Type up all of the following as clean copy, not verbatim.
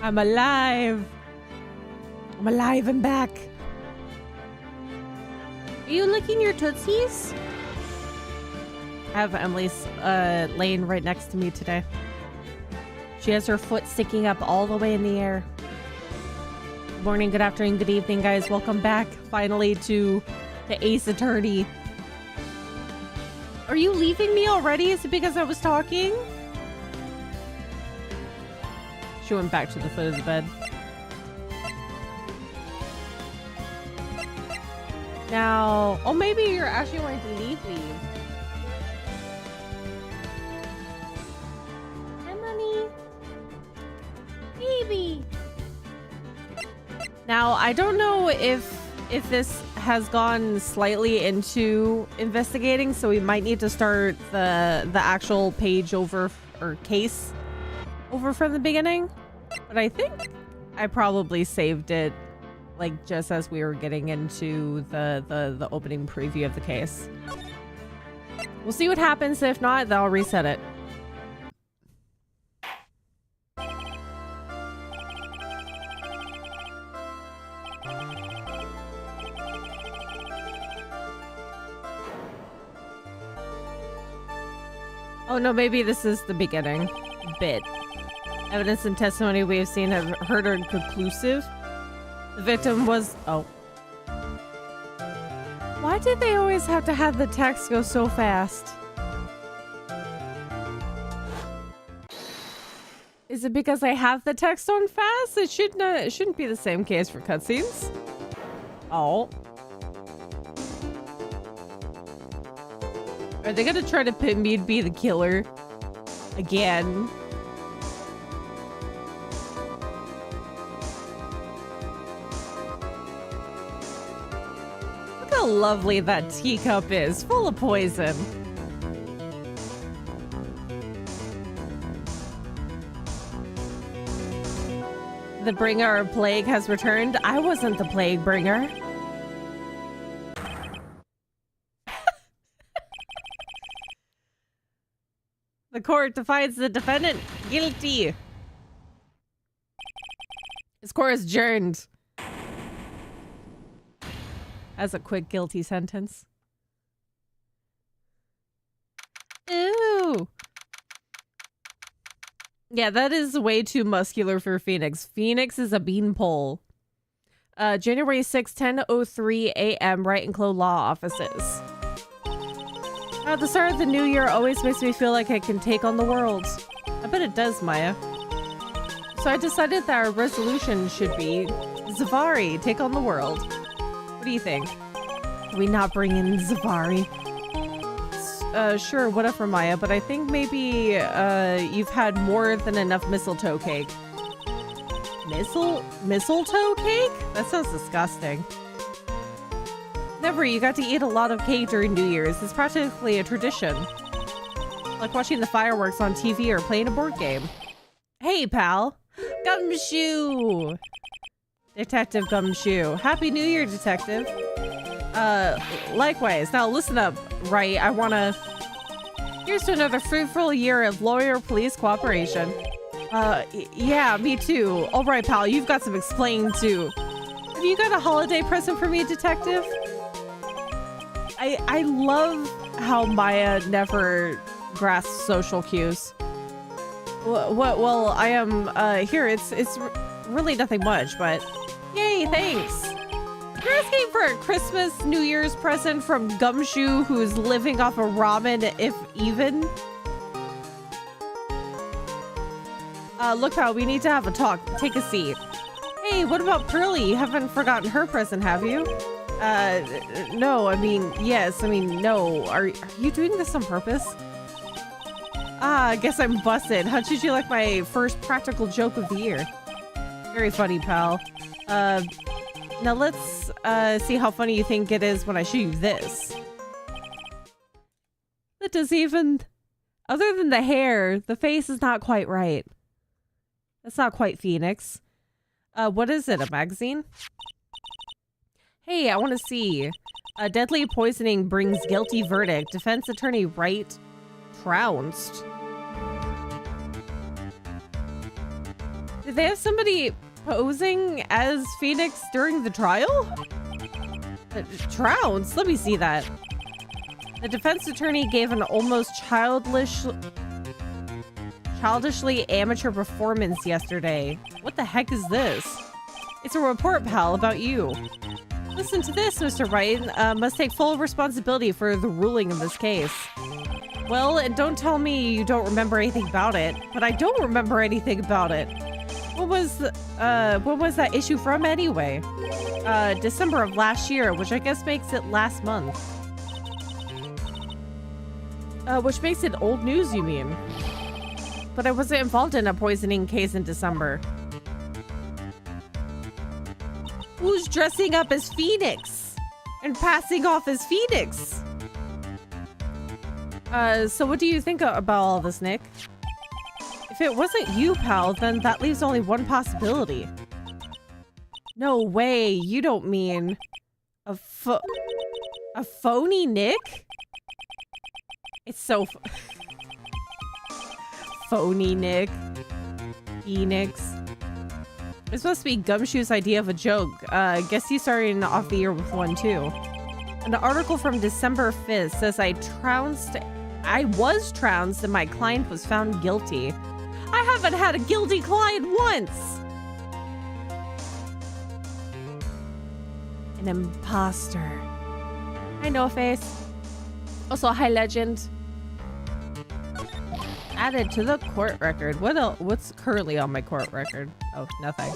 I'm alive. I'm alive and back. Are you licking your tootsies? I have Emily's laying right next to me today. She has her foot sticking up all the way in the air. Good morning, good afternoon, good evening, guys. Welcome back finally to the Ace Attorney. Are you leaving me already? Is it because I was talking? She went back to the foot of the bed. Now, oh, maybe you're actually going to leave me. Hi, Money. Baby. Now, I don't know if this has gone slightly into investigating, so we might need to start the actual page over, or case over from the beginning. But I think I probably saved it like just as we were getting into the opening preview of the case. We'll see what happens. If not, then I'll reset it. Oh no, maybe this is the beginning bit. Evidence and testimony we have seen have heard are conclusive. The victim was... Oh. Why did they always have to have the text go so fast? Is it because I have the text on fast? It shouldn't be the same case for cutscenes. Oh. Are they gonna try to pin me to be the killer? Again. Look how lovely that teacup is, full of poison. The bringer of plague has returned. I wasn't the plague bringer. The court defines the defendant guilty. This court is adjourned. As a quick guilty sentence. Ooh. Yeah, that is way too muscular for Phoenix. Phoenix is a beanpole. January 6, 10:03 a.m. Wright and Clow Law Offices. At the start of the new year always makes me feel like I can take on the world. I bet it does, Maya. So I decided that our resolution should be Zavari, take on the world. What do you think? Can we not bring in Zavari? Sure, whatever, Maya, but I think maybe you've had more than enough mistletoe cake. Mistletoe cake? That sounds disgusting. Never, you got to eat a lot of cake during New Year's. It's practically a tradition. Like watching the fireworks on TV or playing a board game. Hey, pal. Gumshoe! Detective Gumshoe. Happy New Year, Detective. Likewise. Now listen up, Wright. I wanna... Here's to another fruitful year of lawyer-police cooperation. Yeah, me too. Alright, pal, you've got some explaining too. Have you got a holiday present for me, Detective? I love how Maya never grasps social cues. Well, I am, here, it's really nothing much, but... Yay, thanks! You're asking for a Christmas, New Year's present from Gumshoe, who's living off of ramen, if even? Look, pal, we need to have a talk. Take a seat. Hey, what about Pearly? You haven't forgotten her present, have you? No, I mean, yes, I mean, no. Are you doing this on purpose? Ah, I guess I'm busted. How did you like my first practical joke of the year? Very funny, pal. Now let's, see how funny you think it is when I show you this. That doesn't even... Other than the hair, the face is not quite right. That's not quite Phoenix. What is it, a magazine? Hey, I want to see. Deadly poisoning brings guilty verdict. Defense attorney Wright trounced. Did they have somebody posing as Phoenix during the trial? Trounced? Let me see that. The defense attorney gave an almost childishly amateur performance yesterday. What the heck is this? It's a report, pal, about you. Listen to this, Mr. Wright. Must take full responsibility for the ruling in this case. Well, and don't tell me you don't remember anything about it, but I don't remember anything about it. When was that issue from anyway? December of last year, which I guess makes it last month. Which makes it old news, you mean? But I wasn't involved in a poisoning case in December. Who's dressing up as Phoenix and passing off as Phoenix? So what do you think about all this, Nick? If it wasn't you, pal, then that leaves only one possibility. No way, you don't mean a phony Nick? It's so phony Nick. Phoenix. It's supposed to be Gumshoe's idea of a joke. Guess he's starting off the year with one too. An article from December 5th says I was trounced and my client was found guilty. I haven't had a guilty client once! An imposter. Hi, No Face. Also, hi, Legend. Added to the court record. What else? What's currently on my court record? Oh, nothing.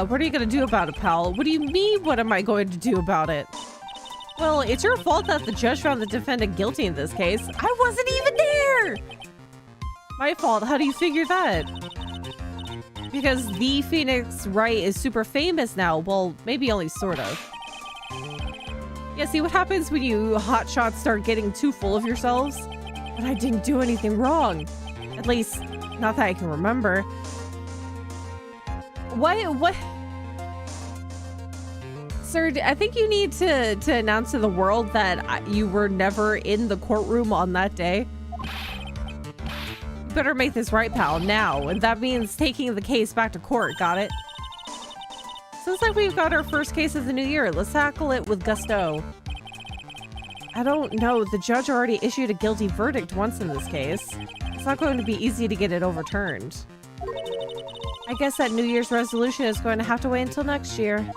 What are you gonna do about it, pal? What do you mean, what am I going to do about it? Well, it's your fault that the judge found the defendant guilty in this case. I wasn't even there! My fault. How do you figure that? Because the Phoenix Wright is super famous now. Well, maybe only sort of. Yeah, see what happens when you hotshots start getting too full of yourselves? But I didn't do anything wrong. At least, not that I can remember. What? Sir, I think you need to announce to the world that you were never in the courtroom on that day. You better make this right, pal, now. And that means taking the case back to court, got it? Seems like we've got our first case of the new year. Let's tackle it with gusto. I don't know. The judge already issued a guilty verdict once in this case. It's not going to be easy to get it overturned. I guess that New Year's resolution is going to have to wait until next year.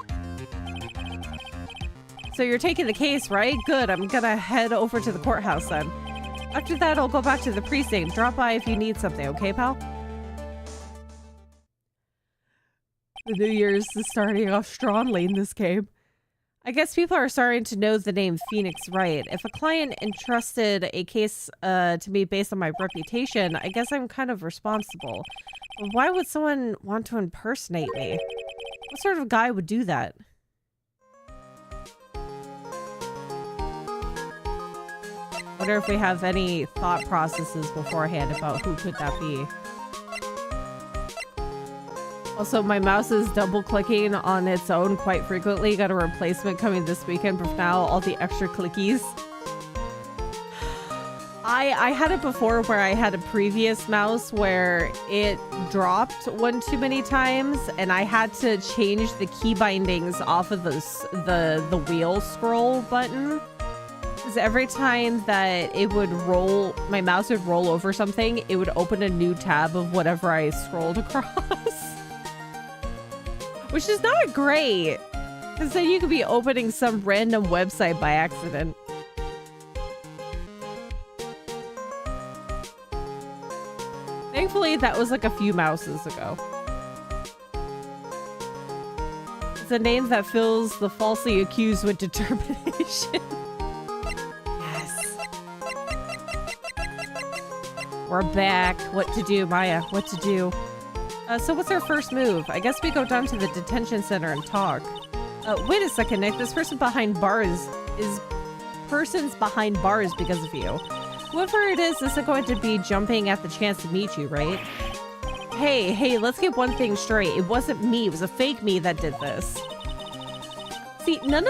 So you're taking the case, right? Good. I'm gonna head over to the courthouse then. After that, I'll go back to the precinct. Drop by if you need something, okay, pal? The New Year's is starting off strongly in this game. I guess people are starting to know the name Phoenix Wright. If a client entrusted a case to me based on my reputation, I guess I'm kind of responsible. But why would someone want to impersonate me? What sort of guy would do that? Wonder if we have any thought processes beforehand about who could that be. Also, my mouse is double clicking on its own quite frequently. Got a replacement coming this weekend, but for now, all the extra clickies. I had it before where I had a previous mouse where it dropped one too many times and I had to change the key bindings off of the wheel scroll button. Because every time that it would roll, my mouse would roll over something, it would open a new tab of whatever I scrolled across. Which is not great, because then you could be opening some random website by accident. Thankfully, that was like a few mouses ago. It's a name that fills the falsely accused with determination. Yes. We're back. What to do, Maya? What to do? So what's our first move? I guess we go down to the detention center and talk. Wait a second, Nick. This person behind bars is persons behind bars because of you. Whoever it is isn't going to be jumping at the chance to meet you, right? Hey, let's get one thing straight. It wasn't me. It was a fake me that did this. See, none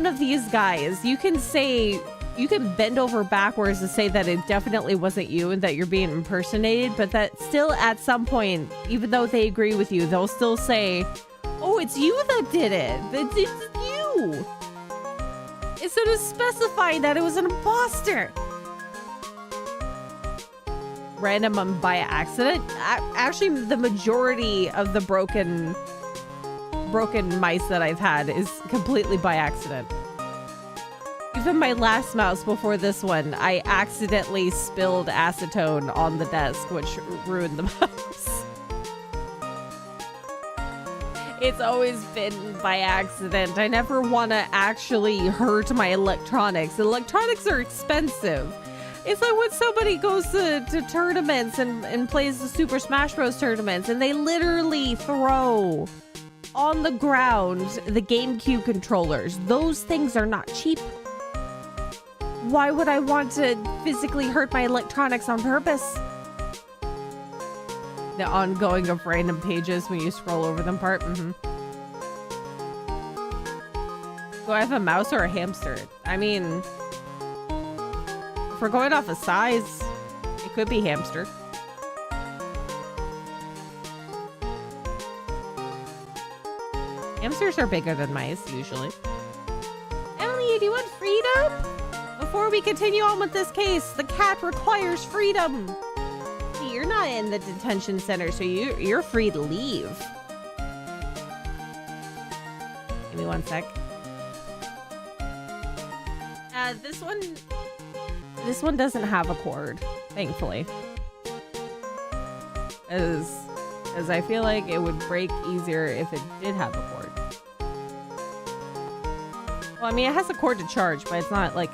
of these guys, you can say you can bend over backwards to say that it definitely wasn't you and that you're being impersonated, but that still at some point, even though they agree with you, they'll still say, oh, it's you that did it. It's you. Instead of specifying that it was an imposter. Random and by accident. Actually, the majority of the broken mice that I've had is completely by accident. Even my last mouse before this one, I accidentally spilled acetone on the desk, which ruined the mouse. It's always been by accident. I never want to actually hurt my electronics. Electronics are expensive. It's like when somebody goes to tournaments and plays the Super Smash Bros. Tournaments, and they literally throw on the ground the GameCube controllers. Those things are not cheap. Why would I want to physically hurt my electronics on purpose? The ongoing of random pages when you scroll over them part. Do I have a mouse or a hamster? I mean, if we're going off of size, it could be hamster. Hamsters are bigger than mice, usually. Emily, do you want freedom? Before we continue on with this case, the cat requires freedom. Hey, you're not in the detention center, so you're free to leave. Give me one sec. This one doesn't have a cord, thankfully. As I feel like it would break easier if it did have a cord. Well, I mean, it has a cord to charge, but it's not like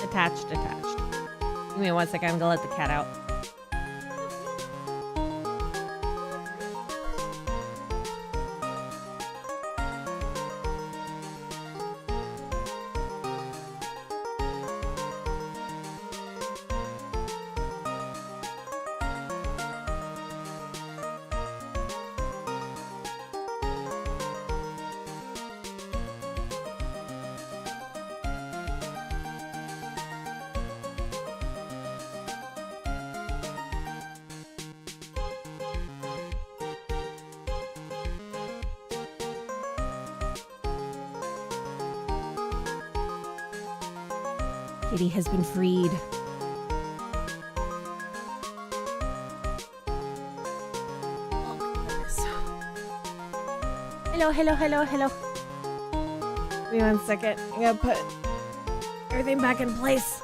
attached. Give me one second, I'm gonna let the cat out. Kitty has been freed. Oh, goodness. Hello. Give me one second. I'm gonna put everything back in place.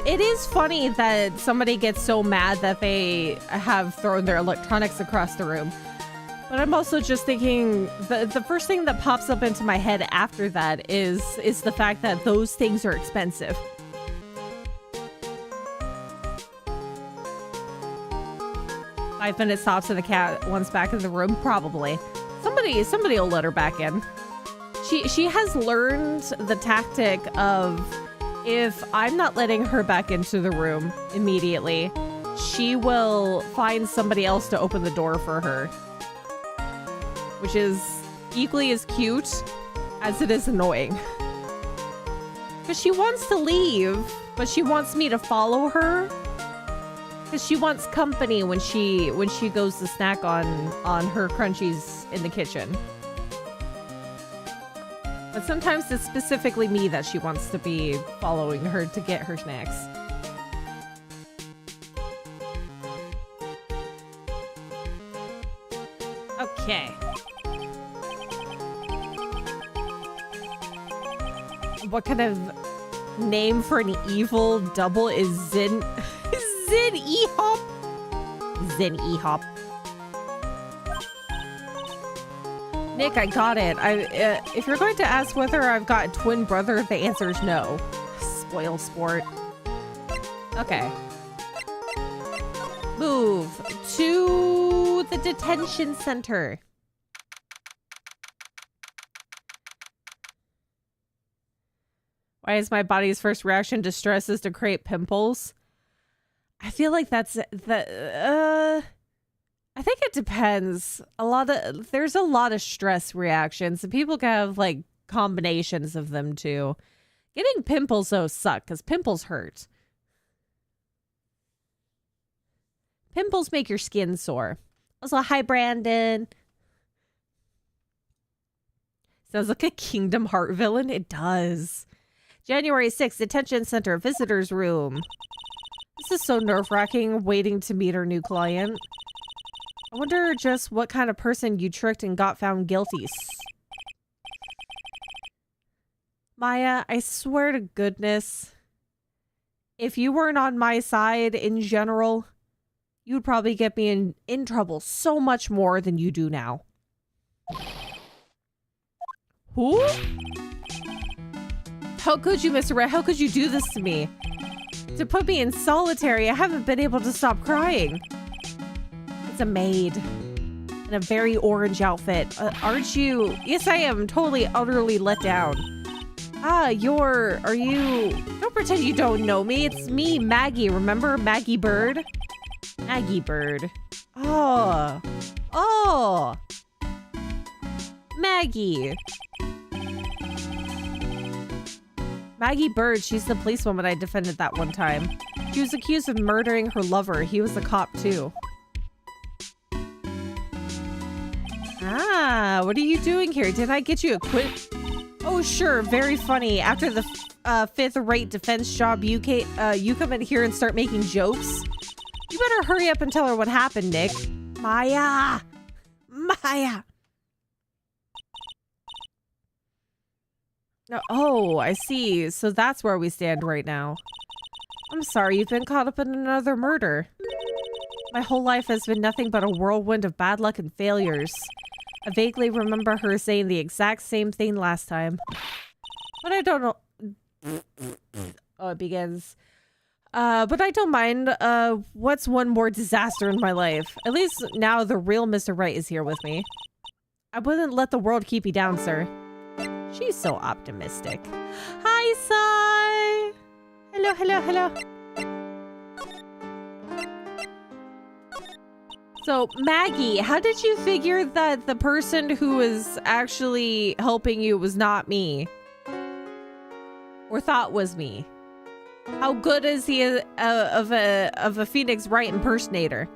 It is funny that somebody gets so mad that they have thrown their electronics across the room. But I'm also just thinking the first thing that pops up into my head after that is the fact that those things are expensive. 5 minutes tops and the cat wants back in the room, probably. Somebody will let her back in. She has learned the tactic of, if I'm not letting her back into the room immediately, she will find somebody else to open the door for her. Which is equally as cute as it is annoying. Because she wants to leave, but she wants me to follow her. Because she wants company when she goes to snack on her crunchies in the kitchen. But sometimes it's specifically me that she wants to be following her to get her snacks. Okay. What kind of name for an evil double is Zen E-Hop? Zen E-Hop. Nick, I got it. If you're going to ask whether I've got a twin brother, the answer is no. Spoil sport. Okay. Move to the detention center. Why is my body's first reaction to stress is to create pimples? I feel like that's the I think it depends. There's a lot of stress reactions, and people can have like combinations of them too. Getting pimples though suck because pimples hurt. Pimples make your skin sore. Also, hi Brandon. Sounds like a Kingdom Heart villain. It does. January 6th, detention center, visitor's room. This is so nerve-wracking, waiting to meet our new client. I wonder just what kind of person you tricked and got found guilty. Maya, I swear to goodness, if you weren't on my side in general, you'd probably get me in trouble so much more than you do now. Who? How could you, Mr. Red? How could you do this to me? To put me in solitary, I haven't been able to stop crying. It's a maid in a very orange outfit. Aren't you? Yes, I am totally, utterly let down. Ah, are you? Don't pretend you don't know me. It's me, Maggie. Remember Maggie Bird? Maggie Bird. Oh. Oh. Maggie. Maggie Bird, she's the policewoman I defended that one time. She was accused of murdering her lover. He was a cop too. Ah, what are you doing here? Did I get you a quit? Oh, sure. Very funny. After the fifth-rate defense job, you come in here and start making jokes? You better hurry up and tell her what happened, Nick. Maya! Maya! Oh, I see. So that's where we stand right now. I'm sorry, you've been caught up in another murder. My whole life has been nothing but a whirlwind of bad luck and failures. I vaguely remember her saying the exact same thing last time. But I don't know... Oh, it begins. But I don't mind. What's one more disaster in my life? At least now the real Mr. Wright is here with me. I wouldn't let the world keep you down, sir. She's so optimistic. Hi, Sai! Hello, hello, hello. So, Maggie, how did you figure that the person who was actually helping you was not me? Or thought was me? How good is he of a Phoenix Wright impersonator?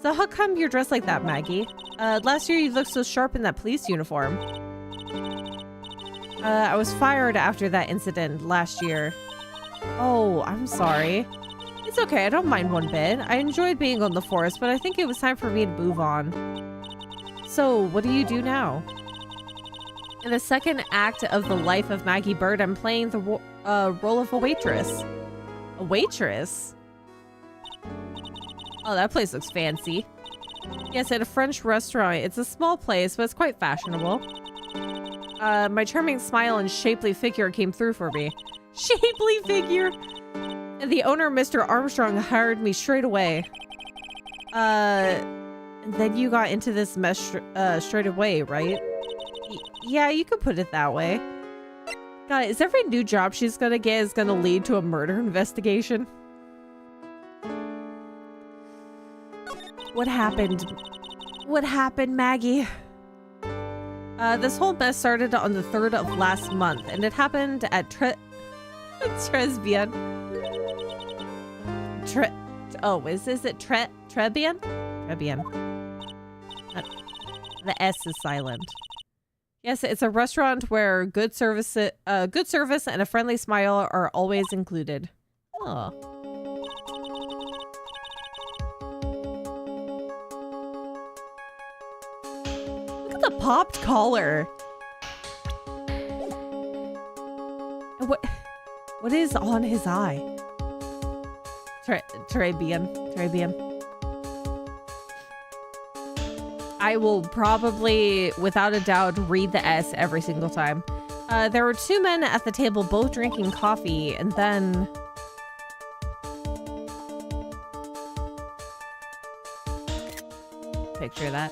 So how come you're dressed like that, Maggie? Last year you looked so sharp in that police uniform. I was fired after that incident last year. Oh, I'm sorry. It's okay, I don't mind one bit. I enjoyed being on the force, but I think it was time for me to move on. So, what do you do now? In the second act of the life of Maggie Bird, I'm playing the role of a waitress. A waitress? Oh, that place looks fancy. Yes, at a French restaurant. It's a small place, but it's quite fashionable. My charming smile and shapely figure came through for me. Shapely figure? And the owner, Mr. Armstrong, hired me straight away. And then you got into this mess straight away, right? Yeah, you could put it that way. God, is every new job she's gonna get is gonna lead to a murder investigation? What happened? What happened, Maggie? This whole mess started on the 3rd of last month, and it happened at Trebian. Trebian? Trebian. The S is silent. Yes, it's a restaurant where good service and a friendly smile are always included. Oh. Look at the popped collar. What is on his eye? Trebian. I will probably, without a doubt, read the S every single time. There were 2 men at the table, both drinking coffee, and then... Picture that.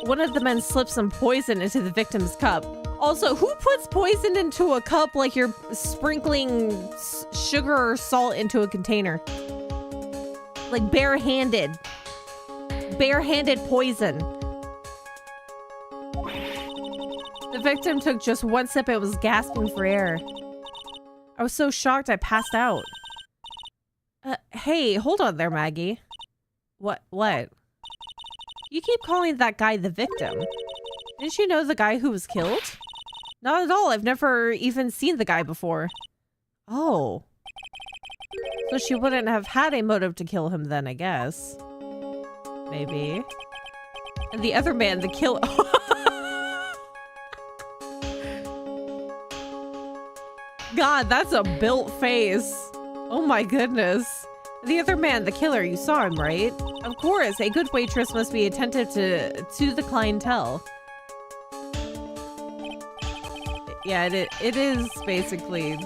One of the men slipped some poison into the victim's cup. Also, who puts poison into a cup like you're sprinkling sugar or salt into a container? Like barehanded. Barehanded poison. The victim took just one sip and was gasping for air. I was so shocked I passed out. Hey, hold on there, Maggie. What? You keep calling that guy the victim. Didn't you know the guy who was killed? Not at all. I've never even seen the guy before. Oh. So she wouldn't have had a motive to kill him then, I guess. Maybe. And the other man, the killer... God, that's a built face. Oh my goodness. The other man, the killer, you saw him, right? Of course, a good waitress must be attentive to the clientele. Yeah, it is basically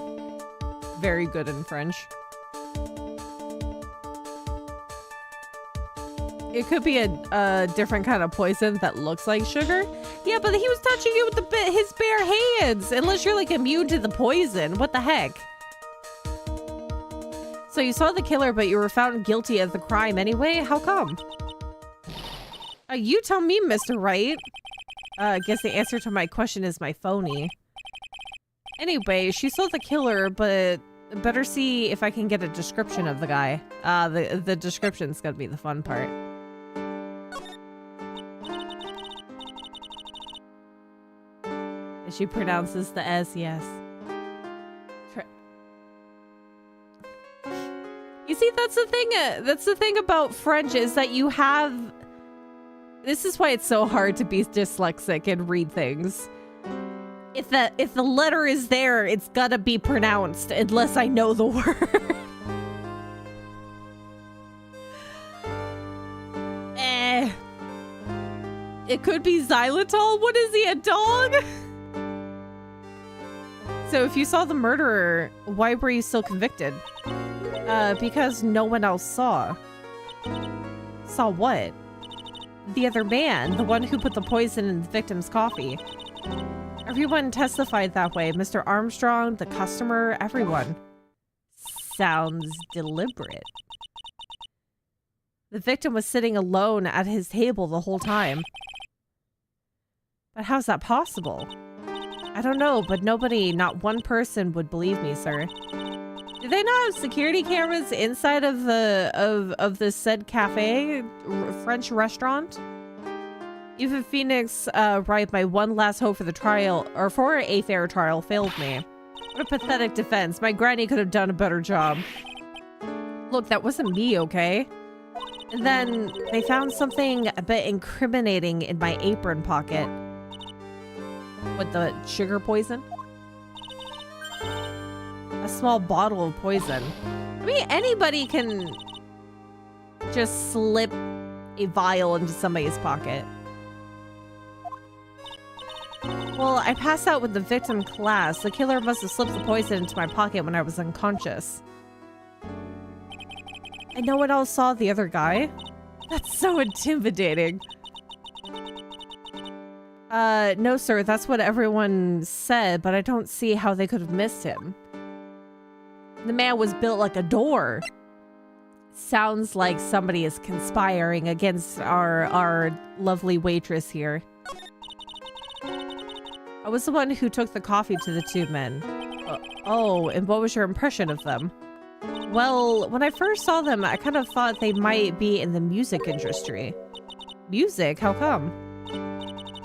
very good in French. It could be a different kind of poison that looks like sugar. Yeah, but he was touching you with his bare hands. Unless you're like immune to the poison. What the heck? So you saw the killer, but you were found guilty of the crime anyway? How come? You tell me, Mr. Wright. I guess the answer to my question is my phony. Anyway, she saw the killer, but better see if I can get a description of the guy. The description's gonna be the fun part. She pronounces the S, yes. You see, that's the thing. That's the thing about French is that you have... This is why it's so hard to be dyslexic and read things. If the letter is there, it's gotta be pronounced unless I know the word. It could be xylitol. What is he, a dog? So if you saw the murderer, why were you still convicted? Because no one else saw. Saw what? The other man, the one who put the poison in the victim's coffee. Everyone testified that way. Mr. Armstrong, the customer, everyone. Sounds deliberate. The victim was sitting alone at his table the whole time. But how's that possible? I don't know, but nobody, not one person would believe me, sir. Do they not have security cameras inside of the said cafe, French restaurant? Even Phoenix, right, my one last hope for the trial, or for a fair trial, failed me. What a pathetic defense. My granny could have done a better job. Look, that wasn't me, okay? And then they found something a bit incriminating in my apron pocket. With the sugar poison? A small bottle of poison. I mean, anybody can just slip a vial into somebody's pocket. Well, I passed out with the victim class. The killer must have slipped the poison into my pocket when I was unconscious. And no one else saw the other guy? That's so intimidating. No, sir, that's what everyone said, but I don't see how they could have missed him. The man was built like a door. Sounds like somebody is conspiring against our lovely waitress here. I was the one who took the coffee to the two men. Oh, and what was your impression of them? Well, when I first saw them, I kind of thought they might be in the music industry. Music? How come?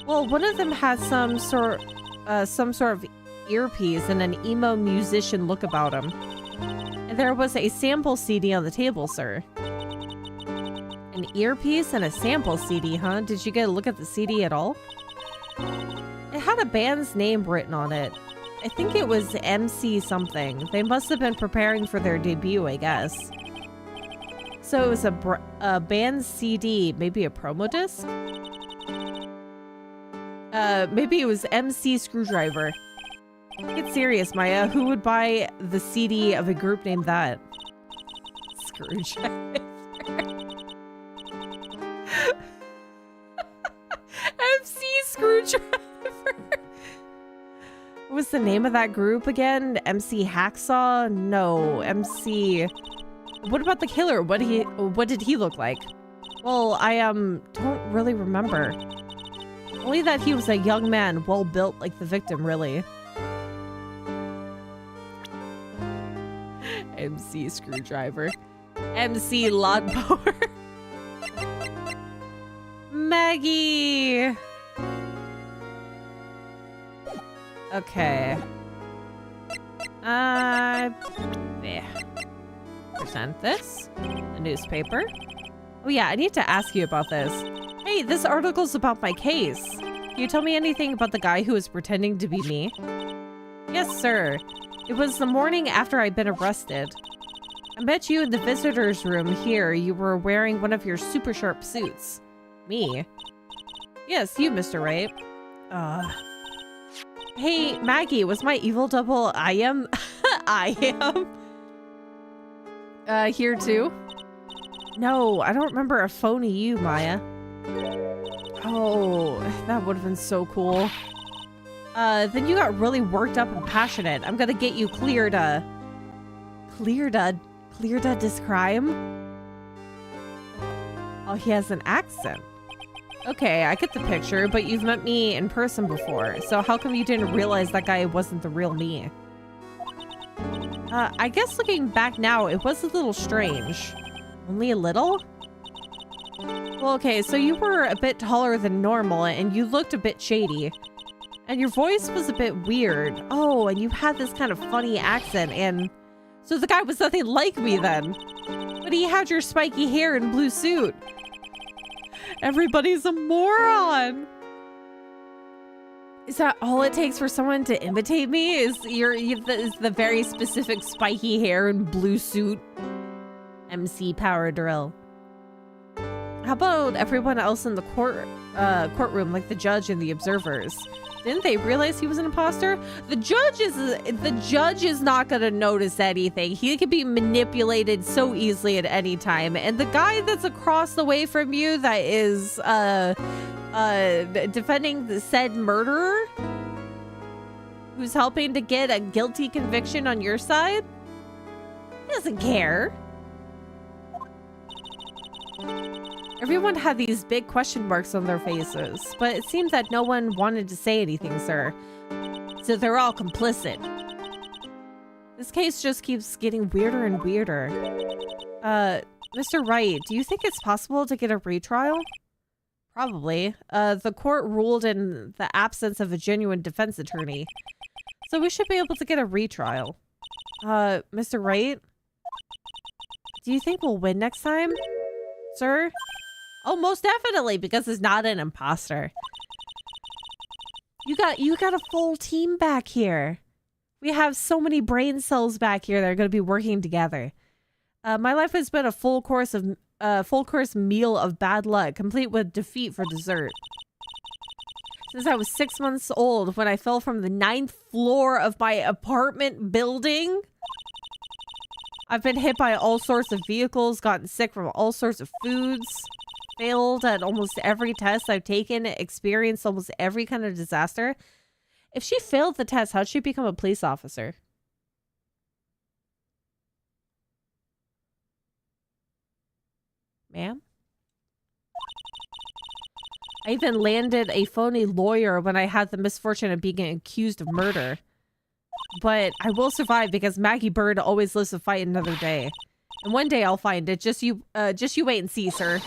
Well, one of them had some sort of earpiece and an emo musician look about him. And there was a sample CD on the table, sir. An earpiece and a sample CD, huh? Did you get a look at the CD at all? It had a band's name written on it. I think it was MC something. They must have been preparing for their debut, I guess. So it was a band CD, maybe a promo disc? Maybe it was MC Screwdriver. Get serious, Maya. Who would buy the CD of a group named that? Screwdriver. MC Screwdriver. the name of that group again? MC Hacksaw? No, MC... What about the killer? What did he look like? Well, I don't really remember. Only that he was a young man, well built like the victim, really. MC Screwdriver. MC Lawnmower. Maggie! Okay. There. Present this. A newspaper. Oh yeah, I need to ask you about this. Hey, this article's about my case. Can you tell me anything about the guy who was pretending to be me? Yes, sir. It was the morning after I'd been arrested. I met you in the visitor's room here. You were wearing one of your super sharp suits. Me? Yes, you, Mr. Wright. Hey, Maggie, was my evil double I am here too? No, I don't remember a phony you, Maya. Oh, that would have been so cool. Then you got really worked up and passionate. I'm gonna get you cleared of this crime? Oh, he has an accent. Okay, I get the picture, but you've met me in person before, so how come you didn't realize that guy wasn't the real me? I guess looking back now, it was a little strange. Only a little? Well, okay, so you were a bit taller than normal, and you looked a bit shady. And your voice was a bit weird. Oh, and you had this kind of funny accent, and... So the guy was nothing like me then. But he had your spiky hair and blue suit. Everybody's a moron. Is that all it takes for someone to imitate me? Is the very specific spiky hair and blue suit? MC Power Drill. How about everyone else in the courtroom, like the judge and the observers? Didn't they realize he was an imposter? The judge is not gonna notice anything. He could be manipulated so easily at any time. And the guy that's across the way from you that is defending the said murderer, who's helping to get a guilty conviction on your side, he doesn't care. Everyone had these big question marks on their faces, but it seemed that no one wanted to say anything, sir. So they're all complicit. This case just keeps getting weirder and weirder. Mr. Wright, do you think it's possible to get a retrial? Probably. The court ruled in the absence of a genuine defense attorney. So we should be able to get a retrial. Mr. Wright? Do you think we'll win next time? Sir? Oh, most definitely, because it's not an imposter. You got a full team back here. We have so many brain cells back here that are going to be working together. My life has been a full course meal of bad luck, complete with defeat for dessert. Since I was 6 months old, when I fell from the 9th floor of my apartment building. I've been hit by all sorts of vehicles, gotten sick from all sorts of foods, failed at almost every test I've taken, experienced almost every kind of disaster. If she failed the test, how'd she become a police officer? Ma'am? I even landed a phony lawyer when I had the misfortune of being accused of murder. But I will survive because Maggie Bird always lives to fight another day. And one day I'll find it. Just you wait and see, sir.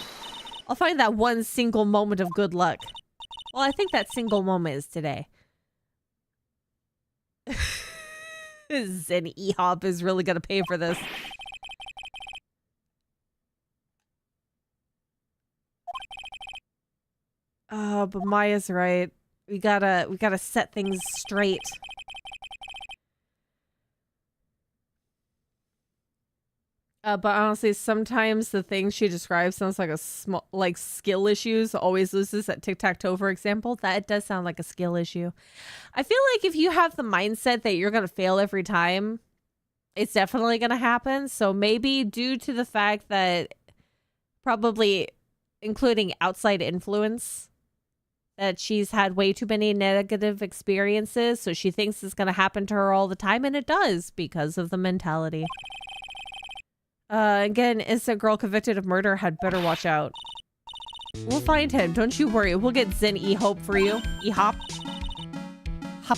I'll find that one single moment of good luck. Well, I think that single moment is today. Zen E-Hop is really gonna pay for this. Oh, but Maya's right. We gotta set things straight. But honestly, sometimes the thing she describes sounds like a small, like skill issues. Always loses at tic-tac-toe, for example. That does sound like a skill issue. I feel like if you have the mindset that you're going to fail every time, it's definitely going to happen. So maybe due to the fact that probably including outside influence, that she's had way too many negative experiences, so she thinks it's going to happen to her all the time, and it does because of the mentality. Again, innocent girl convicted of murder had better watch out. We'll find him, don't you worry. We'll get Zen E-Hope for you. E-Hop. Hop.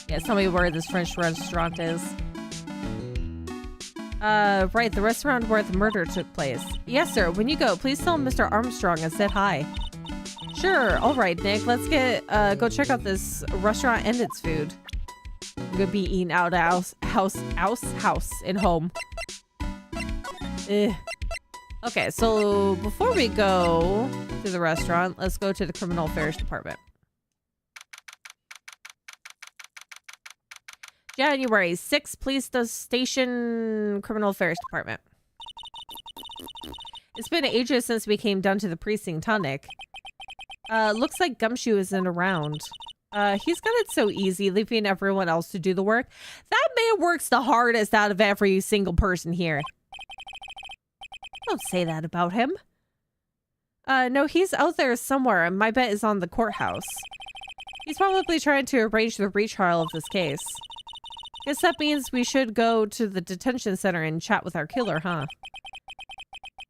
Yeah, tell me where this French restaurant is. Right, the restaurant where the murder took place. Yes, sir. When you go, please tell Mr. Armstrong I said hi. Sure. All right, Nick. Let's go check out this restaurant and its food. I'm gonna be eating out of house and home. Ugh. Okay, so before we go to the restaurant, let's go to the criminal affairs department. January 6th, Police Station Criminal Affairs Department. It's been ages since we came down to the precinct, huh, Nick? Looks like Gumshoe isn't around. He's got it so easy, leaving everyone else to do the work. That man works the hardest out of every single person here. Don't say that about him. No, he's out there somewhere, and my bet is on the courthouse. He's probably trying to arrange the retrial of this case. Guess that means we should go to the detention center and chat with our killer, huh?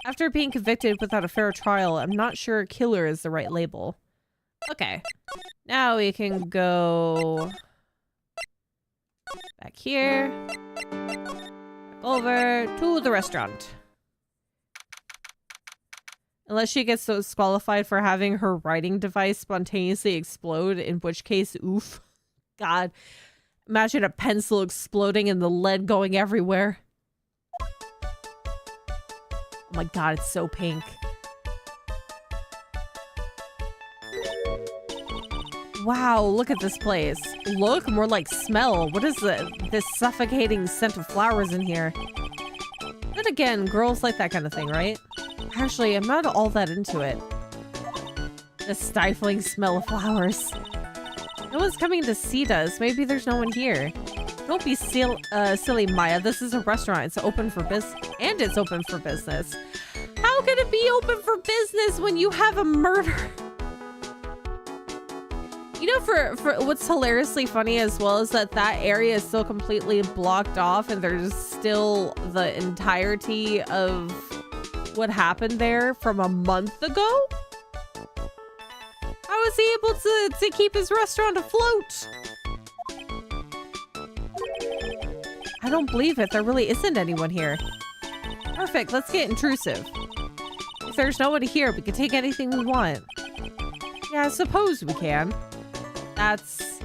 After being convicted without a fair trial, I'm not sure killer is the right label. Okay. Now we can go back here. Back over to the restaurant. Unless she gets disqualified for having her writing device spontaneously explode, in which case, oof. God. Imagine a pencil exploding and the lead going everywhere. Oh my god, it's so pink. Wow, look at this place. Look, more like smell. What is this suffocating scent of flowers in here? Then again, girls like that kind of thing, right? Actually, I'm not all that into it. The stifling smell of flowers. No one's coming to see us. Maybe there's no one here. Don't be silly, Maya. This is a restaurant. It's open for business, and it's open for business. How can it be open for business when you have a murder? You know, for what's hilariously funny as well is that area is still completely blocked off, and there's still the entirety of what happened there from a month ago. How is he able to keep his restaurant afloat? I don't believe it. There really isn't anyone here. Perfect. Let's get intrusive. If there's no one here, we can take anything we want. Yeah, I suppose we can. That's...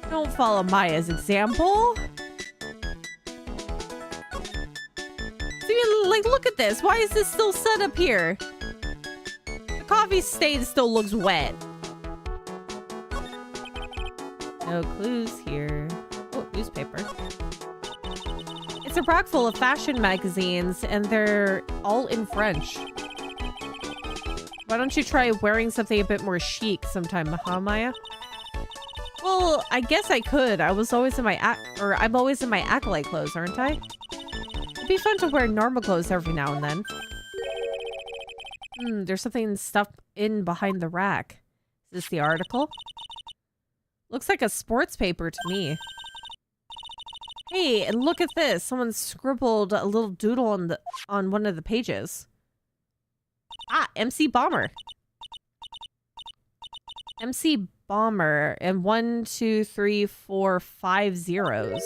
Don't follow Maya's example. See, like, look at this. Why is this still set up here? Coffee stain still looks wet. No clues here. Oh, newspaper. It's a rack full of fashion magazines, and they're all in French. Why don't you try wearing something a bit more chic sometime, huh, Maya? Well, I guess I could. I'm always in my acolyte clothes, aren't I? It'd be fun to wear normal clothes every now and then. There's something stuffed in behind the rack. Is this the article? Looks like a sports paper to me. Hey, and look at this. Someone scribbled a little doodle on one of the pages. Ah, MC Bomber. MC Bomber and 1, 2, 3, 4, 5 zeros.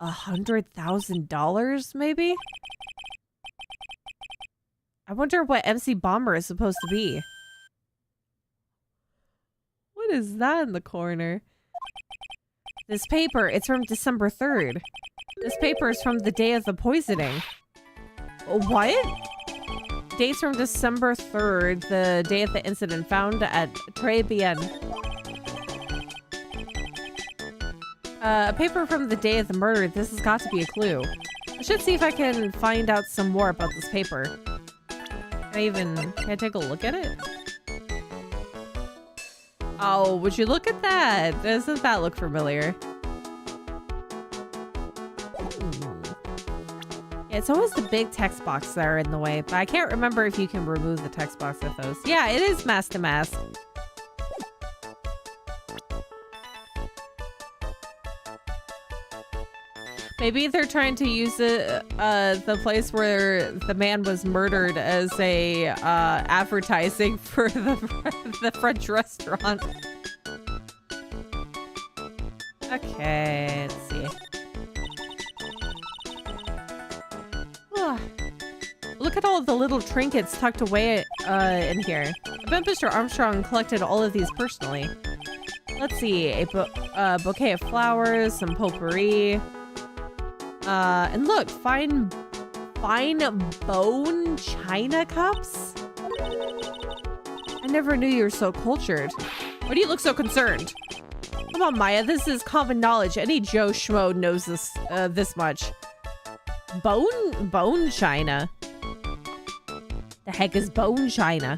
$100,000 maybe? I wonder what MC Bomber is supposed to be. What is that in the corner? This paper, it's from December 3rd. This paper is from the day of the poisoning. What? Dates from December 3rd, the day of the incident, found at Tribulations. A paper from the day of the murder. This has got to be a clue. I should see if I can find out some more about this paper. Can I take a look at it? Oh, would you look at that? Doesn't that look familiar? Yeah, it's always the big text box that are in the way, but I can't remember if you can remove the text box with those. Yeah, it is mask to mask. Maybe they're trying to use the place where the man was murdered as a advertising for the French restaurant. Okay, let's see. Look at all of the little trinkets tucked away in here. I bet Mr. Armstrong collected all of these personally. Let's see, a bouquet of flowers, some potpourri. And look, fine bone china cups? I never knew you were so cultured. Why do you look so concerned? Come on, Maya, this is common knowledge. Any Joe Schmo knows this much. Bone china? The heck is bone china?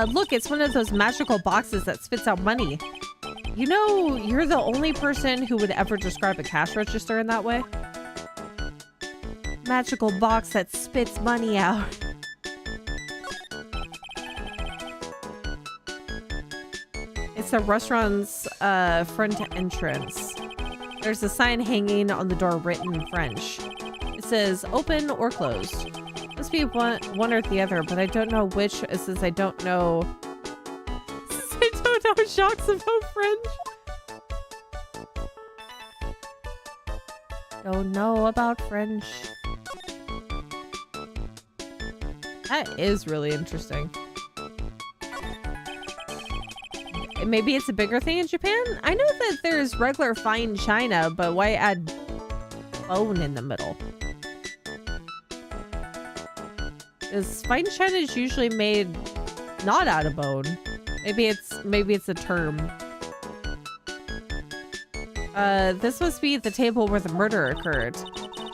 Look, it's one of those magical boxes that spits out money. You know, you're the only person who would ever describe a cash register in that way. Magical box that spits money out. It's a restaurant's front entrance. There's a sign hanging on the door written in French. It says open or closed. Must be one or the other, but I don't know which, since I don't know. I don't know shocks about French. Don't know about French. That is really interesting. Maybe it's a bigger thing in Japan? I know that there's regular fine china, but why add bone in the middle? Because fine china is usually made not out of bone. Maybe it's a term. This must be the table where the murder occurred.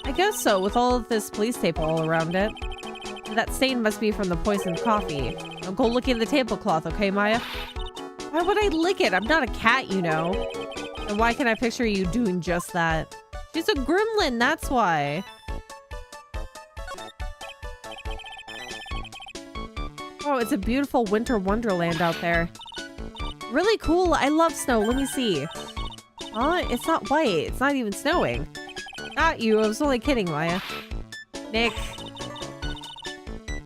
I guess so, with all of this police tape all around it. That stain must be from the poisoned coffee. Now go look at the tablecloth, okay, Maya? Why would I lick it? I'm not a cat, you know. And why can I picture you doing just that? She's a gremlin, that's why. Oh, it's a beautiful winter wonderland out there. Really cool. I love snow. Let me see. It's not white. It's not even snowing. Not you. I was only kidding, Maya. Nick.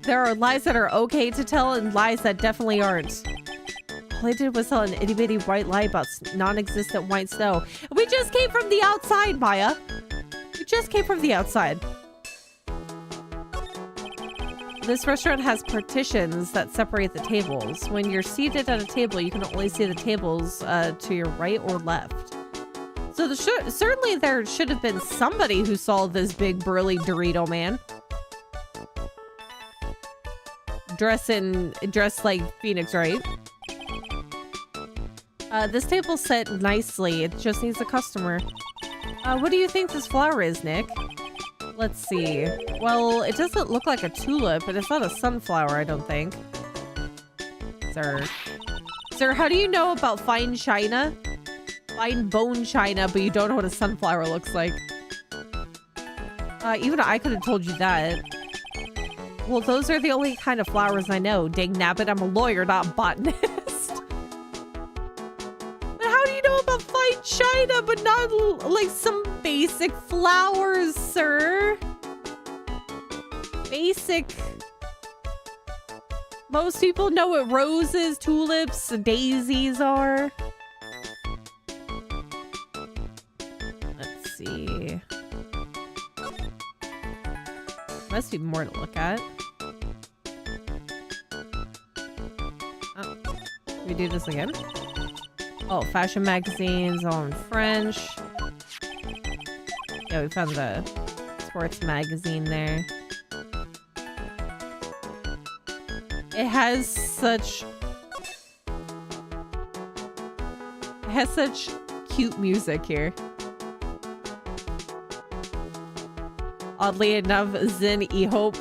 There are lies that are okay to tell and lies that definitely aren't. All I did was tell an itty-bitty white lie about non-existent white snow. We just came from the outside, Maya. We just came from the outside. This restaurant has partitions that separate the tables. When you're seated at a table, you can only see the tables to your right or left. So certainly there should have been somebody who saw this big burly Dorito man. Dressed like Phoenix, right? This table's set nicely. It just needs a customer. What do you think this flower is, Nick? Let's see. Well, it doesn't look like a tulip, but it's not a sunflower, I don't think. Sir. Sir, how do you know about fine china? Fine bone china, but you don't know what a sunflower looks like. Even I could have told you that. Well, those are the only kind of flowers I know. Dang nabbit, I'm a lawyer, not a botanist. But how do you know about fine china, but not like some basic flowers, sir? Basic. Most people know what roses, tulips, daisies are. Let's see. Must be more to look at. Oh, can we do this again? Oh, fashion magazines, all in French. Yeah, we found the sports magazine there. It has such cute music here. Oddly enough, Zen Ehope.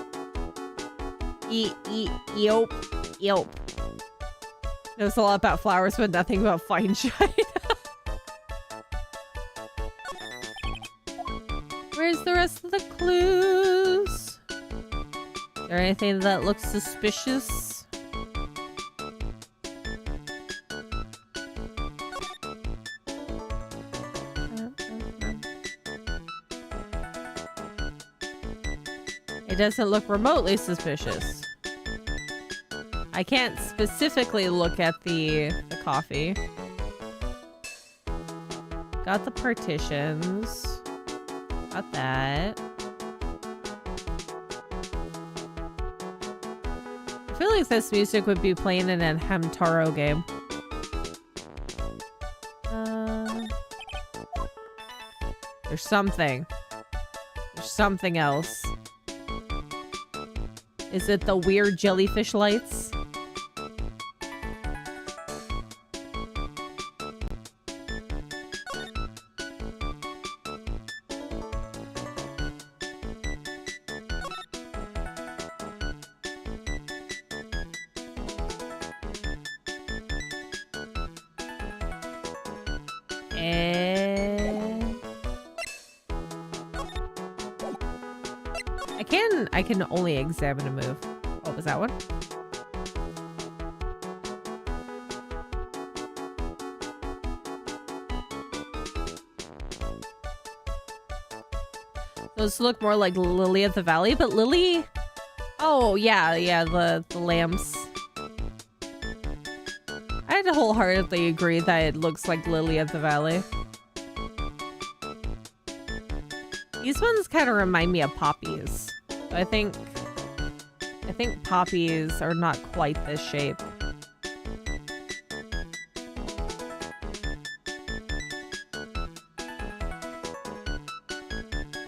Eop. Knows a lot about flowers, but nothing about fine china. Where's the rest of the clues? Is there anything that looks suspicious? It doesn't look remotely suspicious. I can't specifically look at the coffee. Got the partitions. Got that. I feel like this music would be playing in a Hamtaro game. There's something. There's something else. Is it the weird jellyfish lights? I can only examine a move. What was that one? Those look more like Lily of the Valley, but Lily... Oh, yeah, the lambs. I had to wholeheartedly agree that it looks like Lily of the Valley. These ones kind of remind me of poppies. I think poppies are not quite this shape.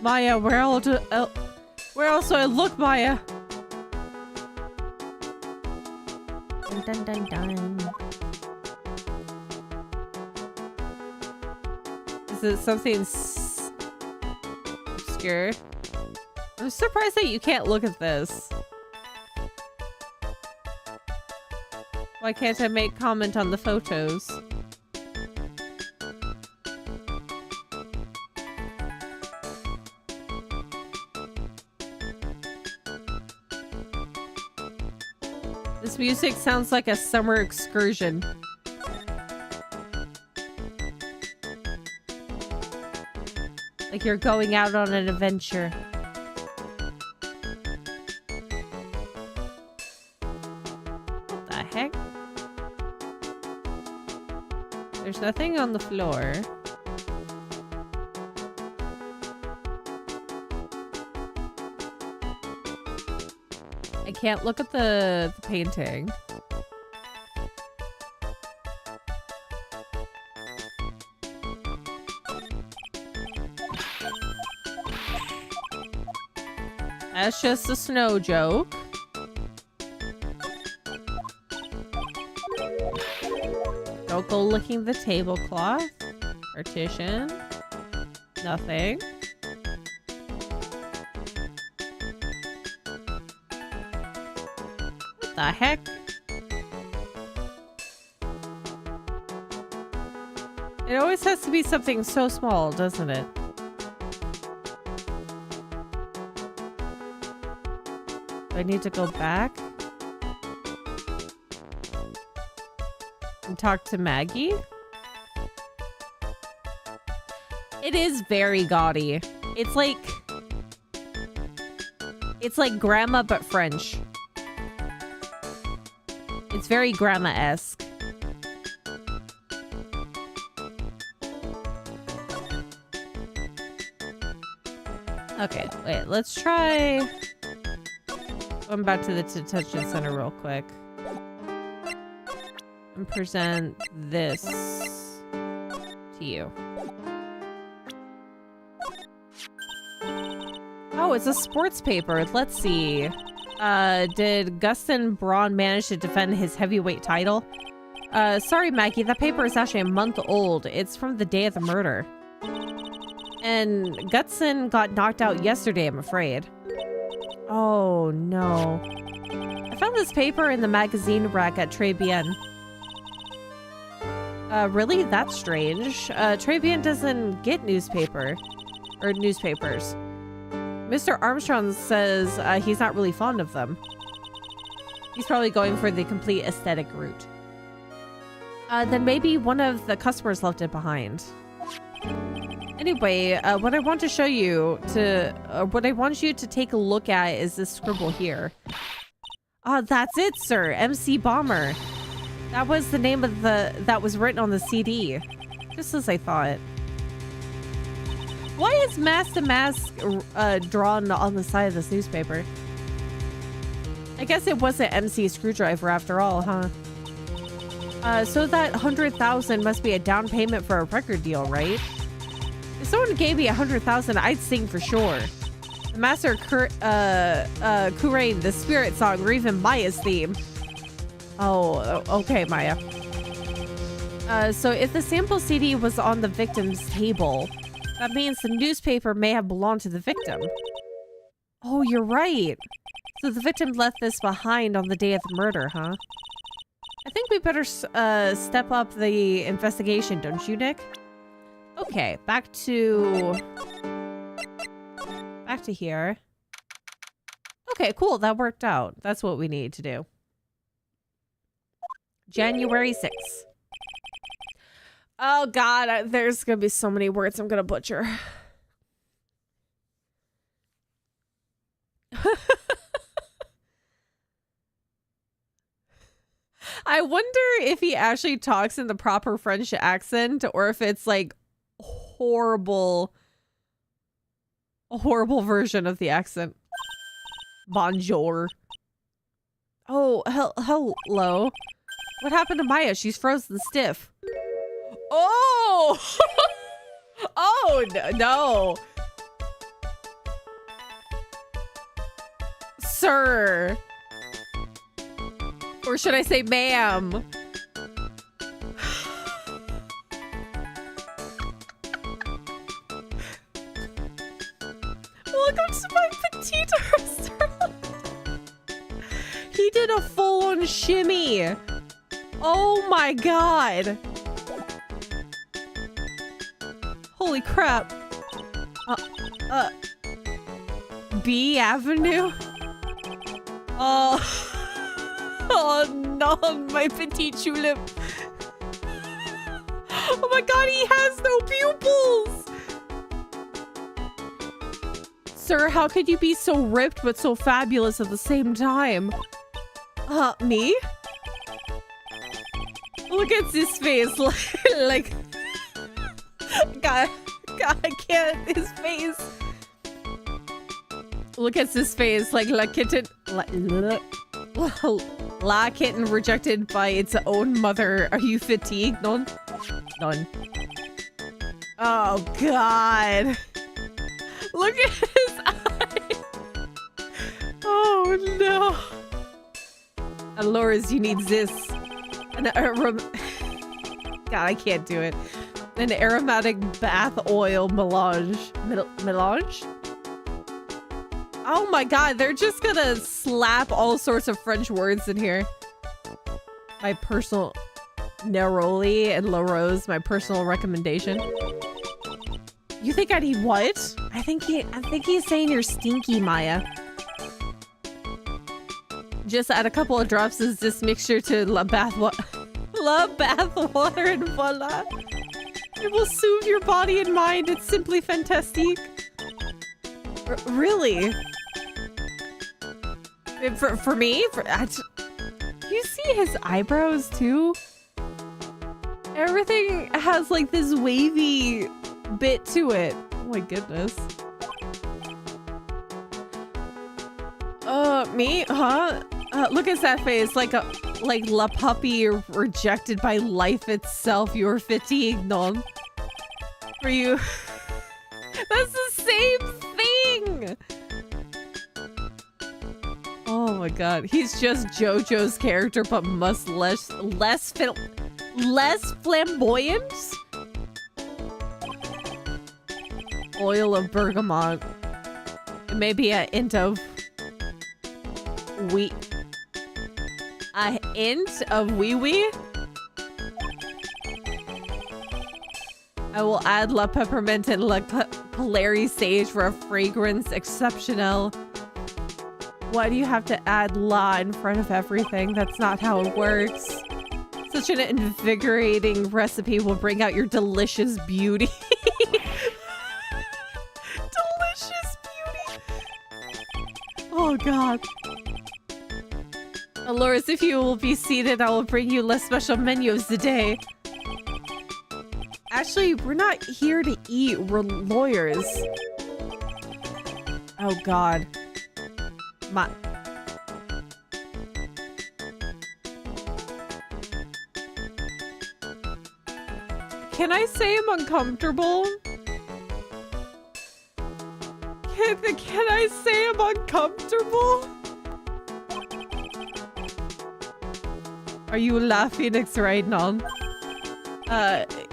Maya, where else do I look, Maya? Dun, dun, dun, dun. Is it something obscure? I'm surprised that you can't look at this. Why can't I make comment on the photos? This music sounds like a summer excursion. Like you're going out on an adventure. What the heck? There's nothing on the floor. I can't look at the painting. That's just a snow joke. Don't go licking the tablecloth. Partition. Nothing. What the heck? It always has to be something so small, doesn't it? Do I need to go back and talk to Maggie? It is very gaudy. It's like grandma but French. It's very grandma-esque. Okay, wait, let's try... Going back to the detention center real quick. And present this to you. Oh, it's a sports paper. Let's see. Did Gustin Braun manage to defend his heavyweight title? Sorry, Maggie, that paper is actually a month old. It's from the day of the murder. And Gutson got knocked out yesterday, I'm afraid. Oh, no. I found this paper in the magazine rack at Tribulations. Really? That's strange. Tribulations doesn't get newspapers. Mr. Armstrong says he's not really fond of them. He's probably going for the complete aesthetic route. Then maybe one of the customers left it behind. Anyway, what I want to show you what I want you to take a look at is this scribble here. That's it, sir. MC Bomber. That was the name of that was written on the CD. Just as I thought. Why is Mask to Mask drawn on the side of this newspaper? I guess it wasn't MC Screwdriver after all, huh? So that 100,000 must be a down payment for a record deal, right? If someone gave me 100,000, I'd sing for sure. The Master Kurain, the Spirit Song, or even Maya's theme. Oh, okay, Maya. So if the sample CD was on the victim's table, that means the newspaper may have belonged to the victim. Oh, you're right. So the victim left this behind on the day of the murder, huh? I think we better step up the investigation, don't you, Nick? Okay, back to here. Okay, cool. That worked out. That's what we need to do. January 6th. Oh God, there's gonna be so many words I'm gonna butcher. I wonder if he actually talks in the proper French accent or if it's like a horrible version of the accent. Bonjour. Oh, hello. What happened to Maya? She's frozen stiff. Oh! Oh, no. Sir. Or should I say ma'am? Welcome to my petite restaurant. He did a full-on shimmy. Oh my God. Holy crap. B Avenue? Oh no, my petite tulip. Oh my God, he has no pupils. Sir, how could you be so ripped but so fabulous at the same time? Me? Look at this face, like God, I can't, his face. Look at this face, like La Kitten, La Kitten rejected by its own mother. Are you fatigued? None? None. Oh God. Look at his eye. Oh no. Alores, you need this. God, I can't do it. An aromatic bath oil melange. Melange? Oh my God, they're just gonna slap all sorts of French words in here. My personal Neroli and La Rose, my personal recommendation. You think I need what? I think he's saying you're stinky, Maya. Just add a couple of drops of this mixture to La bath water and voila. It will soothe your body and mind. It's simply fantastic. Really? For me? You see his eyebrows too? Everything has like this wavy bit to it. Oh my goodness. Me? Huh? Look at that face, like La Puppy rejected by life itself. You're fatigued, non? For you. That's the same thing! Oh my God, he's just JoJo's character, but much less flamboyant? Oil of bergamot. Maybe a hint of wee wee? I will add La Peppermint and La Polari sage for a fragrance exceptional. Why do you have to add la in front of everything? That's not how it works. Such an invigorating recipe will bring out your delicious beauty. Delicious beauty. Oh god. Allures, if you will be seated, I will bring you less special menu of the day. Actually, we're not here to eat. We're lawyers. Oh god. My... Can I say I'm uncomfortable? Can I say I'm uncomfortable? Are you La Phoenix right now?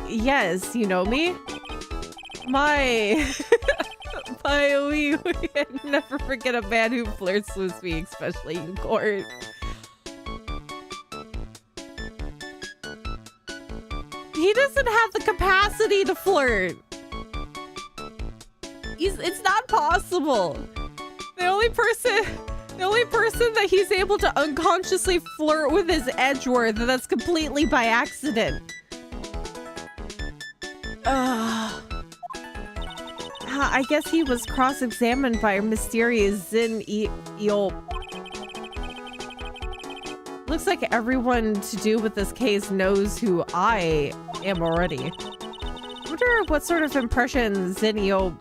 Yes, you know me? We never forget a man who flirts with me, especially in court. He doesn't have the capacity to flirt. It's not possible. The only person that he's able to unconsciously flirt with is Edgeworth, and that's completely by accident. I guess he was cross-examined by a mysterious Zin Eop. Looks like everyone to do with this case knows who I am already. I wonder what sort of impression Zin Eop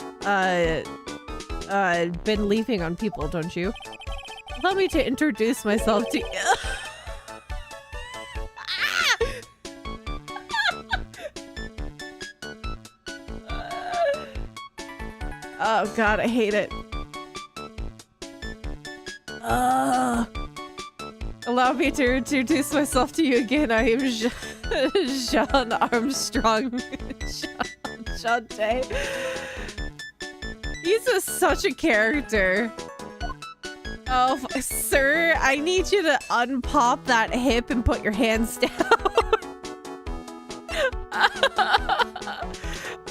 been leaving on people, don't you? Allow me to introduce myself to you. Oh god, I hate it. Allow me to introduce myself to you again. I am Jean Armstrong. Jean Day. He's such a character. Oh, sir, I need you to unpop that hip and put your hands down.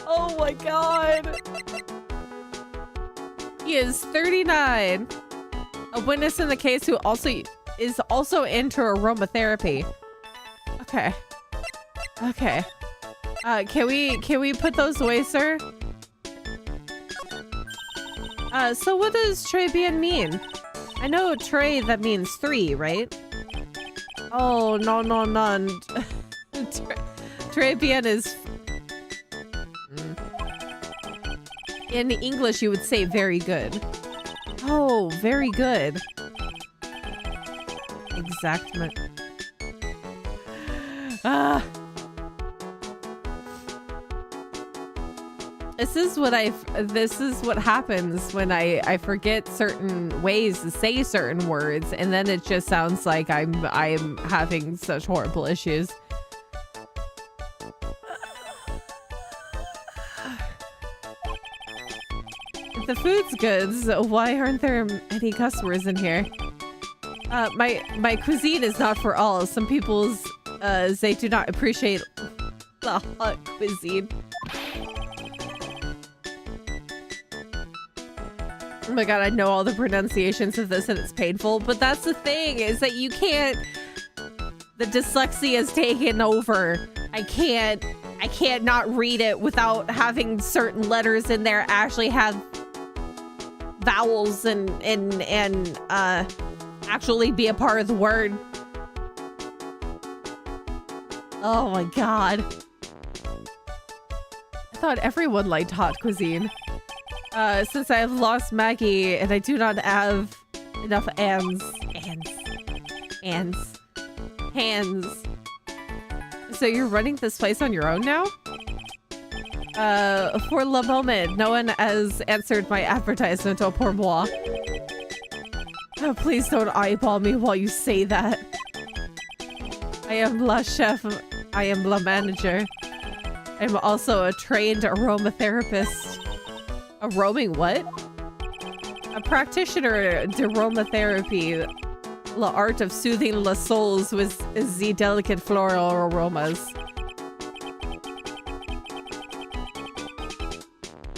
Oh my god. He is 39. A witness in the case who is also into aromatherapy. Okay. Okay. Can we put those away, sir? So what does Tribulations mean? I know Trey, that means 3, right? Oh, no, none. Tribulations is... In English, you would say very good. Oh, very good. Exactment. This is what happens when I forget certain ways to say certain words, and then it just sounds like I'm having such horrible issues. If the food's good, so why aren't there any customers in here? My cuisine is not for all. Some people's they do not appreciate the hot cuisine. Oh my god, I know all the pronunciations of this and it's painful, but that's the thing, is that you can't... The dyslexia is taken over. I can't not read it without having certain letters in there actually have vowels and actually be a part of the word. Oh my god. I thought everyone liked hot cuisine. Since I have lost Maggie and I do not have enough hands. So you're running this place on your own now? For the moment, no one has answered my advertisement au pourboire. Oh, please don't eyeball me while you say that. I am la chef. I am la manager. I'm also a trained aromatherapist. A roaming what? A practitioner d'aromatherapy. The art of soothing the souls with the delicate floral aromas.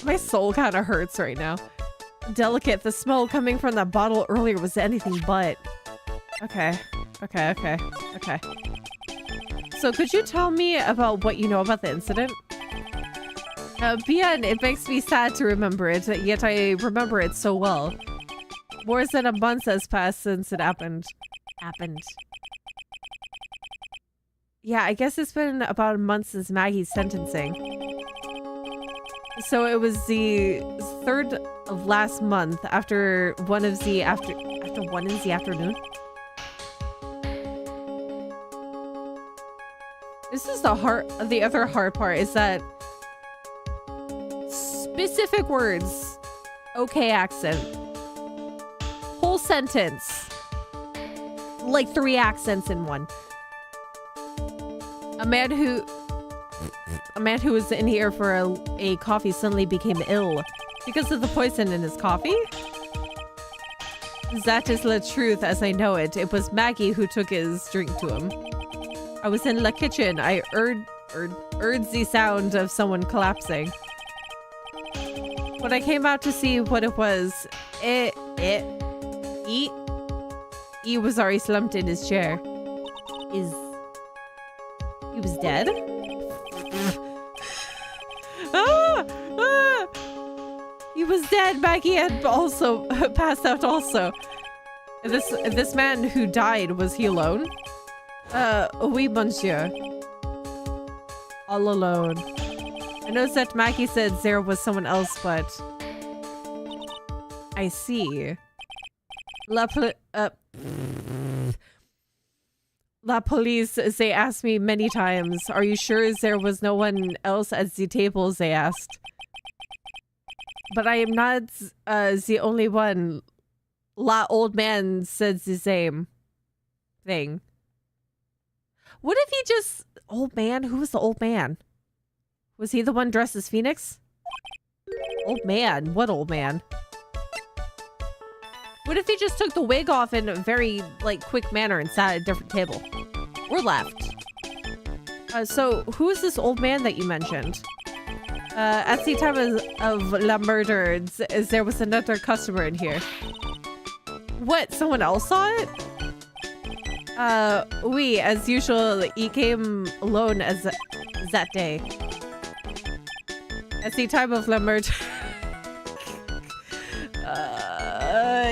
My soul kind of hurts right now. Delicate. The smell coming from that bottle earlier was anything but. Okay. Okay. So could you tell me about what you know about the incident? Bien, it makes me sad to remember it, yet I remember it so well. More than a month has passed since it happened. Yeah, I guess it's been about a month since Maggie's sentencing. So it was the 3rd of last month after one of the after 1 in the afternoon. This is the other hard part is that specific words, okay accent, whole sentence, like 3 accents in one. A man who was in here for a coffee suddenly became ill because of the poison in his coffee. That is the truth as I know it. It was Maggie who took his drink to him. I was in the kitchen. I heard the sound of someone collapsing. When I came out to see what it was, he was already slumped in his chair. He was dead? He was dead. Maggie had also passed out also. This man who died, was he alone? Oui, monsieur. All alone. I know that Maggie said there was someone else, but... I see. La police, they asked me many times. Are you sure there was no one else at the table, they asked. But I am not the only one. La old man said the same thing. What if he just... Old man? Who was the old man? Was he the one dressed as Phoenix? Old man? What old man? What if he just took the wig off in a very, like, quick manner and sat at a different table? Or left? So, who is this old man that you mentioned? At the time of La Murder, there was another customer in here. What? Someone else saw it? Oui, as usual, he came alone as that day. At the time of La Murder...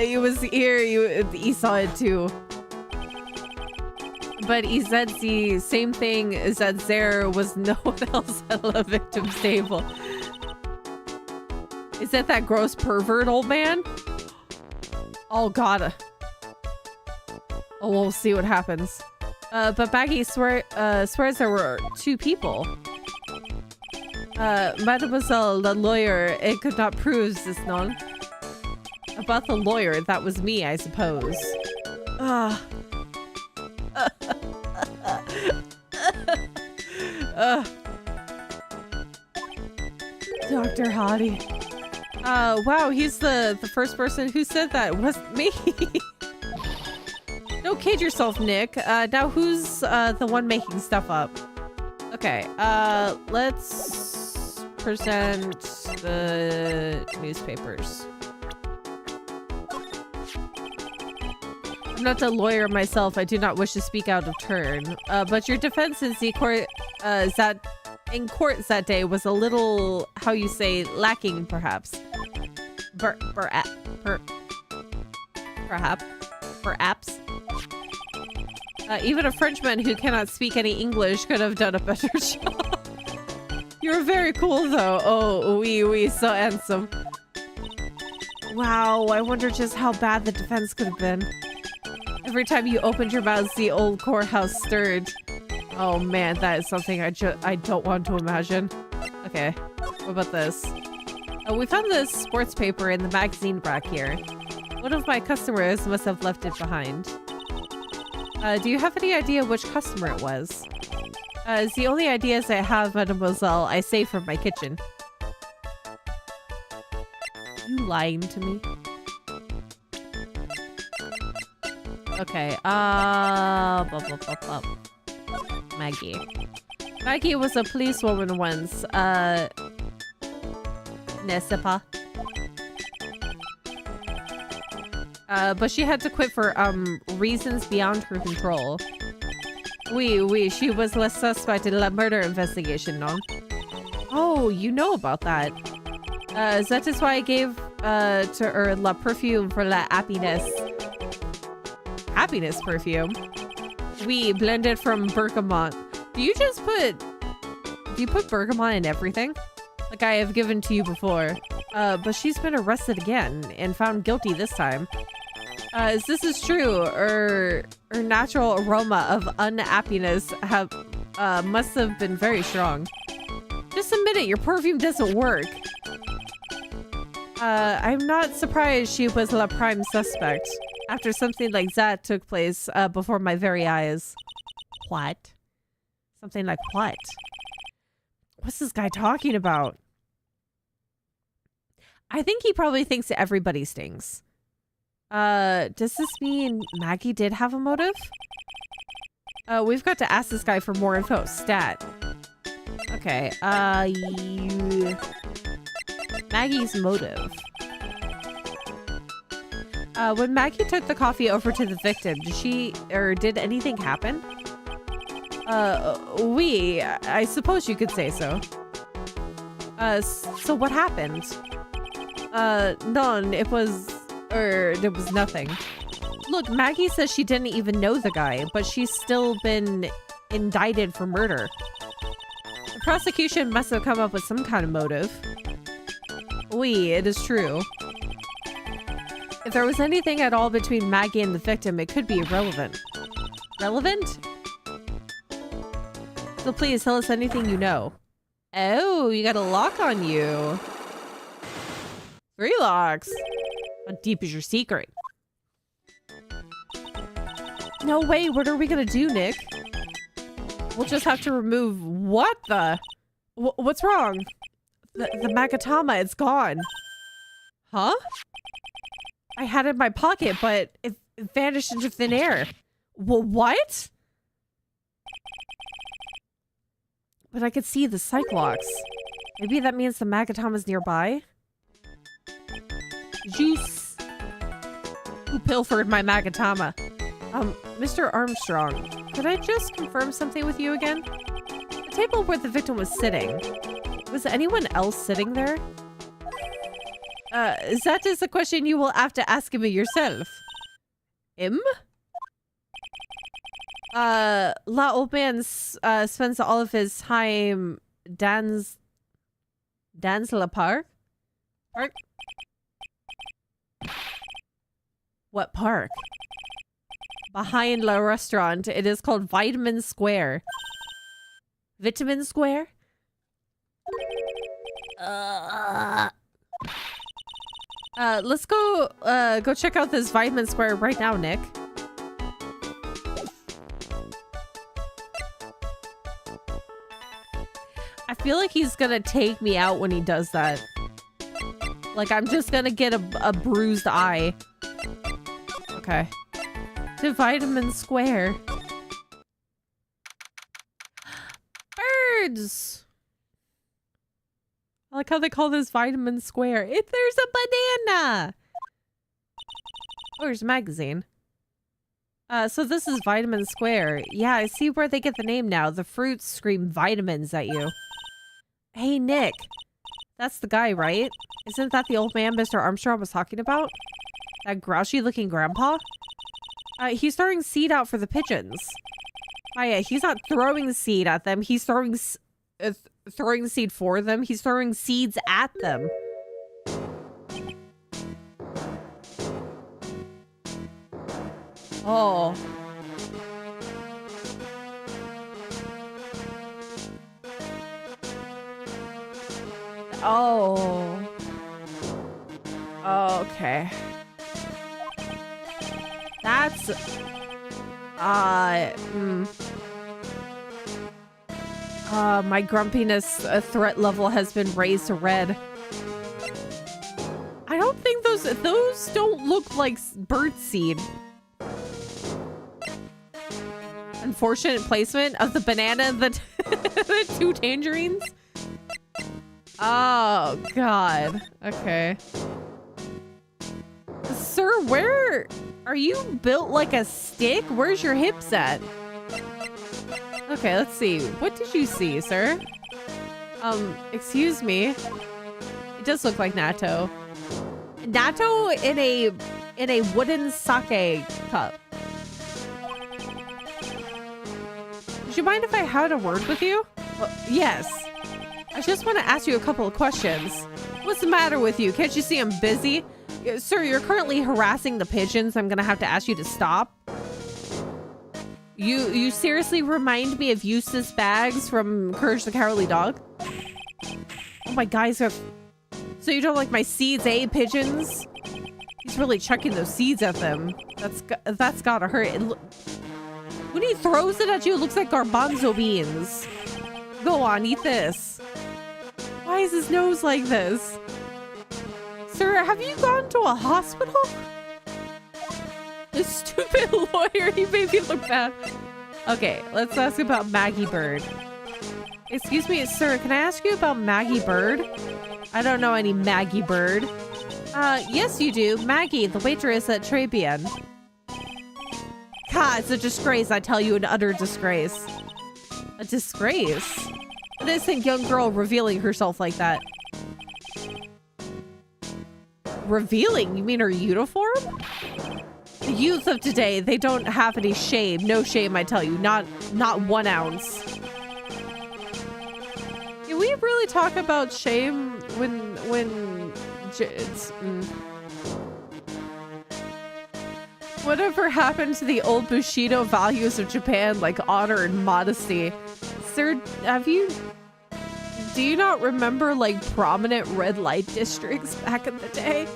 he was here, he saw it too. But he said the same thing, is that there was no one else at the victim's table. Is that gross pervert old man? Oh god. Oh, we'll see what happens. But Maggie swears there were 2 people. Mademoiselle, the lawyer, it could not prove this none. About the lawyer, that was me, I suppose. Dr. Hottie. Wow, he's the first person who said that. It wasn't me. Don't kid yourself, Nick. Now who's the one making stuff up? Okay, let's present the newspapers. I'm not a lawyer myself. I do not wish to speak out of turn. But your defense in the court, in court that day was a little, how you say, lacking, perhaps. Perhaps. Even a Frenchman who cannot speak any English could have done a better job. You're very cool, though. Oh, oui, so handsome. Wow, I wonder just how bad the defense could have been. Every time you opened your mouth, the old courthouse stirred. Oh man, that is something I don't want to imagine. Okay, what about this? We found this sports paper in the magazine rack here. One of my customers must have left it behind. Do you have any idea which customer it was? It's the only ideas I have, mademoiselle. I saved from my kitchen. You lying to me? Okay, Maggie. Maggie was a policewoman once. Nessipa. But she had to quit for, reasons beyond her control. She was less suspect in la murder investigation, no? Oh, you know about that. That is why I gave, to her la perfume for la happiness. Happiness perfume? We blended from bergamot. Do you put bergamot in everything? Like I have given to you before. But she's been arrested again and found guilty this time. This is true, her natural aroma of unhappiness must have been very strong. Just admit it, your perfume doesn't work. I'm not surprised she was la prime suspect after something like that took place before my very eyes. What? Something like what? What's this guy talking about? I think he probably thinks that everybody stings. Does this mean Maggie did have a motive? We've got to ask this guy for more info. Stat. Okay, Maggie's motive. When Maggie took the coffee over to the victim, did anything happen? I suppose you could say so. So what happened? None, there was nothing. Look, Maggie says she didn't even know the guy, but she's still been indicted for murder. The prosecution must have come up with some kind of motive. It is true. If there was anything at all between Maggie and the victim, it could be irrelevant. Relevant? So please tell us anything you know. Oh, you got a lock on you. 3 locks. How deep is your secret? No way, what are we gonna do, Nick? We'll just have to remove... What the? What's wrong? The Magatama, it's gone. Huh? I had it in my pocket, but it vanished into thin air. What? But I could see the Cyclops. Maybe that means the Magatama's nearby? Juice. Who pilfered my Magatama? Mr. Armstrong, could I just confirm something with you again? The table where the victim was sitting. Was anyone else sitting there? That is a question you will have to ask him yourself. Him? La old man spends all of his time dans la park? Park? What park? Behind la restaurant. It is called Vitamin Square. Vitamin Square? Let's go check out this Vitamin Square right now, Nick. I feel like he's gonna take me out when he does that. Like, I'm just gonna get a bruised eye. Okay. To Vitamin Square. Birds! I like how they call this Vitamin Square. If there's a banana! Oh, there's a magazine. So this is Vitamin Square. Yeah, I see where they get the name now. The fruits scream vitamins at you. Hey, Nick. That's the guy, right? Isn't that the old man Mr. Armstrong was talking about? That grouchy-looking grandpa? He's throwing seed out for the pigeons. Oh yeah, he's not throwing seed at them. He's throwing seed for them. He's throwing seeds at them. Oh. Oh. Okay. That's... my grumpiness threat level has been raised to red. I don't think those don't look like bird seed. Unfortunate placement of the banana and the 2 tangerines. Oh, God. Okay. Sir, where are you built like a stick? Where's your hips at? Okay, let's see. What did you see, sir? Excuse me. It does look like natto. Natto in a wooden sake cup. Would you mind if I had a word with you? Yes. I just want to ask you a couple of questions. What's the matter with you? Can't you see I'm busy? Sir, you're currently harassing the pigeons. I'm gonna have to ask you to stop. You seriously remind me of Eustace Bags from Courage the Cowardly Dog? Oh my guys, so you don't like my seeds, eh, pigeons? He's really chucking those seeds at them. That's gotta hurt. When he throws it at you, it looks like garbanzo beans. Go on, eat this. Why is his nose like this? Sir, have you gone to a hospital? This stupid lawyer, he made me look bad. Okay, let's ask about Maggie Bird. Excuse me, sir, can I ask you about Maggie Bird? I don't know any Maggie Bird. Yes you do. Maggie, the waitress at Tribulations. God, it's a disgrace, I tell you, an utter disgrace. A disgrace? An innocent young girl revealing herself like that. Revealing? You mean her uniform? The youth of today, they don't have any shame. No shame, I tell you. Not 1 ounce. Can we really talk about shame when it's... Whatever happened to the old Bushido values of Japan, like honor and modesty? Sir, do you not remember like prominent red light districts back in the day?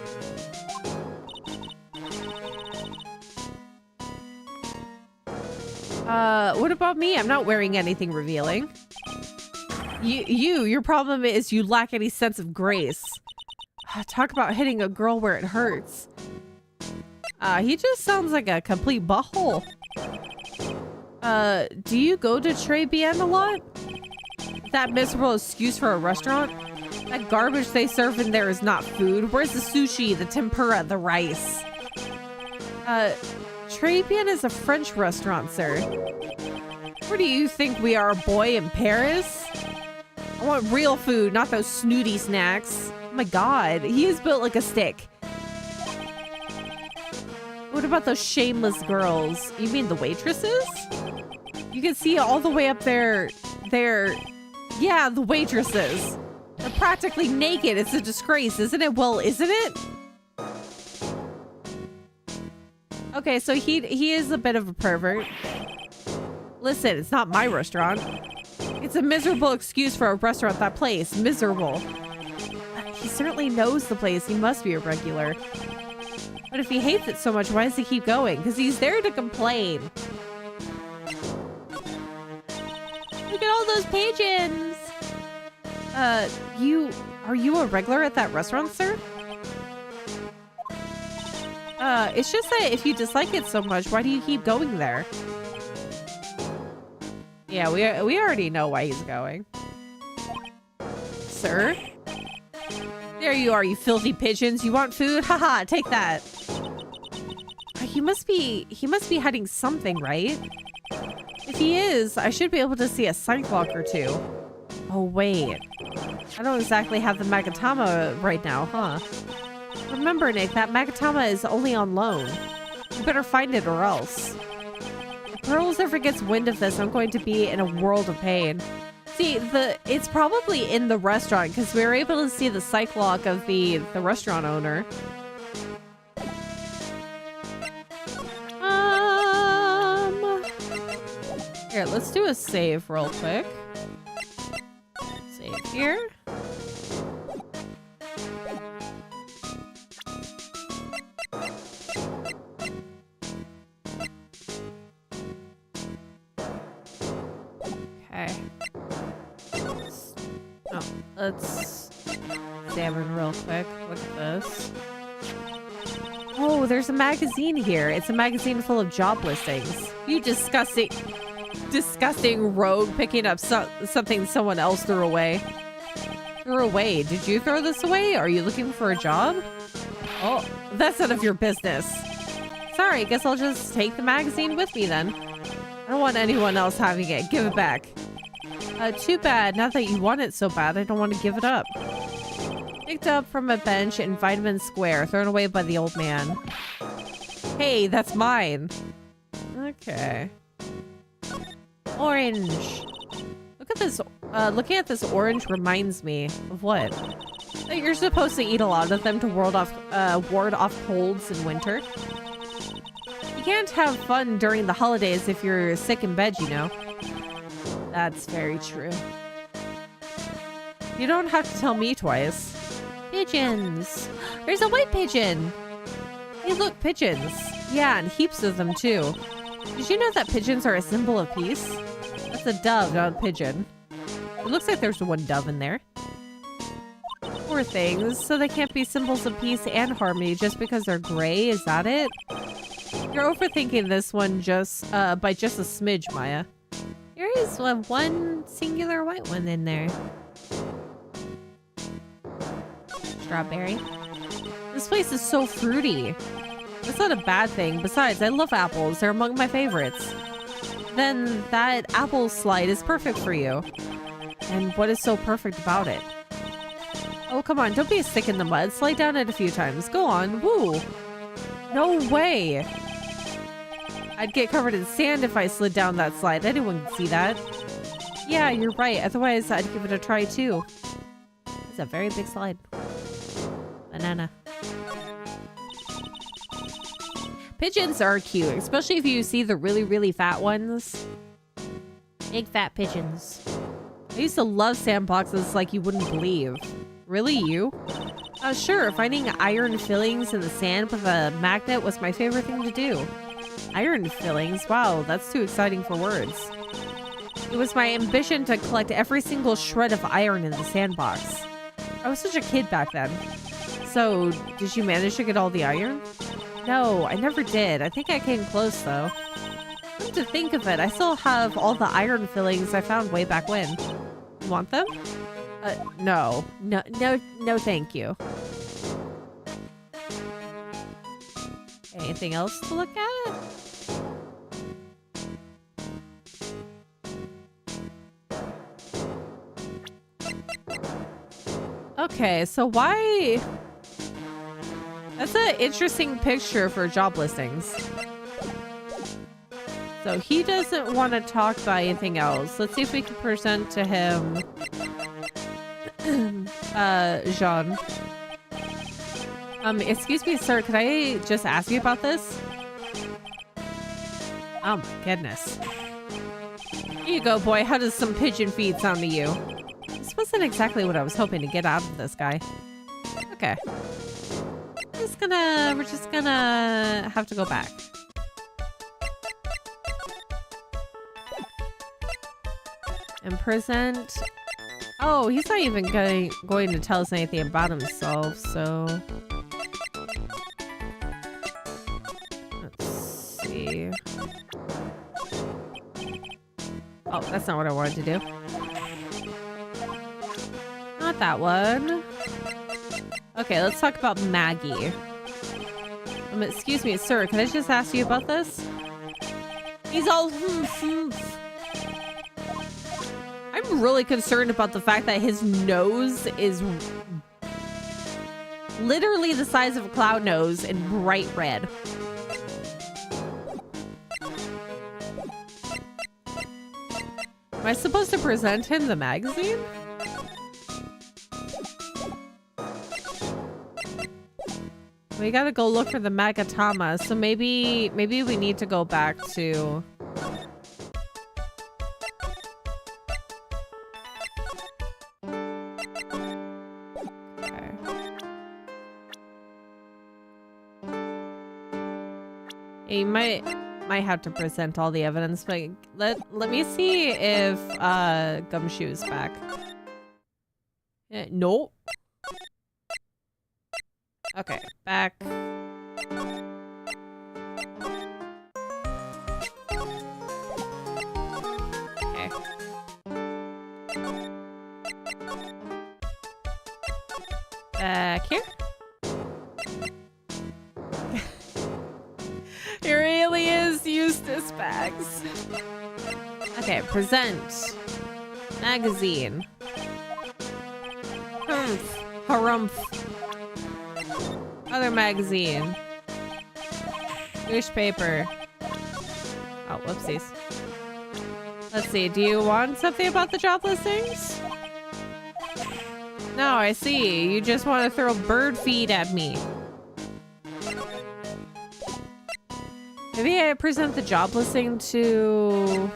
What about me? I'm not wearing anything revealing. Your problem is you lack any sense of grace. Talk about hitting a girl where it hurts. He just sounds like a complete butthole. Do you go to Tribulations a lot? That miserable excuse for a restaurant? That garbage they serve in there is not food. Where's the sushi, the tempura, the rice? Tribulations is a French restaurant, sir. Where do you think we are, a boy in Paris? I want real food, not those snooty snacks. Oh my god, he is built like a stick. What about those shameless girls? You mean the waitresses? You can see all the way up there. Yeah, the waitresses. They're practically naked. It's a disgrace, isn't it? Well, isn't it? Okay, so he is a bit of a pervert. Listen, it's not my restaurant. It's a miserable excuse for a restaurant, that place. Miserable. He certainly knows the place. He must be a regular. But if he hates it so much, why does he keep going? Because he's there to complain. Look at all those pigeons! Are you a regular at that restaurant, sir? It's just that if you dislike it so much, why do you keep going there? Yeah, we already know why he's going. Sir? There you are, you filthy pigeons. You want food? Haha, take that. He must be hiding something, right? If he is, I should be able to see a sight block or two. Oh, wait. I don't exactly have the Magatama right now, huh? Remember, Nick, that Magatama is only on loan. You better find it or else. If Pearls ever gets wind of this, I'm going to be in a world of pain. See, it's probably in the restaurant because we were able to see the sight block of the restaurant owner. Here, let's do a save real quick. Save here. Okay. Let's examine real quick. Look at this. Oh, there's a magazine here. It's a magazine full of job listings. You disgusting rogue picking up something someone else threw away. Threw away. Did you throw this away? Are you looking for a job? Oh, that's none of your business. Sorry, guess I'll just take the magazine with me then. I don't want anyone else having it. Give it back. Too bad. Now that you want it so bad, I don't want to give it up. Picked up from a bench in Vitamin Square, thrown away by the old man. Hey, that's mine. Okay. Orange. Look at this. Looking at this orange reminds me of what? That you're supposed to eat a lot of them to ward off colds in winter. You can't have fun during the holidays if you're sick in bed, you know. That's very true. You don't have to tell me twice. Pigeons! There's a white pigeon! Hey look, pigeons! Yeah, and heaps of them too. Did you know that pigeons are a symbol of peace? That's a dove, not a pigeon. It looks like there's one dove in there. Poor things, so they can't be symbols of peace and harmony just because they're gray, is that it? You're overthinking this one just by just a smidge, Maya. There is one singular white one in there. Strawberry. This place is so fruity. That's not a bad thing. Besides, I love apples. They're among my favorites. Then that apple slide is perfect for you. And what is so perfect about it? Oh, come on. Don't be a stick in the mud. Slide down it a few times. Go on. Woo. No way. I'd get covered in sand if I slid down that slide. Anyone can see that. Yeah, you're right. Otherwise, I'd give it a try too. It's a very big slide. Banana. Pigeons are cute, especially if you see the really, really fat ones. Big fat pigeons. I used to love sandboxes like you wouldn't believe. Really, you? Sure. Finding iron fillings in the sand with a magnet was my favorite thing to do. Iron fillings? Wow, that's too exciting for words. It was my ambition to collect every single shred of iron in the sandbox. I was such a kid back then. So, did you manage to get all the iron? No, I never did. I think I came close, though. Come to think of it, I still have all the iron fillings I found way back when. You want them? No. No, thank you. Anything else to look at? Okay, so why... That's an interesting picture for job listings. So he doesn't want to talk about anything else. Let's see if we can present to him... Jean. Excuse me, sir, could I just ask you about this? Oh my goodness. Here you go, boy. How does some pigeon feed sound to you? This wasn't exactly what I was hoping to get out of this guy. Okay. We're just gonna have to go back. And present... Oh, he's not even going to tell us anything about himself, so... Let's see... Oh, that's not what I wanted to do. Not that one. Okay, let's talk about Maggie. Excuse me, sir, can I just ask you about this? He's all... I'm really concerned about the fact that his nose is literally the size of a cloud nose and bright red. Am I supposed to present him the magazine? We gotta go look for the Magatama, so maybe we need to go back to... You might have to present all the evidence, but let me see if Gumshoe's back. Nope. Okay, back. Okay. hostess bags. Okay, present. Magazine. Humph. Harumph. Other magazine. Newspaper. Oh, whoopsies. Let's see, do you want something about the job listings? No, I see. You just want to throw bird feed at me. Maybe I present the job listing to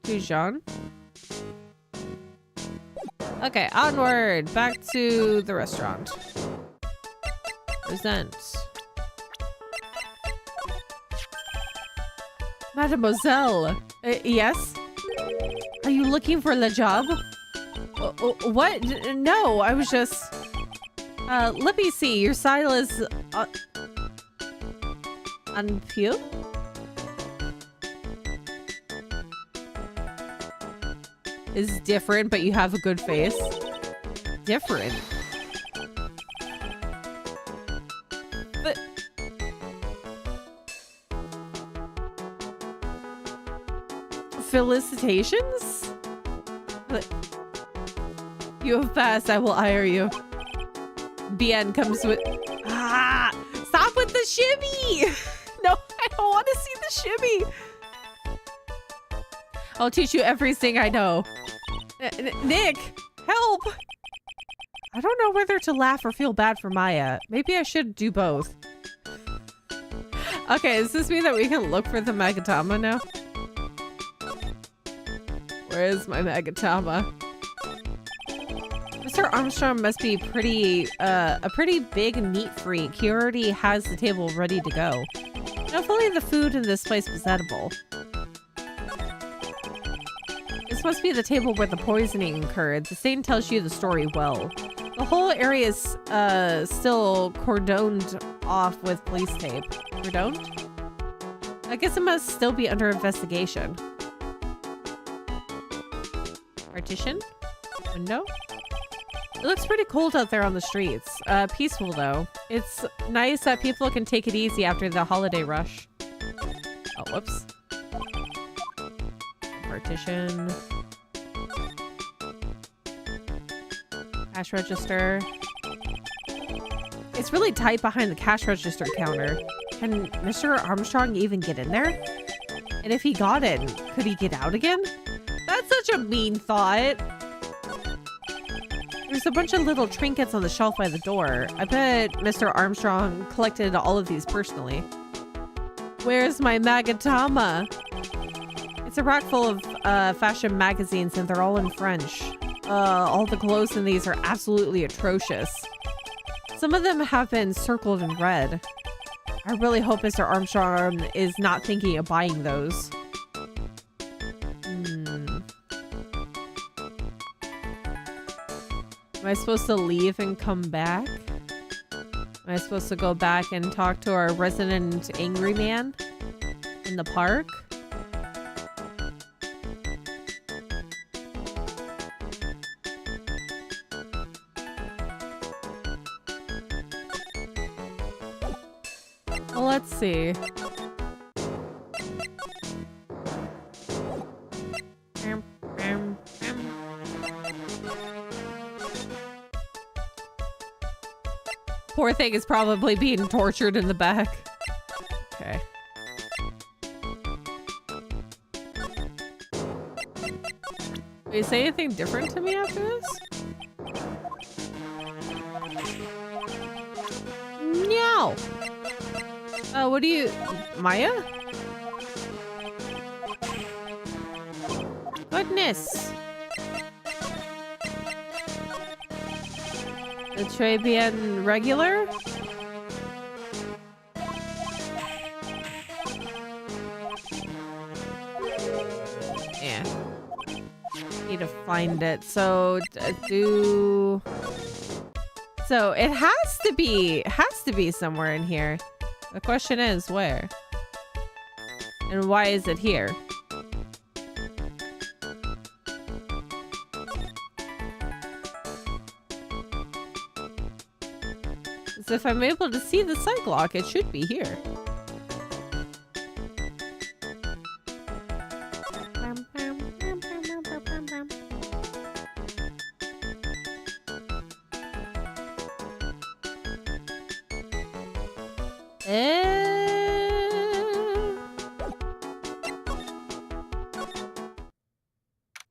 Jean. Okay, onward. Back to the restaurant. Present. Mademoiselle. Yes? Are you looking for the job? What? No, I was just... let me see. Your style is... unpure? Is different, but you have a good face. Different. But... felicitations? But... you have passed. I will hire you. Bien comes with... ah! Stop with the shimmy! No, I don't want to see the shimmy. I'll teach you everything I know. Nick, help! I don't know whether to laugh or feel bad for Maya. Maybe I should do both. Okay, does this mean that we can look for the Magatama now? Where is my Magatama? Mr. Armstrong must be a pretty big neat freak. He already has the table ready to go. Hopefully the food in this place was edible. This must be the table where the poisoning occurred. The stain tells you the story well. The whole area is still cordoned off with police tape. Cordoned? I guess it must still be under investigation. Partition? Window? It looks pretty cold out there on the streets. Peaceful though. It's nice that people can take it easy after the holiday rush. Oh, whoops. Partition. Cash register. It's really tight behind the cash register counter. Can Mr. Armstrong even get in there? And if he got in, could he get out again? That's such a mean thought. There's a bunch of little trinkets on the shelf by the door. I bet Mr. Armstrong collected all of these personally. Where's my Magatama? It's a rack full of fashion magazines and they're all in French. All the clothes in these are absolutely atrocious. Some of them have been circled in red. I really hope Mr. Armstrong is not thinking of buying those. Am I supposed to leave and come back? Am I supposed to go back and talk to our resident angry man in the park? Well, let's see. Poor thing is probably being tortured in the back. Okay. Will you say anything different to me after this? No. What do you... Maya? Goodness. The Tribulations regular? Yeah. Need to find it. So So it has to be somewhere in here. The question is where? And why is it here? So if I'm able to see the site lock, it should be here.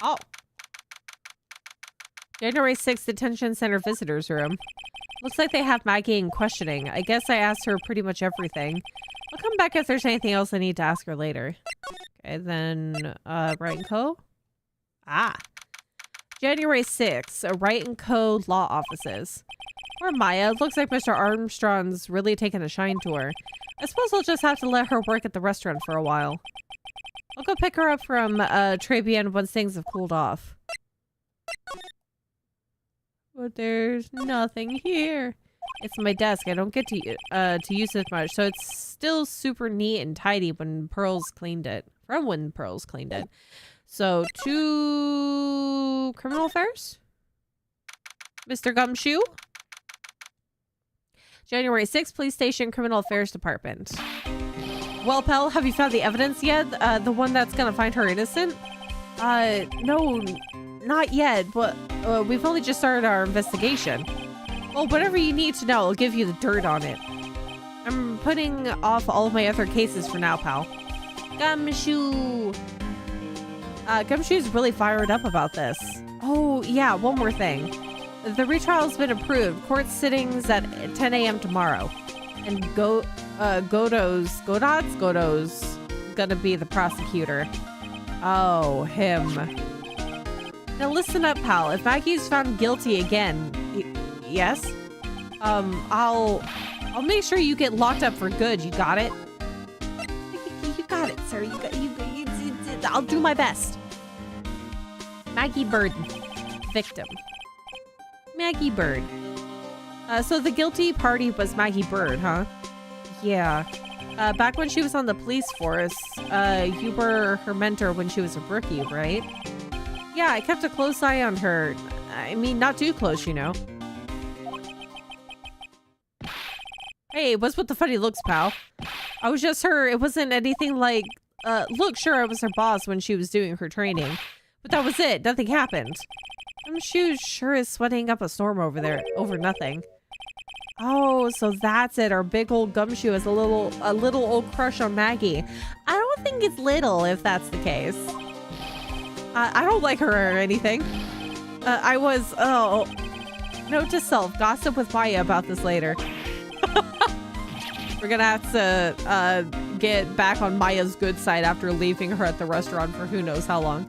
Oh. January 6th Detention Center Visitors Room. Looks like they have Maggie in questioning. I guess I asked her pretty much everything. I'll come back if there's anything else I need to ask her later. Okay, then, Wright & Co. Ah. January 6th, Wright & Co. Law Offices. Poor Maya. Looks like Mr. Armstrong's really taken a shine to her. I suppose I'll just have to let her work at the restaurant for a while. I'll go pick her up from, Tribune once things have cooled off. But there's nothing here. It's my desk. I don't get to use it much, so it's still super neat and tidy when Pearls cleaned it. From when Pearls cleaned it. So, to Criminal Affairs? Mr. Gumshoe? January 6th, Police Station, Criminal Affairs Department. Well, pal, have you found the evidence yet? The one that's gonna find her innocent? No, not yet, but we've only just started our investigation. Well, whatever you need to know, I'll give you the dirt on it. I'm putting off all of my other cases for now, pal. Gumshoe! Gumshoe's really fired up about this. Oh, yeah, one more thing. The retrial's been approved. Court sittings at 10 a.m. tomorrow. And Godot's gonna be the prosecutor. Oh, him. Now listen up, pal. If Maggie's found guilty again, yes? I'll make sure you get locked up for good. You got it? You got it, sir. I'll do my best. Maggie Bird. Victim. Maggie Bird. So the guilty party was Maggie Bird, huh? Yeah. Back when she was on the police force, you were her mentor when she was a rookie, right? Yeah, I kept a close eye on her. I mean, not too close, you know. Hey, what's with the funny looks, pal? I was just her. It wasn't anything like, look, sure, I was her boss when she was doing her training. But that was it. Nothing happened. Gumshoe sure is sweating up a storm over there over nothing. Oh, so that's it. Our big old Gumshoe has a little old crush on Maggie. I don't think it's little if that's the case. I don't like her or anything. Note to self, gossip with Maya about this later. We're gonna have to get back on Maya's good side after leaving her at the restaurant for who knows how long.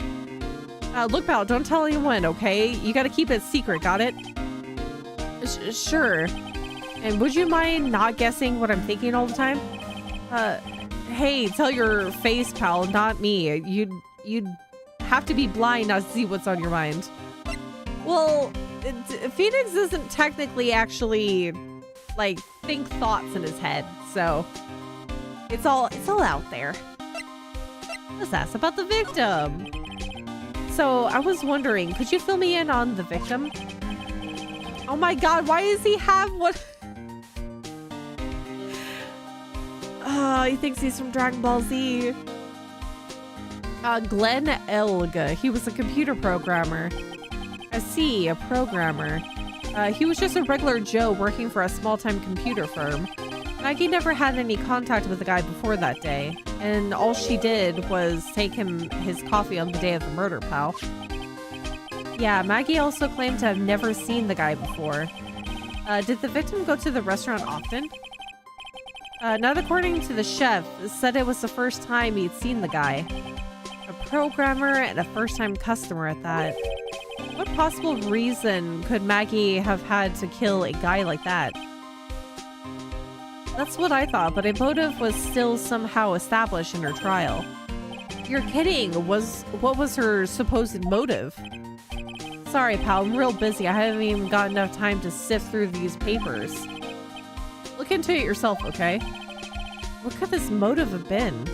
Look, pal, don't tell anyone, okay? You gotta keep it secret, got it? Sure. And would you mind not guessing what I'm thinking all the time? Hey, tell your face, pal, not me. You'd have to be blind not to see what's on your mind. Well, Phoenix isn't technically actually, like, think thoughts in his head, so it's all out there. Let's ask about the victim. So, I was wondering, could you fill me in on the victim? Oh my god, why does he have what? Oh, he thinks he's from Dragon Ball Z. Glenn Elg. He was a computer programmer. I see, a programmer. He was just a regular Joe working for a small-time computer firm. Maggie never had any contact with the guy before that day, and all she did was take him his coffee on the day of the murder, pal. Yeah, Maggie also claimed to have never seen the guy before. Did the victim go to the restaurant often? Not according to the chef. Said it was the first time he'd seen the guy. A programmer and a first-time customer at that. What possible reason could Maggie have had to kill a guy like that? That's what I thought, but a motive was still somehow established in her trial. You're kidding. What was her supposed motive? Sorry, pal, I'm real busy. I haven't even got enough time to sift through these papers. Look into it yourself, okay? What could this motive have been?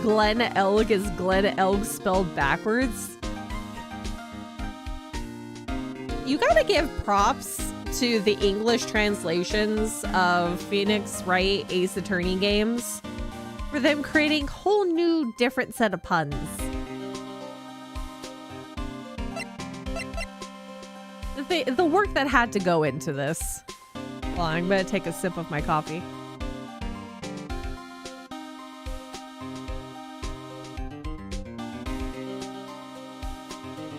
Glenn Elg is Glenn Elg spelled backwards? you gotta give props to the English translations of Phoenix Wright Ace Attorney games for them creating whole new different set of puns. The work that had to go into this. Well, I'm gonna take a sip of my coffee.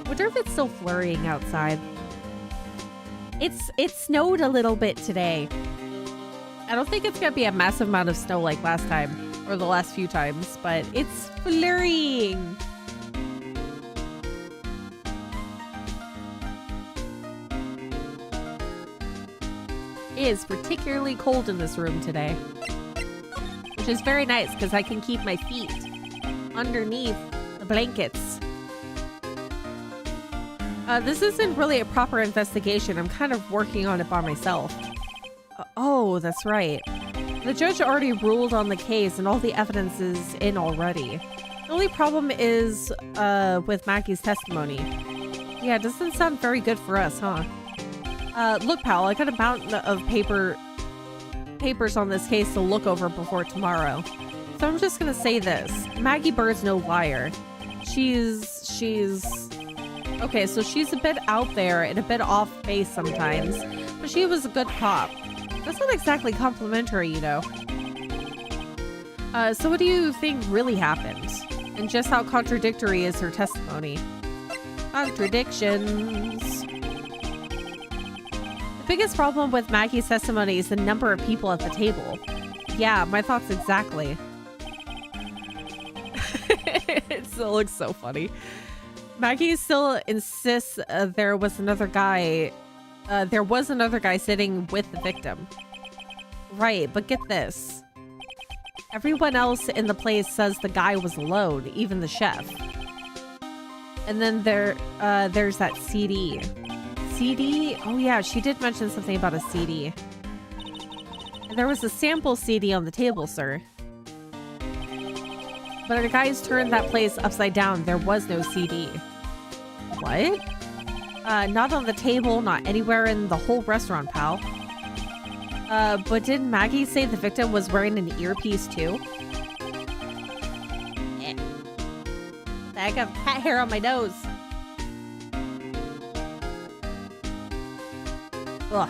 Wonder if it's still flurrying outside. It snowed a little bit today. I don't think it's gonna be a massive amount of snow like last time, or the last few times, but it's flurrying. It is particularly cold in this room today, which is very nice because I can keep my feet underneath the blankets. This isn't really a proper investigation. I'm kind of working on it by myself. Oh, that's right. The judge already ruled on the case and all the evidence is in already. The only problem is with Maggie's testimony. Yeah, it doesn't sound very good for us, huh? Look, pal, I got a mountain of papers on this case to look over before tomorrow. So I'm just gonna say this. Maggie Bird's no liar. Okay, so she's a bit out there and a bit off base sometimes, but she was a good cop. That's not exactly complimentary, you know. So what do you think really happened? And just how contradictory is her testimony? Contradictions. The biggest problem with Maggie's testimony is the number of people at the table. Yeah, my thoughts exactly. It still looks so funny. Maggie still insists there was another guy sitting with the victim. Right, but get this. Everyone else in the place says the guy was alone, even the chef. And then there's that CD. CD? Oh yeah, she did mention something about a CD. And there was a sample CD on the table, sir. But the guys turned that place upside down. There was no CD. What? Not on the table, not anywhere in the whole restaurant, pal. But didn't Maggie say the victim was wearing an earpiece too? I got cat hair on my nose. Ugh.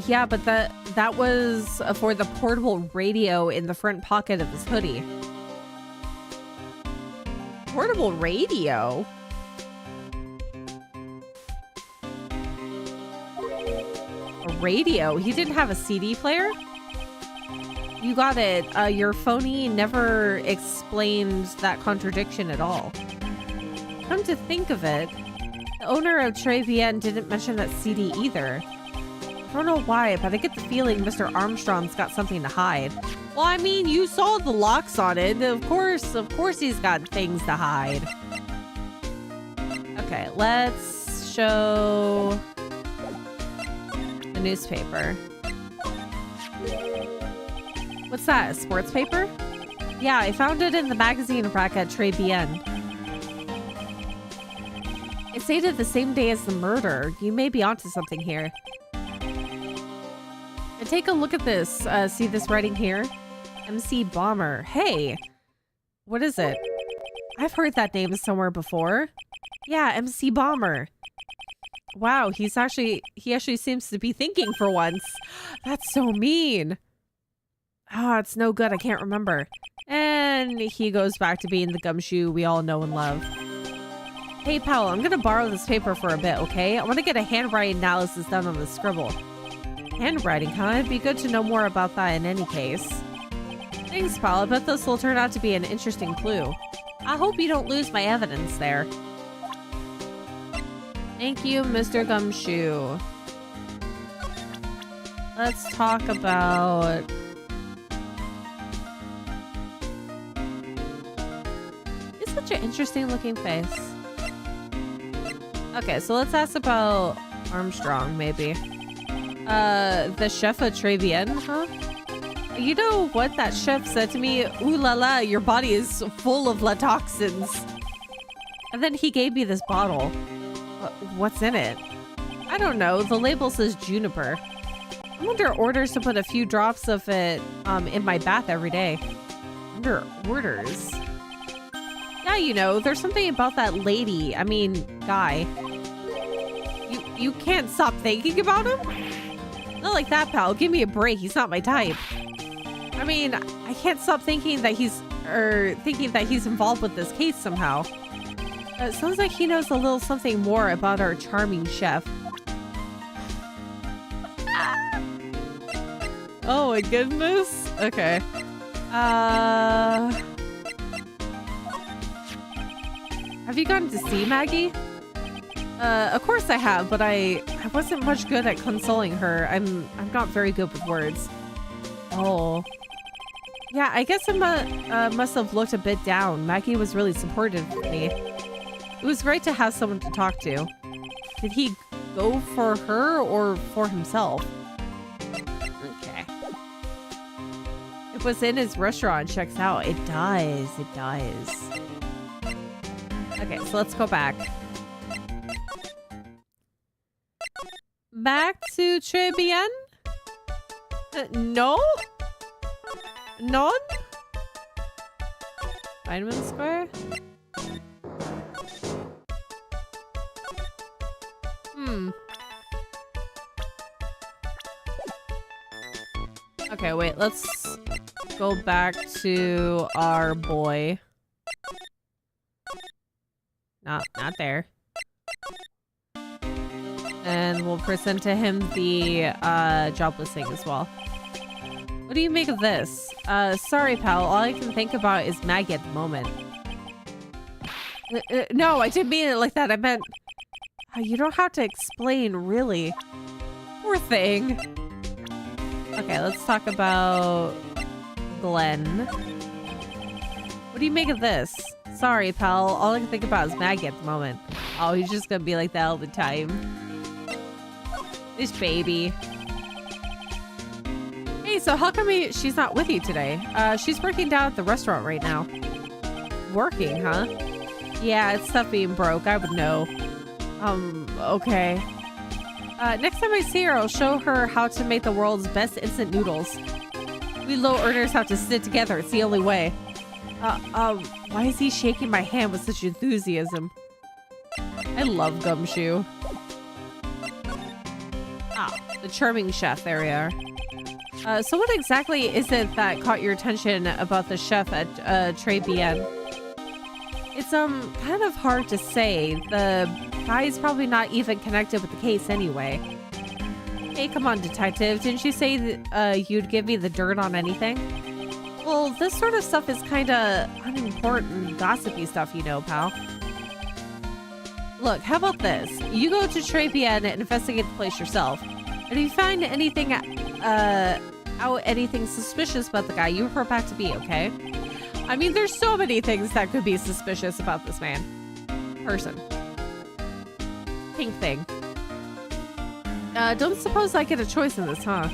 Yeah, but that was for the portable radio in the front pocket of his hoodie. Portable radio? A radio? He didn't have a CD player? You got it. Your phony never explained that contradiction at all. Come to think of it, the owner of Tribulations didn't mention that CD either. I don't know why, but I get the feeling Mr. Armstrong's got something to hide. Well, I mean, you saw the locks on it. Of course he's got things to hide. Okay, let's show the newspaper. What's that, a sports paper? Yeah, I found it in the magazine rack at Tribulations. It's dated the same day as the murder. You may be onto something here. And take a look at this. See this writing here? MC Bomber. Hey! What is it? I've heard that name somewhere before. Yeah, MC Bomber. Wow, he actually seems to be thinking for once. That's so mean. Ah, it's no good. I can't remember. And he goes back to being the gumshoe we all know and love. Hey, pal, I'm gonna borrow this paper for a bit, okay? I want to get a handwriting analysis done on the scribble. Handwriting, huh? It'd be good to know more about that in any case. Thanks, pal. I bet this will turn out to be an interesting clue. I hope you don't lose my evidence there. Thank you, Mr. Gumshoe. Let's talk about... It's such an interesting looking face. Okay, so let's ask about Armstrong, maybe. The chef of Tribulations, huh? You know what that chef said to me? Ooh la la, your body is full of toxins. And then he gave me this bottle. What's in it? I don't know. The label says juniper. I'm under orders to put a few drops of it in my bath every day. Under orders? Yeah, you know, there's something about that lady. I mean, guy. You can't stop thinking about him? Not like that, pal. Give me a break. He's not my type. I mean, I can't stop thinking that he's involved with this case somehow. It sounds like he knows a little something more about our charming chef. Oh my goodness. Okay. Have you gotten to see Maggie? Of course I have, but I wasn't much good at consoling her. I'm not very good with words. Oh. Yeah, I guess I must have looked a bit down. Maggie was really supportive of me. It was great to have someone to talk to. Did he go for her or for himself? Okay. It was in his restaurant. Checks out. It does. It does. Okay, so let's go back. Back to Tribulations? No? None? Vitamin Square? Okay, wait, let's go back to our boy. Not there. And we'll present to him the job listing as well. What do you make of this? Sorry, pal. All I can think about is Maggie at the moment. No, I didn't mean it like that. I meant... you don't have to explain, really. Poor thing. Okay, let's talk about Glenn. What do you make of this? Sorry, pal. All I can think about is Maggie at the moment. Oh, he's just gonna be like that all the time. This baby. Hey, so how come she's not with you today? She's working down at the restaurant right now. Working, huh? Yeah, it's tough being broke. I would know. Okay. Next time I see her, I'll show her how to make the world's best instant noodles. We low earners have to sit together. It's the only way. Why is he shaking my hand with such enthusiasm? I love Gumshoe. Ah, the charming chef. There we are. So what exactly is it that caught your attention about the chef at Tribulations? It's kind of hard to say. The guy's probably not even connected with the case anyway. Hey, come on, detective. Didn't you say that you'd give me the dirt on anything? Well, this sort of stuff is kind of unimportant, gossipy stuff, you know, pal. Look, how about this? You go to Tribulations and investigate the place yourself. And if you find anything anything suspicious about the guy, you report back to me, okay? I mean, there's so many things that could be suspicious about this man. Person. Pink thing. Don't suppose I get a choice in this, huh?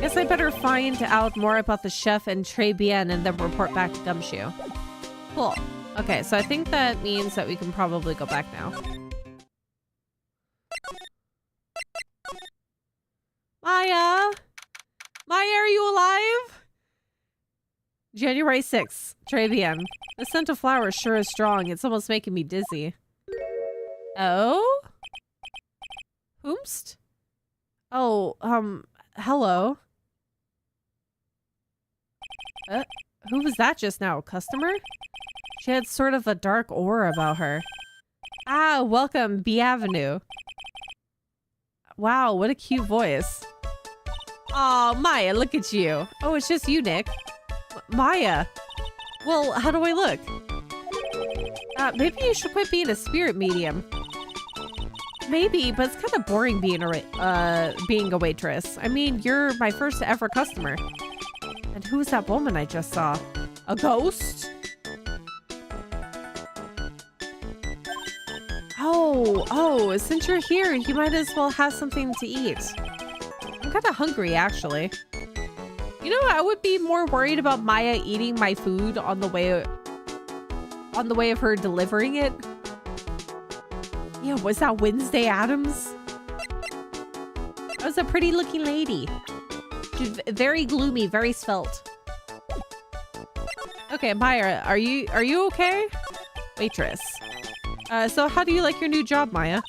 Guess I better find out more about the chef and Tribulations and then report back to Gumshoe. Cool. Okay, so I think that means that we can probably go back now. Maya! Maya, are you alive? January 6th, Tribulations. The scent of flowers sure is strong. It's almost making me dizzy. Oh? Whomst? Oh, hello? Who was that just now? Customer? She had sort of a dark aura about her. Ah, welcome, B Avenue. Wow, what a cute voice. Aw, Maya, look at you. Oh, it's just you, Nick. Maya. Well, how do I look? Maybe you should quit being a spirit medium. Maybe, but it's kind of boring being a waitress. I mean, you're my first ever customer. And who was that woman I just saw? A ghost? Oh, since you're here, you might as well have something to eat. I'm kind of hungry, actually. You know, I would be more worried about Maya eating my food on the way of her delivering it. Yeah, was that Wednesday Addams? That was a pretty looking lady. She's very gloomy, very svelte. Okay, Maya, are you okay? Waitress. So how do you like your new job, Maya?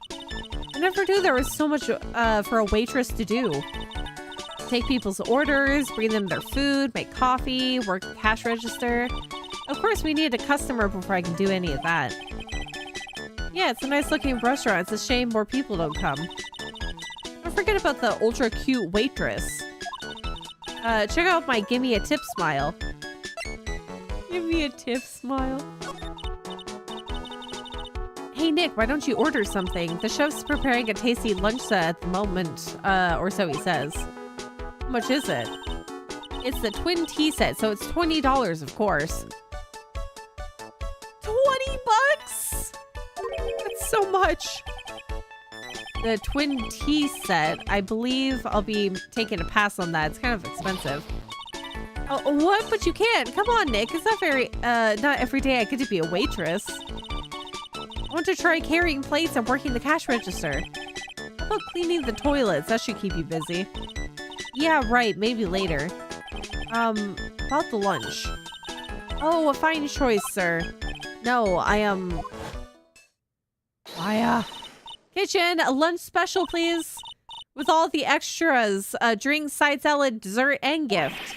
I never knew there was so much for a waitress to do. Take people's orders, bring them their food, make coffee, work the cash register. Of course, we need a customer before I can do any of that. Yeah, it's a nice looking restaurant. It's a shame more people don't come. Don't forget about the ultra cute waitress. Check out my gimme a tip smile. Give me a tip smile. Hey Nick, why don't you order something? The chef's preparing a tasty lunch set at the moment, or so he says. How much is it? It's the twin tea set, so it's $20, of course. 20 bucks? That's so much. The twin tea set, I believe I'll be taking a pass on that. It's kind of expensive. Oh, what? But you can't. Come on, Nick. It's not not every day I get to be a waitress. I want to try carrying plates and working the cash register. How about cleaning the toilets? That should keep you busy. Yeah, right. Maybe later. About the lunch. Oh, a fine choice, sir. No, Kitchen, a lunch special, please. With all the extras. Drink, side salad, dessert, and gift.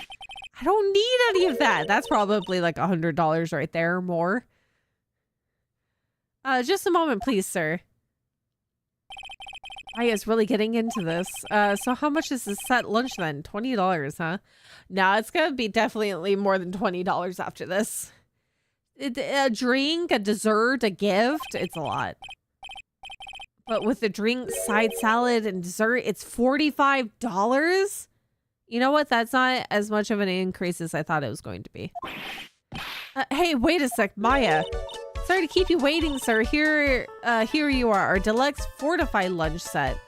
I don't need any of that. That's probably like $100 right there or more. Just a moment, please, sir. Maya's really getting into this. So how much is this set lunch then? $20, huh? No, it's gonna be definitely more than $20 after this. A drink, a dessert, a gift, it's a lot. But with the drink, side salad, and dessert, it's $45? You know what? That's not as much of an increase as I thought it was going to be. Hey, wait a sec, Maya. Sorry to keep you waiting, sir. Here you are, our deluxe fortified lunch set.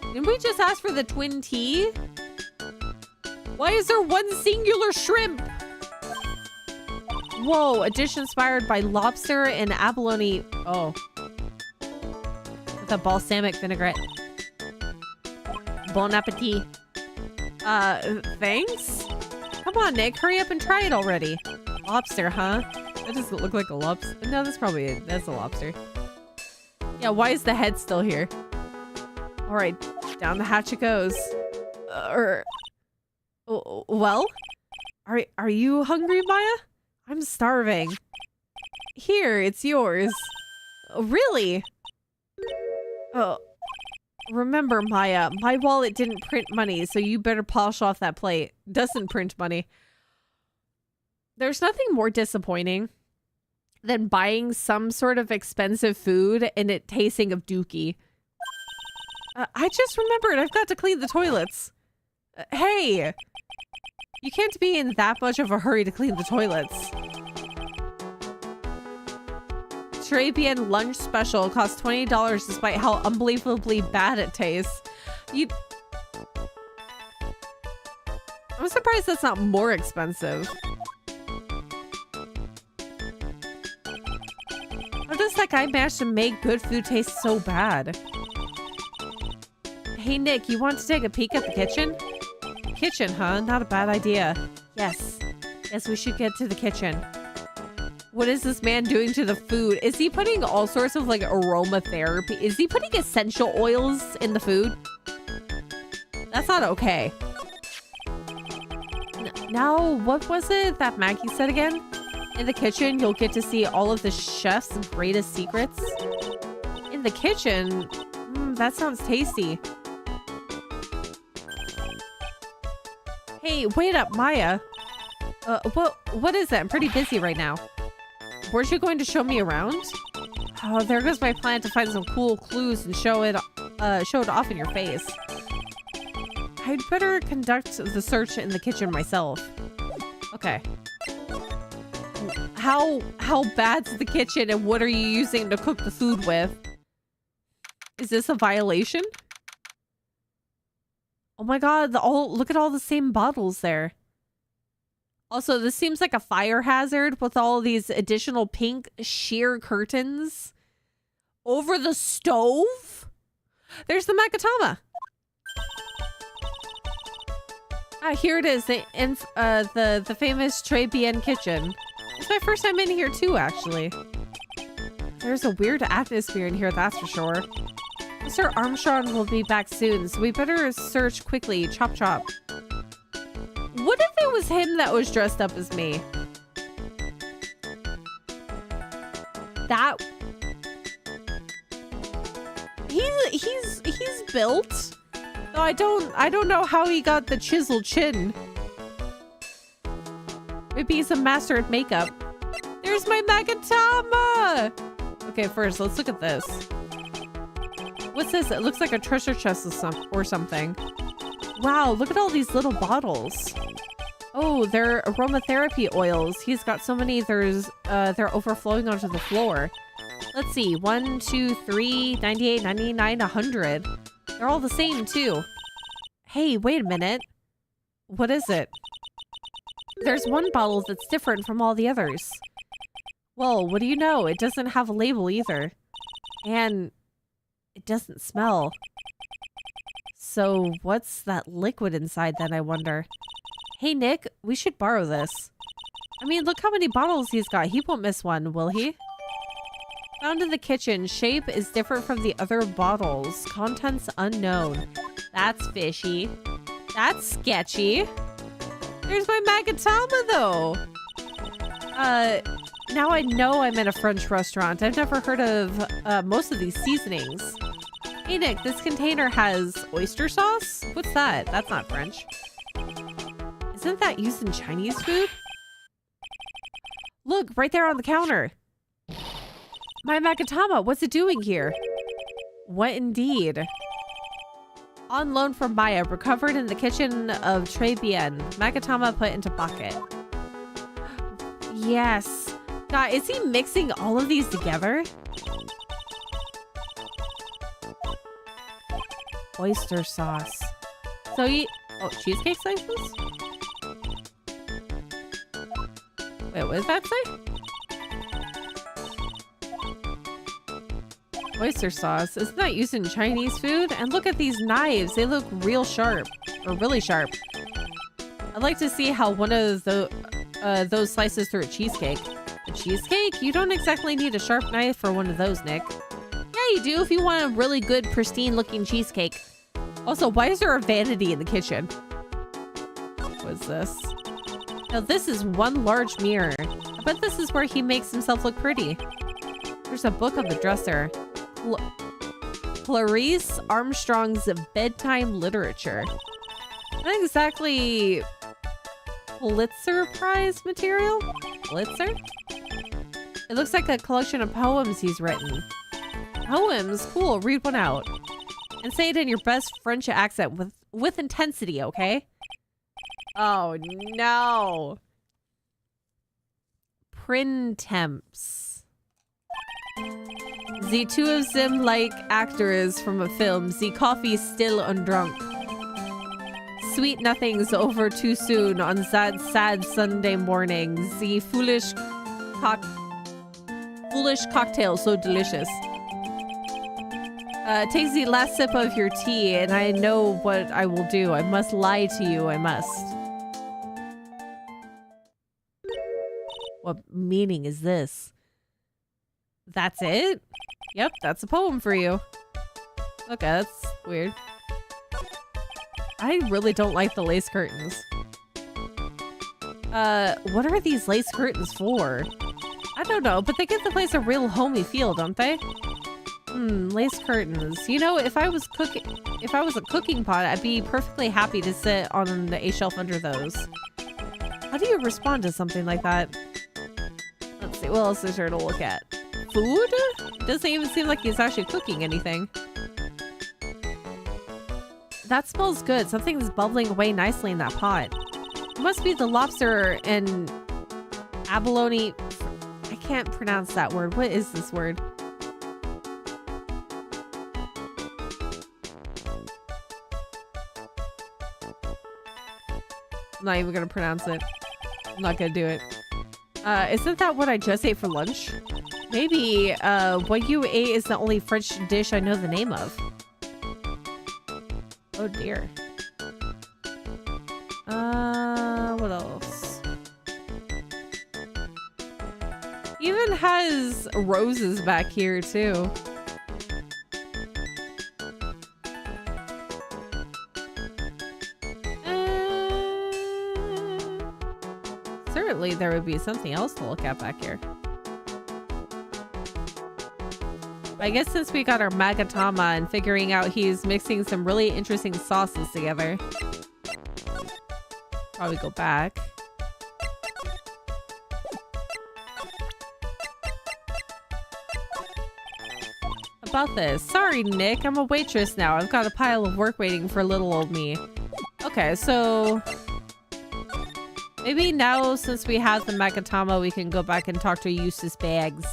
Didn't we just ask for the twin tea? Why is there one singular shrimp? Whoa, a dish inspired by lobster and abalone. Oh. With a balsamic vinaigrette. Bon appetit. Thanks? Come on, Nick. Hurry up and try it already. Lobster, huh? That doesn't look like a lobster. No, that's a lobster. Yeah, why is the head still here? All right, down the hatch it goes. Well? Are you hungry, Maya? I'm starving. Here, it's yours. Oh, really? Oh, remember, Maya, my wallet didn't print money, so you better polish off that plate. Doesn't print money. There's nothing more disappointing than buying some sort of expensive food and it tasting of dookie. I just remembered I've got to clean the toilets. Hey! You can't be in that much of a hurry to clean the toilets. Trabian lunch special costs $20 despite how unbelievably bad it tastes. I'm surprised that's not more expensive. How does that guy manage to make good food taste so bad? Hey Nick, you want to take a peek at the kitchen? Kitchen, huh? Not a bad idea. Yes. Yes, we should get to the kitchen. What is this man doing to the food? Is he putting all sorts of like aromatherapy? Is he putting essential oils in the food? That's not okay. Now, what was it that Maggie said again? In the kitchen, you'll get to see all of the chef's greatest secrets. In the kitchen? That sounds tasty. Hey, wait up, Maya. What is it? I'm pretty busy right now. Weren't you going to show me around? Oh, there goes my plan to find some cool clues and show it off in your face. I'd better conduct the search in the kitchen myself. Okay. How bad's the kitchen and what are you using to cook the food with? Is this a violation? Oh my god, look at all the same bottles there. Also, this seems like a fire hazard with all these additional pink sheer curtains. Over the stove? There's the Makatama. Ah, here it is. The famous Tribulations kitchen. It's my first time in here too, actually. There's a weird atmosphere in here, that's for sure. Mr. Armstrong will be back soon, so we better search quickly. Chop chop. What if it was him that was dressed up as me? That... He's built. No, I don't know how he got the chiseled chin. Maybe he's a master at makeup. There's my Magatama! Okay, first, let's look at this. What's this? It looks like a treasure chest or something. Wow, look at all these little bottles. Oh, they're aromatherapy oils. He's got so many, they're overflowing onto the floor. Let's see, 1, 2, 3, 98, 99, 100. They're all the same, too. Hey, wait a minute. What is it? There's one bottle that's different from all the others. Well, what do you know? It doesn't have a label either. And it doesn't smell. So what's that liquid inside then, I wonder? Hey, Nick, we should borrow this. I mean, look how many bottles he's got. He won't miss one, will he? Found in the kitchen. Shape is different from the other bottles. Contents unknown. That's fishy. That's sketchy. There's my Magatama, though. Now I know I'm in a French restaurant. I've never heard of most of these seasonings. Hey, Nick, this container has oyster sauce? What's that? That's not French. Isn't that used in Chinese food? Look, right there on the counter. My Magatama, what's it doing here? What indeed? On loan from Maya, recovered in the kitchen of Tribulations. Magatama put into pocket. Yes. God, is he mixing all of these together? Oyster sauce. So you... Oh, cheesecake slices? Wait, what does that say? Oyster sauce. Isn't that used in Chinese food? And look at these knives. They look real sharp. Or really sharp. I'd like to see how one of those slices through a cheesecake. A cheesecake? You don't exactly need a sharp knife for one of those, Nick. Yeah, you do if you want a really good, pristine-looking cheesecake. Also, why is there a vanity in the kitchen? What is this? Now, this is one large mirror. I bet this is where he makes himself look pretty. There's a book on the dresser. Clarice Armstrong's Bedtime Literature. Not exactly Pulitzer Prize material? Pulitzer? It looks like a collection of poems he's written. Poems? Cool, read one out. And say it in your best French accent with intensity, okay? Oh no. Printemps. The two of them like actors from a film. The coffee still undrunk. Sweet nothings over too soon on that sad Sunday morning. The foolish cocktail so delicious. Take the last sip of your tea and I know what I will do. I must lie to you, I must. What meaning is this? That's it? Yep, that's a poem for you. Okay, that's weird. I really don't like the lace curtains. What are these lace curtains for? I don't know, but they give the place a real homey feel, don't they? Lace curtains. You know, if I was a cooking pot, I'd be perfectly happy to sit on a shelf under those. How do you respond to something like that? Let's see, what else is there to look at? Food? Doesn't even seem like he's actually cooking anything. That smells good. Something's bubbling away nicely in that pot. It must be the lobster and abalone. I can't pronounce that word. What is this word? I'm not even gonna pronounce it. I'm not gonna do it. Isn't that what I just ate for lunch? Maybe, what you ate is the only French dish I know the name of. Oh dear. What else? Even has roses back here too. Certainly there would be something else to look at back here. I guess since we got our Magatama and figuring out he's mixing some really interesting sauces together. Probably go back. About this. Sorry, Nick. I'm a waitress now. I've got a pile of work waiting for little old me. Okay, so... maybe now, since we have the Magatama, we can go back and talk to Eustace Bags.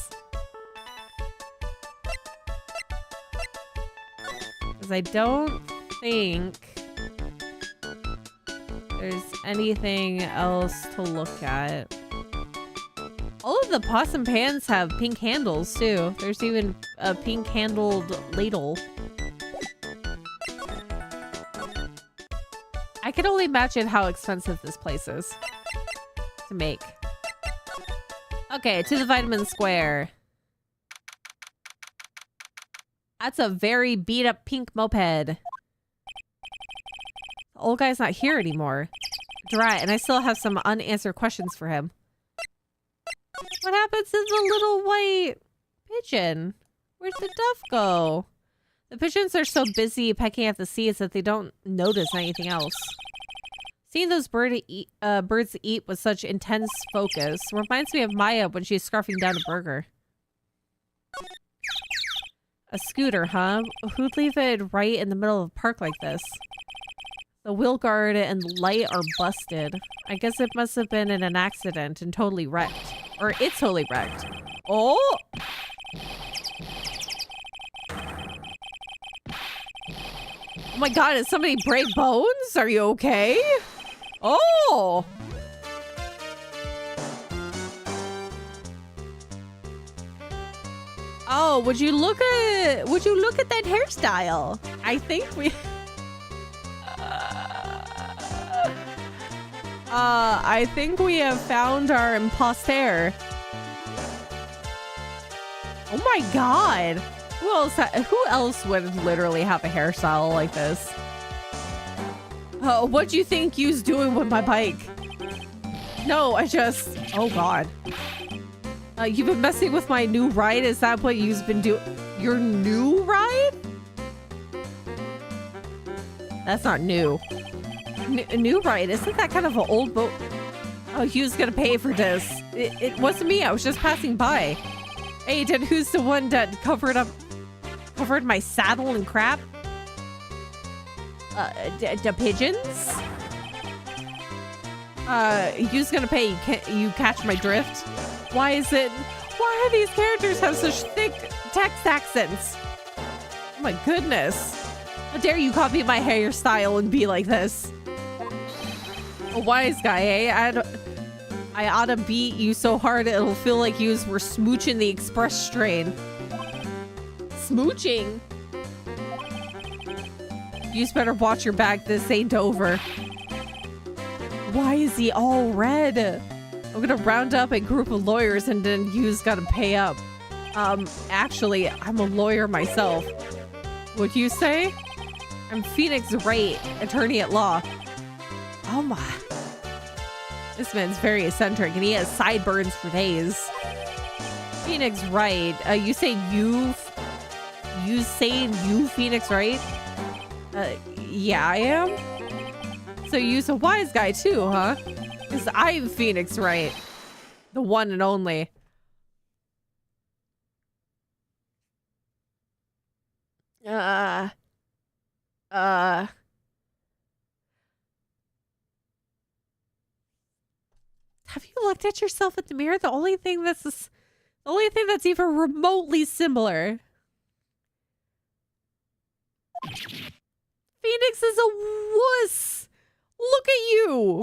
Because I don't think there's anything else to look at. All of the pots and pans have pink handles, too. There's even a pink-handled ladle. I can only imagine how expensive this place is to make. Okay, to the Vitamin Square. That's a very beat-up pink moped. The old guy's not here anymore. Dry, and I still have some unanswered questions for him. What happens to the little white pigeon? Where'd the dove go? The pigeons are so busy pecking at the seeds that they don't notice anything else. Seeing those birds eat with such intense focus reminds me of Maya when she's scarfing down a burger. A scooter, huh? Who'd leave it right in the middle of a park like this? The wheel guard and light are busted. I guess it must have been in an accident and totally wrecked. Or it's totally wrecked. Oh! Oh my god, did somebody break bones? Are you okay? Oh! Oh, would you look at that hairstyle? I think we I think we have found our imposter. Oh my god. Who else would literally have a hairstyle like this? What do you think you's doing with my bike? No, oh god. You've been messing with my new ride? Is that what you've been doing? Your new ride? That's not new. New ride? Isn't that kind of an old boat? Oh, Hugh's gonna pay for this. It wasn't me. I was just passing by. Hey, then who's the one that covered my saddle and crap? The pigeons? Hugh's gonna pay. You catch my drift? Why are these characters have such thick text accents? Oh my goodness. How dare you copy my hairstyle and be like this? A wise guy, eh? I ought to beat you so hard it'll feel like you were smooching the express train. Smooching? You better watch your back. This ain't over. Why is he all red? I'm gonna round up a group of lawyers and then you's gotta pay up. Actually, I'm a lawyer myself. What'd you say? I'm Phoenix Wright, attorney at law. Oh my. This man's very eccentric and he has sideburns for days. Phoenix Wright. You say you Phoenix Wright? Yeah, I am. So you's a wise guy too, huh? Because I'm Phoenix Wright. The one and only. Have you looked at yourself in the mirror? The only thing that's even remotely similar. Phoenix is a wuss. Look at you.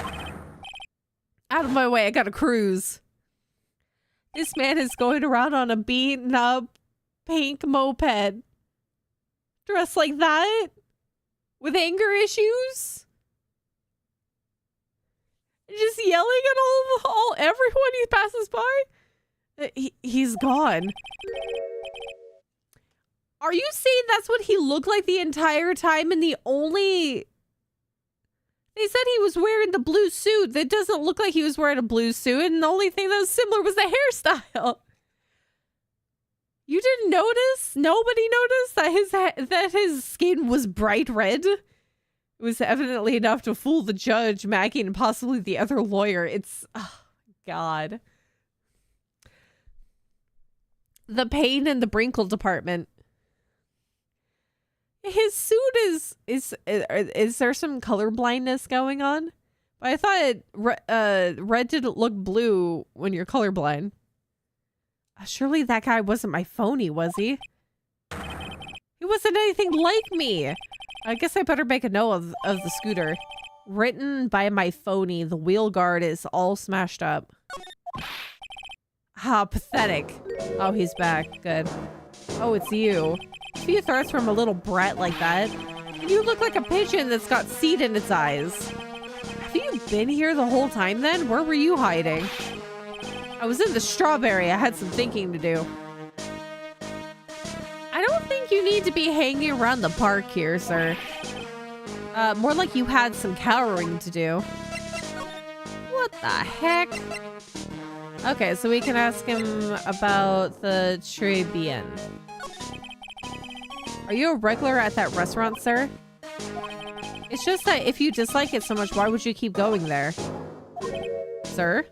Out of my way, I gotta cruise. This man is going around on a beaten up pink moped. Dressed like that? With anger issues? Just yelling at all everyone he passes by? He's gone. Are you saying that's what he looked like the entire time and the only... They said he was wearing the blue suit. That doesn't look like he was wearing a blue suit, and the only thing that was similar was the hairstyle. You didn't notice? Nobody noticed that his skin was bright red? It was evidently enough to fool the judge, Maggie, and possibly the other lawyer. It's... Oh, God. The pain in the Brinkle department. His suit is there some color blindness going on? But I thought red didn't look blue when you're colorblind. Surely that guy wasn't my phony, was he? He wasn't anything like me. I guess I better make a note of the scooter. Written by my phony. The wheel guard is all smashed up. Ah, pathetic. Oh, he's back. Good. Oh, it's you. A few threats from a little brat like that. And you look like a pigeon that's got seed in its eyes. Have you been here the whole time then? Where were you hiding? I was in the strawberry. I had some thinking to do. I don't think you need to be hanging around the park here, sir. More like you had some cowering to do. What the heck? Okay, so we can ask him about the Tribune. Are you a regular at that restaurant, sir? It's just that if you dislike it so much, why would you keep going there? Sir?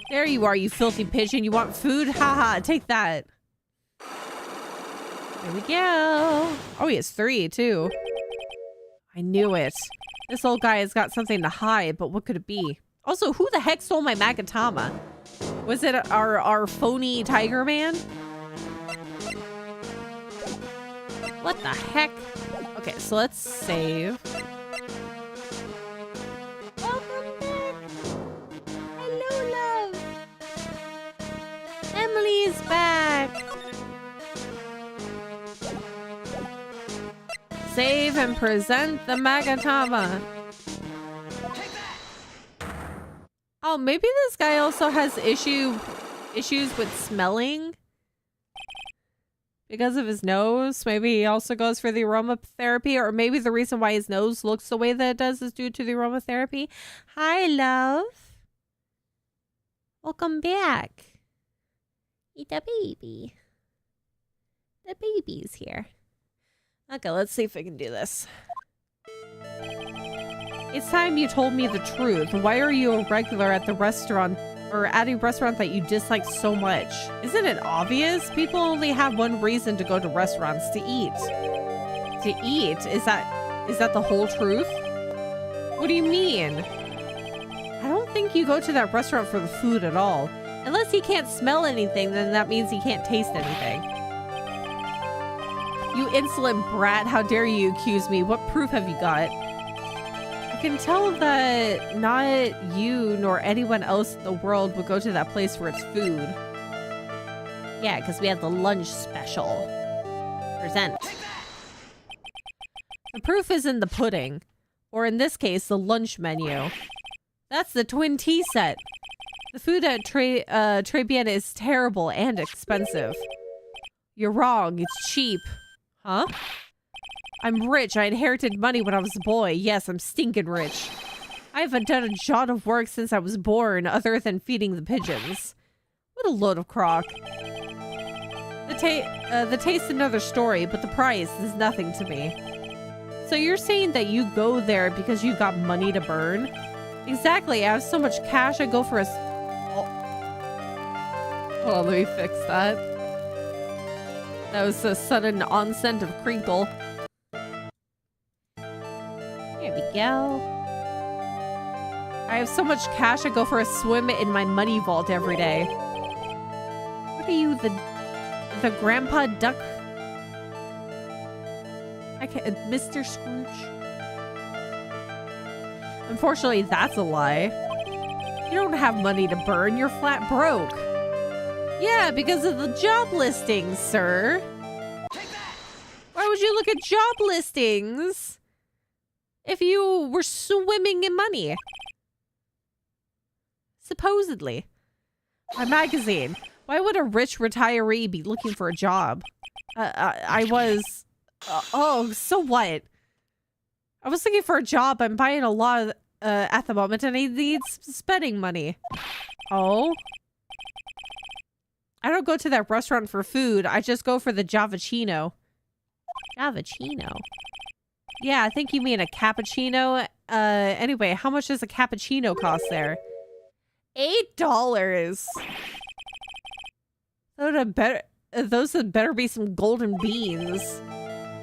There you are, you filthy pigeon. You want food? Haha, take that. There we go. Oh, he has 3, too. I knew it. This old guy has got something to hide, but what could it be? Also, who the heck stole my Magatama? Was it our phony tiger man? What the heck? Okay, so let's save. Welcome back. Hello, love. Emily is back. Save and present the Magatama. Oh, maybe this guy also has issues with smelling. Because of his nose. Maybe he also goes for the aromatherapy, or maybe the reason why his nose looks the way that it does is due to the aromatherapy. Hi, love. Welcome back. Eat the baby. The baby's here. Okay, let's see if I can do this. It's time you told me the truth. Why are you a regular at the restaurant, or at a restaurant that you dislike so much? Isn't it obvious? People only have one reason to go to restaurants: to eat. To eat? Is that the whole truth? What do you mean? I don't think you go to that restaurant for the food at all. Unless he can't smell anything, then that means he can't taste anything. You insolent brat, how dare you accuse me? What proof have you got? I can tell that not you nor anyone else in the world would go to that place for its food. Yeah, because we have the lunch special. Present. The proof is in the pudding. Or in this case, the lunch menu. That's the twin tea set. The food at Tribune is terrible and expensive. You're wrong. It's cheap. Huh? I'm rich. I inherited money when I was a boy. Yes, I'm stinking rich. I haven't done a jot of work since I was born, other than feeding the pigeons. What a load of crock. The taste's another story, but the price is nothing to me. So you're saying that you go there because you've got money to burn? Exactly. I have so much cash, I go for a... Hold on, let me fix that. That was a sudden onset of crinkle. There we go. I have so much cash, I go for a swim in my money vault every day. What are you, the grandpa duck? I can't, Mr. Scrooge? Unfortunately, that's a lie. You don't have money to burn, you're flat broke. Yeah, because of the job listings, sir. Why would you look at job listings if you were swimming in money? Supposedly. My magazine. Why would a rich retiree be looking for a job? I was... oh, so what? I was looking for a job. I'm buying a lot at the moment, and I need spending money. Oh? I don't go to that restaurant for food. I just go for the Javachino. Javachino? Yeah, I think you mean a cappuccino. Anyway, how much does a cappuccino cost there? $8. Those had better be some golden beans.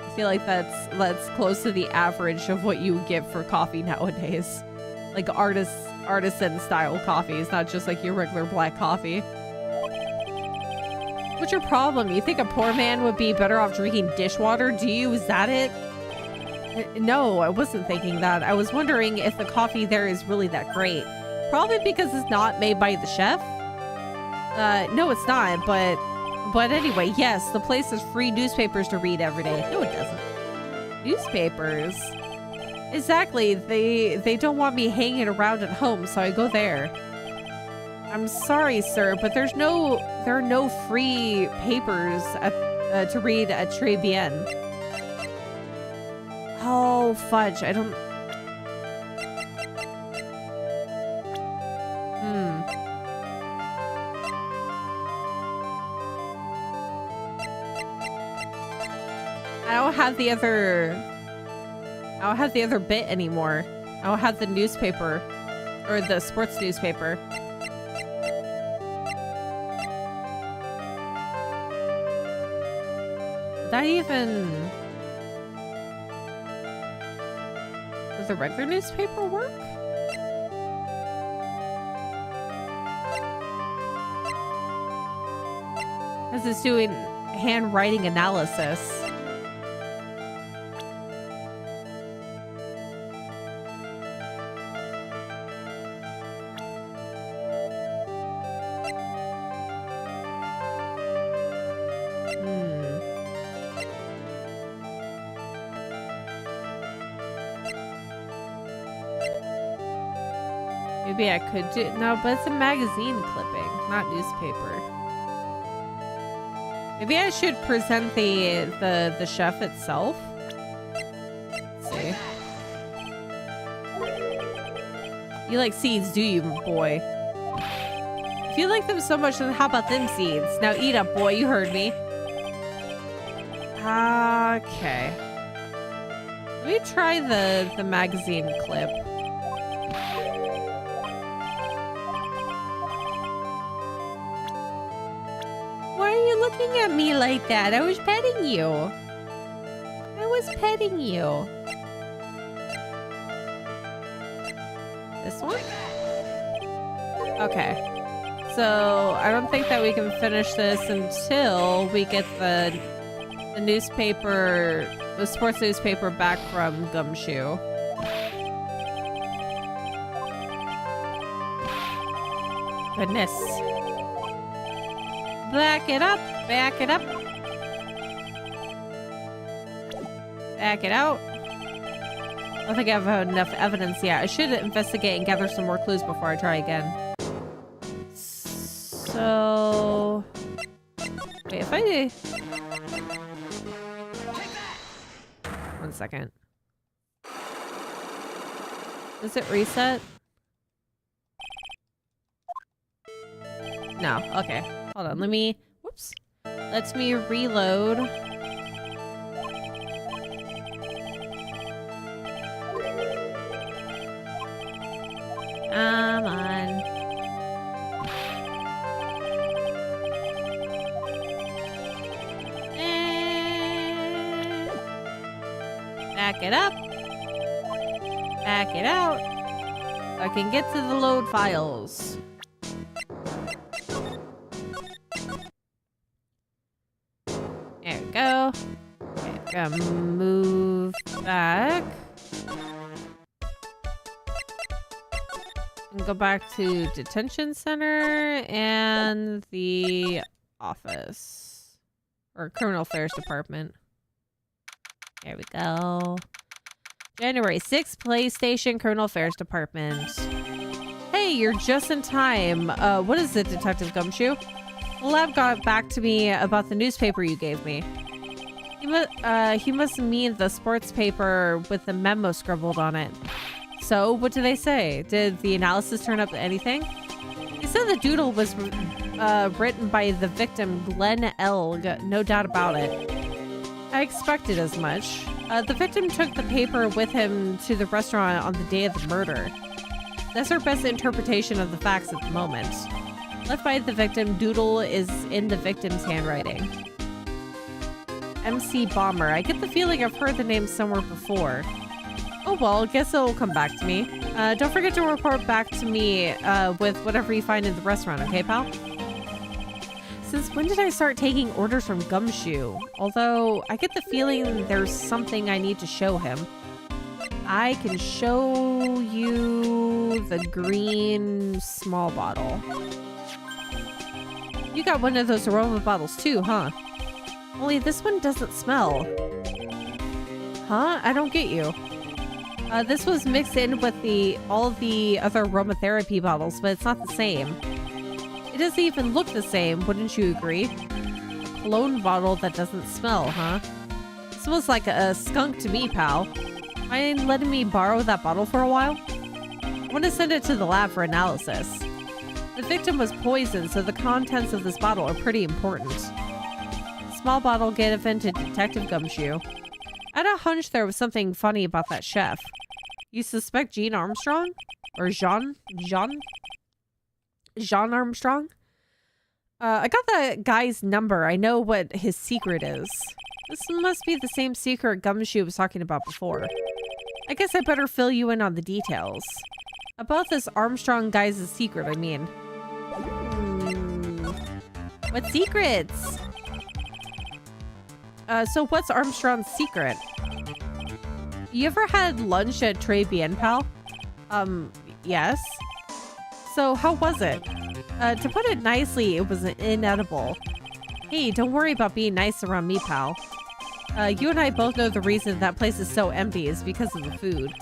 I feel like that's close to the average of what you would get for coffee nowadays. Like artisan style coffee. It's not just like your regular black coffee. What's your problem? You think a poor man would be better off drinking dishwater? Do you? Is that it? No, I wasn't thinking that. I was wondering if the coffee there is really that great. Probably because it's not made by the chef. No, it's not, but anyway, yes, the place has free newspapers to read every day. No, it doesn't. Newspapers? Exactly. They don't want me hanging around at home, so I go there. I'm sorry, sir, but there are no free papers to read at Tribulations. Oh, fudge. I don't... I don't have the other bit anymore. I don't have the newspaper. Or the sports newspaper. Would that even... Does the regular newspaper work? Because it's doing handwriting analysis. Maybe I could do... No, but it's a magazine clipping, not newspaper. Maybe I should present the chef itself. Let's see. You like seeds, do you, boy? If you like them so much, then how about them seeds? Now eat up, boy. You heard me. Okay. Let me try the magazine clip. Looking at me like that. I was petting you. I was petting you. This one? Okay. So I don't think that we can finish this until we get the newspaper, the sports newspaper back from Gumshoe. Goodness. Back it up. Back it up. Back it out. I don't think I have enough evidence yet. I should investigate and gather some more clues before I try again. So... Wait, if I... One second. Does it reset? No. Okay. Hold on. Let me... Whoops. Let me reload. Come on. Back it up. Back it out. So I can get to the load files. There we go. Okay, we're gonna move back. And go back to detention center and the office. Or criminal affairs department. There we go. January 6th, PlayStation Criminal Affairs Department. Hey, you're just in time. What is it, Detective Gumshoe? The lab got back to me about the newspaper you gave me. He must mean the sports paper with the memo scribbled on it. So, what did they say? Did the analysis turn up anything? He said the doodle was written by the victim, Glenn Elg. No doubt about it. I expected as much. The victim took the paper with him to the restaurant on the day of the murder. That's our best interpretation of the facts at the moment. Left by the victim, doodle is in the victim's handwriting. MC Bomber. I get the feeling I've heard the name somewhere before. Oh well, guess it'll come back to me. Don't forget to report back to me with whatever you find in the restaurant, okay, pal? Since when did I start taking orders from Gumshoe? Although, I get the feeling there's something I need to show him. I can show you the green small bottle. You got one of those aroma bottles too, huh? Only this one doesn't smell. Huh? I don't get you. This was mixed in with all the other aromatherapy bottles, but it's not the same. It doesn't even look the same, wouldn't you agree? A cologne bottle that doesn't smell, huh? It smells like a skunk to me, pal. Mind letting me borrow that bottle for a while? I want to send it to the lab for analysis. The victim was poisoned, so the contents of this bottle are pretty important. Small bottle given to Detective Gumshoe. I had a hunch there was something funny about that chef. You suspect Jean Armstrong? Or Jean Armstrong? I got that guy's number. I know what his secret is. This must be the same secret Gumshoe was talking about before. I guess I better fill you in on the details. About this Armstrong guy's secret, I mean. What secrets? So what's Armstrong's secret? You ever had lunch at Tribulations, pal? Yes. So how was it? To put it nicely, it was inedible. Hey, don't worry about being nice around me, pal. You and I both know the reason that place is so empty is because of the food.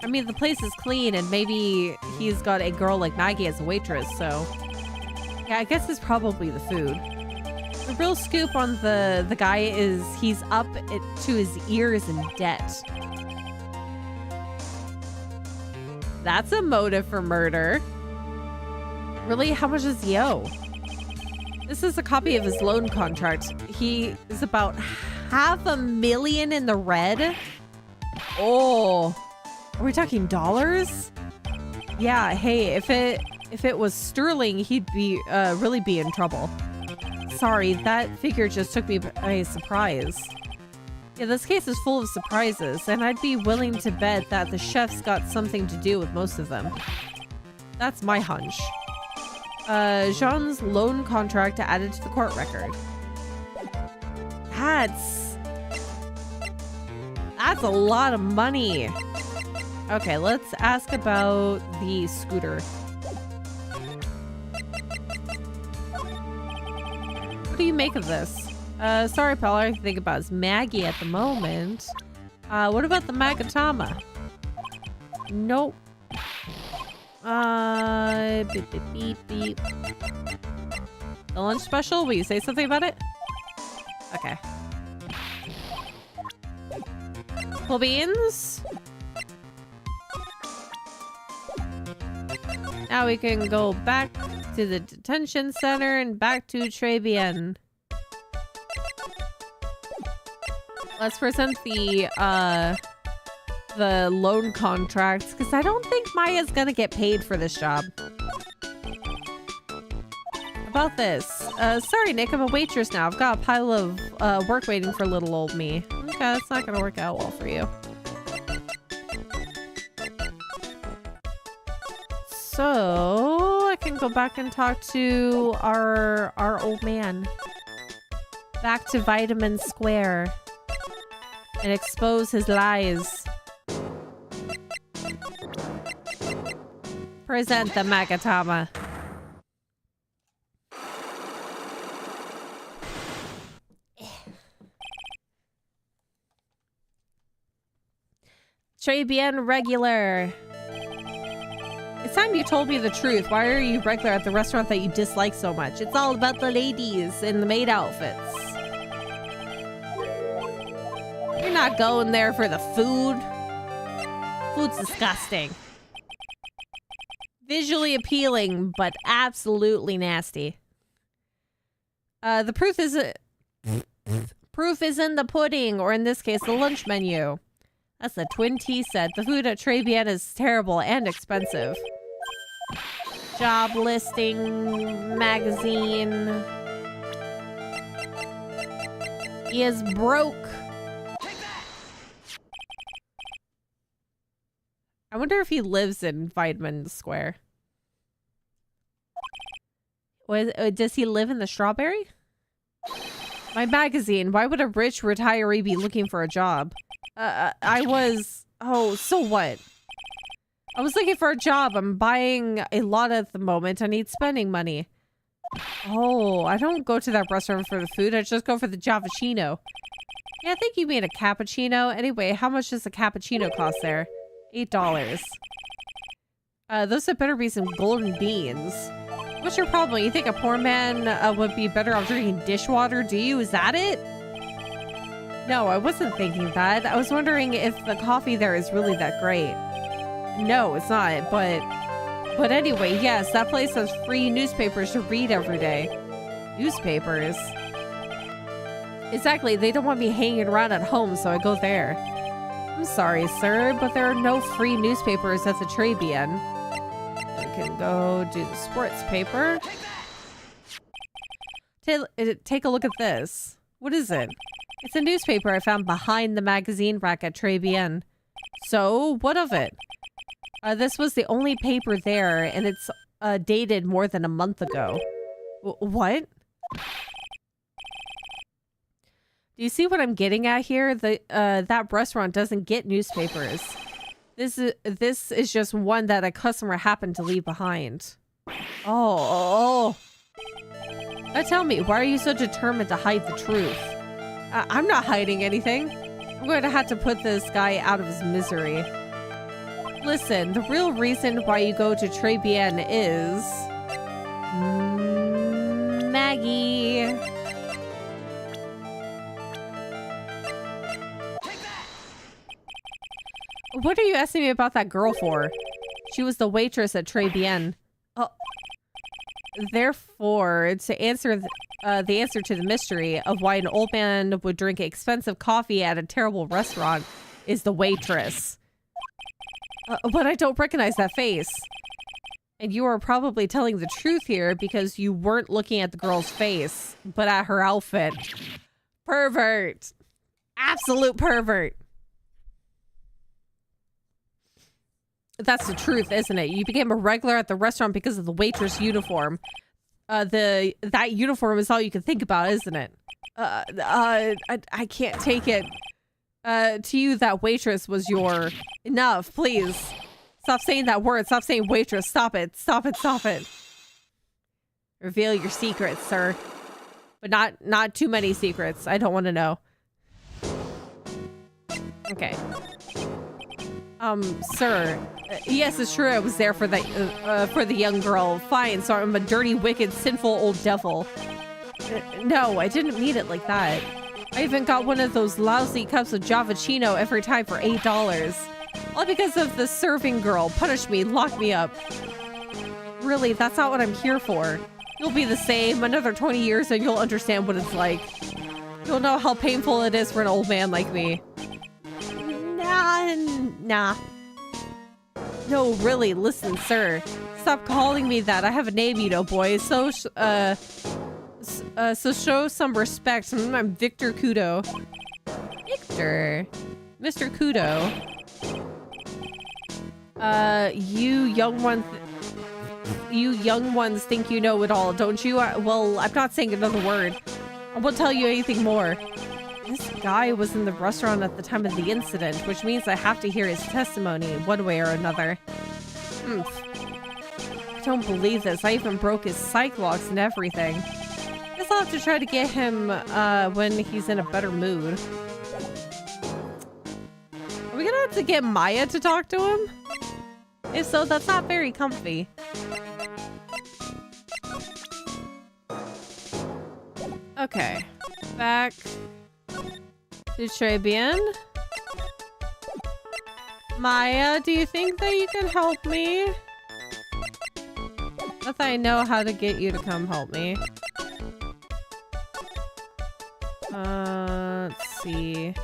I mean, the place is clean and maybe he's got a girl like Maggie as a waitress, so... Yeah, I guess it's probably the food. The real scoop on the guy is he's up to his ears in debt. That's a motive for murder. Really? How much does he owe? This is a copy of his loan contract. He is about $500,000 in the red. Oh, are we talking dollars? Yeah. Hey, if it was sterling, he'd be really be in trouble. Sorry, that figure just took me by surprise. Yeah, this case is full of surprises, and I'd be willing to bet that the chef's got something to do with most of them. That's my hunch. Jean's loan contract added to the court record. That's a lot of money. Okay, let's ask about the scooter. What do you make of this? Sorry, pal, all I can think about is Maggie at the moment. What about the Magatama? Nope. Beep, beep, beep, beep. The lunch special? Will you say something about it? Okay. Cool beans. Now we can go back to the detention center and back to Tribulations. Let's present the loan contracts, because I don't think Maya's gonna get paid for this job. About this. Sorry, Nick, I'm a waitress now. I've got a pile of work waiting for little old me. Okay, that's not gonna work out well for you. So I can go back and talk to our old man. Back to Vitamin Square. And expose his lies. Present the Magatama. Très bien regular. It's time you told me the truth. Why are you regular at the restaurant that you dislike so much? It's all about the ladies in the maid outfits. You're not going there for the food. Food's disgusting. Visually appealing, but absolutely nasty. The proof is in the pudding, or in this case, the lunch menu. That's the Twin T set. The food at Très Bien is terrible and expensive. Job listing magazine. He is broke. I wonder if he lives in Vitamin Square. Does he live in the Strawberry? My magazine. Why would a rich retiree be looking for a job? Oh, so what? I was looking for a job. I'm buying a lot at the moment. I need spending money. Oh, I don't go to that restaurant for the food. I just go for the Javachino. Yeah, I think you mean a cappuccino. Anyway, how much does a cappuccino cost there? $8. Those had better be some golden beans. What's your problem? You think a poor man would be better off drinking dishwater, do you? Is that it? No, I wasn't thinking that. I was wondering if the coffee there is really that great. No, it's not, but anyway, yes, that place has free newspapers to read every day. Newspapers? Exactly, they don't want me hanging around at home, so I go there. I'm sorry, sir, but there are no free newspapers at the Très Bien. We can go do the sports paper. Take a look at this. What is it? It's a newspaper I found behind the magazine rack at Très Bien. So, what of it? This was the only paper there, and it's dated more than a month ago. What? Do you see what I'm getting at here? That restaurant doesn't get newspapers. This is just one that a customer happened to leave behind. Oh. Now tell me, why are you so determined to hide the truth? I'm not hiding anything. I'm going to have to put this guy out of his misery. Listen, the real reason why you go to Très Bien is... Maggie. What are you asking me about that girl for? She was the waitress at Très Bien. Oh. Therefore, to answer the answer to the mystery of why an old man would drink expensive coffee at a terrible restaurant is the waitress. But I don't recognize that face. And you are probably telling the truth here because you weren't looking at the girl's face, but at her outfit. Pervert. Absolute pervert. That's the truth, isn't it? You became a regular at the restaurant because of the waitress uniform. That uniform is all you can think about, isn't it? I can't take it. To you, that waitress was your... Enough, please. Stop saying that word. Stop saying waitress. Stop it. Stop it. Stop it. Reveal your secrets, sir. But not too many secrets. I don't want to know. Okay. Sir. Yes, it's true. I was there for the young girl. Fine, so I'm a dirty, wicked, sinful old devil. No, I didn't mean it like that. I even got one of those lousy cups of Javachino every time for $8. All because of the serving girl. Punish me, lock me up. Really, that's not what I'm here for. You'll be the same. Another 20 years and you'll understand what it's like. You'll know how painful it is for an old man like me. Nah. No, really, listen, sir. Stop calling me that. I have a name, you know, boy. So show some respect. I'm Victor Kudo. Victor. Mr. Kudo. You young ones think you know it all, don't you? Well, I'm not saying another word. I won't tell you anything more. This guy was in the restaurant at the time of the incident, which means I have to hear his testimony one way or another. I don't believe this. I even broke his cyclocks and everything. Guess I'll have to try to get him when he's in a better mood. Are we gonna have to get Maya to talk to him? If so, that's not very comfy. Okay. Back to Trebian. Maya, do you think that you can help me? Not that I know how to get you to come help me. Let's see.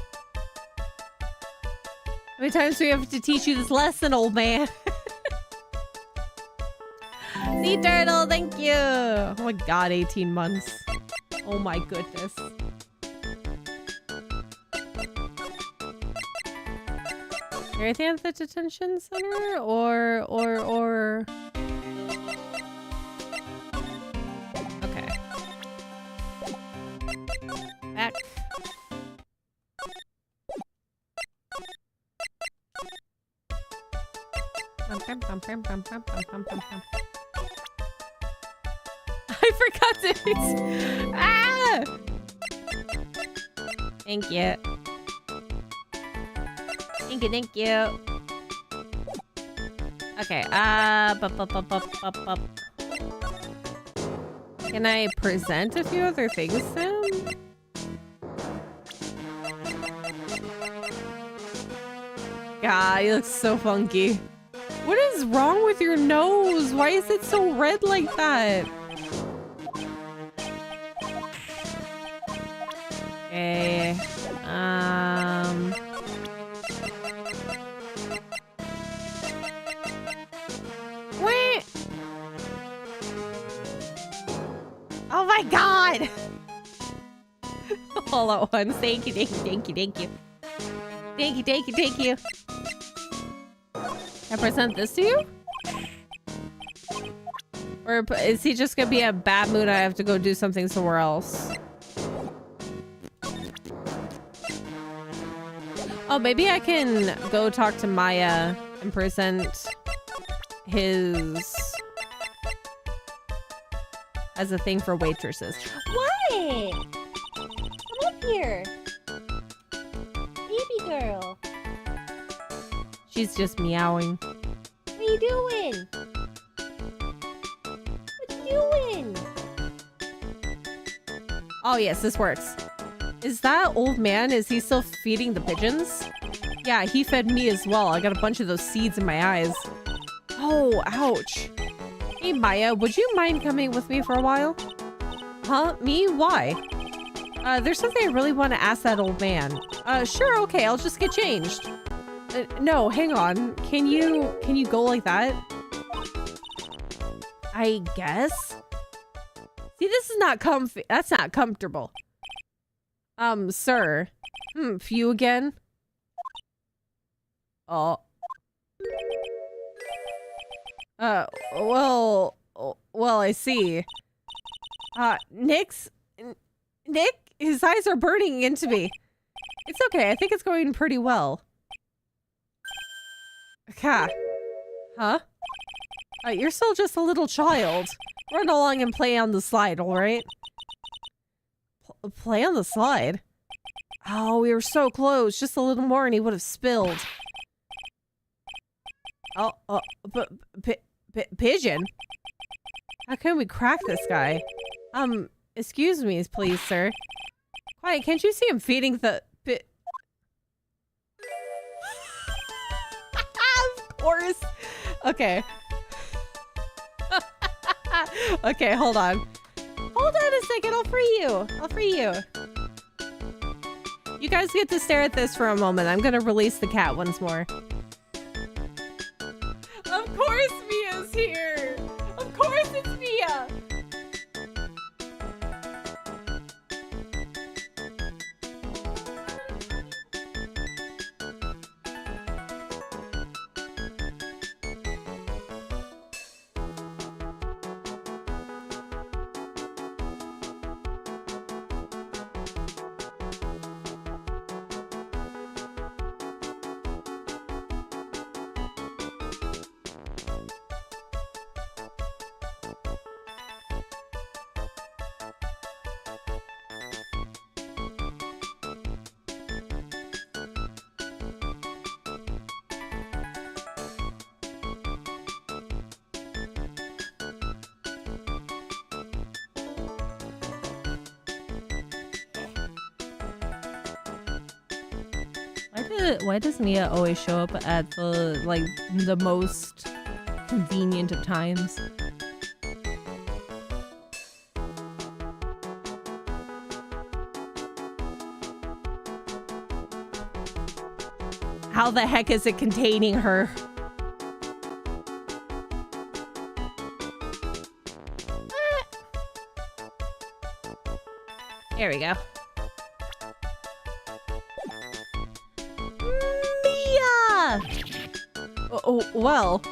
How many times do we have to teach you this lesson, old man? Sea turtle, thank you! Oh my god, 18 months. Oh my goodness. Anything at the detention center? Or... Okay. Back. I forgot to... Ah! Thank you. Thank you. Okay, Can I present a few other things to him? God, he looks so funky. What is wrong with your nose? Why is it so red like that? Okay, Wait! Oh my god! All at once. Thank you. Thank you. I present this to you? Or is he just gonna be in a bad mood? I have to go do something somewhere else. Oh, maybe I can go talk to Maya and present his as a thing for waitresses. What? Come up here. Baby girl. She's just meowing. What are you doing? What you doing? Oh yes, this works. Is that old man, is he still feeding the pigeons? Yeah, he fed me as well. I got a bunch of those seeds in my eyes. Oh, ouch. Hey Maya, would you mind coming with me for a while? Huh? Me? Why? There's something I really want to ask that old man. Sure, okay, I'll just get changed. No, hang on. Can you go like that? I guess? See, this is not comfy. That's not comfortable. Sir. You again? Oh. Well, I see. Nick, his eyes are burning into me. It's okay, I think it's going pretty well. Huh? You're still just a little child. Run along and play on the slide, alright? Play on the slide? Oh, we were so close. Just a little more and he would have spilled. Oh, pigeon? How can we crack this guy? Excuse me, please, sir. Quiet, can't you see him feeding the... Of course. Okay. Okay, hold on. Hold on a second, I'll free you. You guys get to stare at this for a moment. I'm gonna release the cat once more. Of course Mia's here! Of course it's Mia! Why does Mia always show up at the, like, the most convenient of times? How the heck is it containing her? There we go. Mia! Well,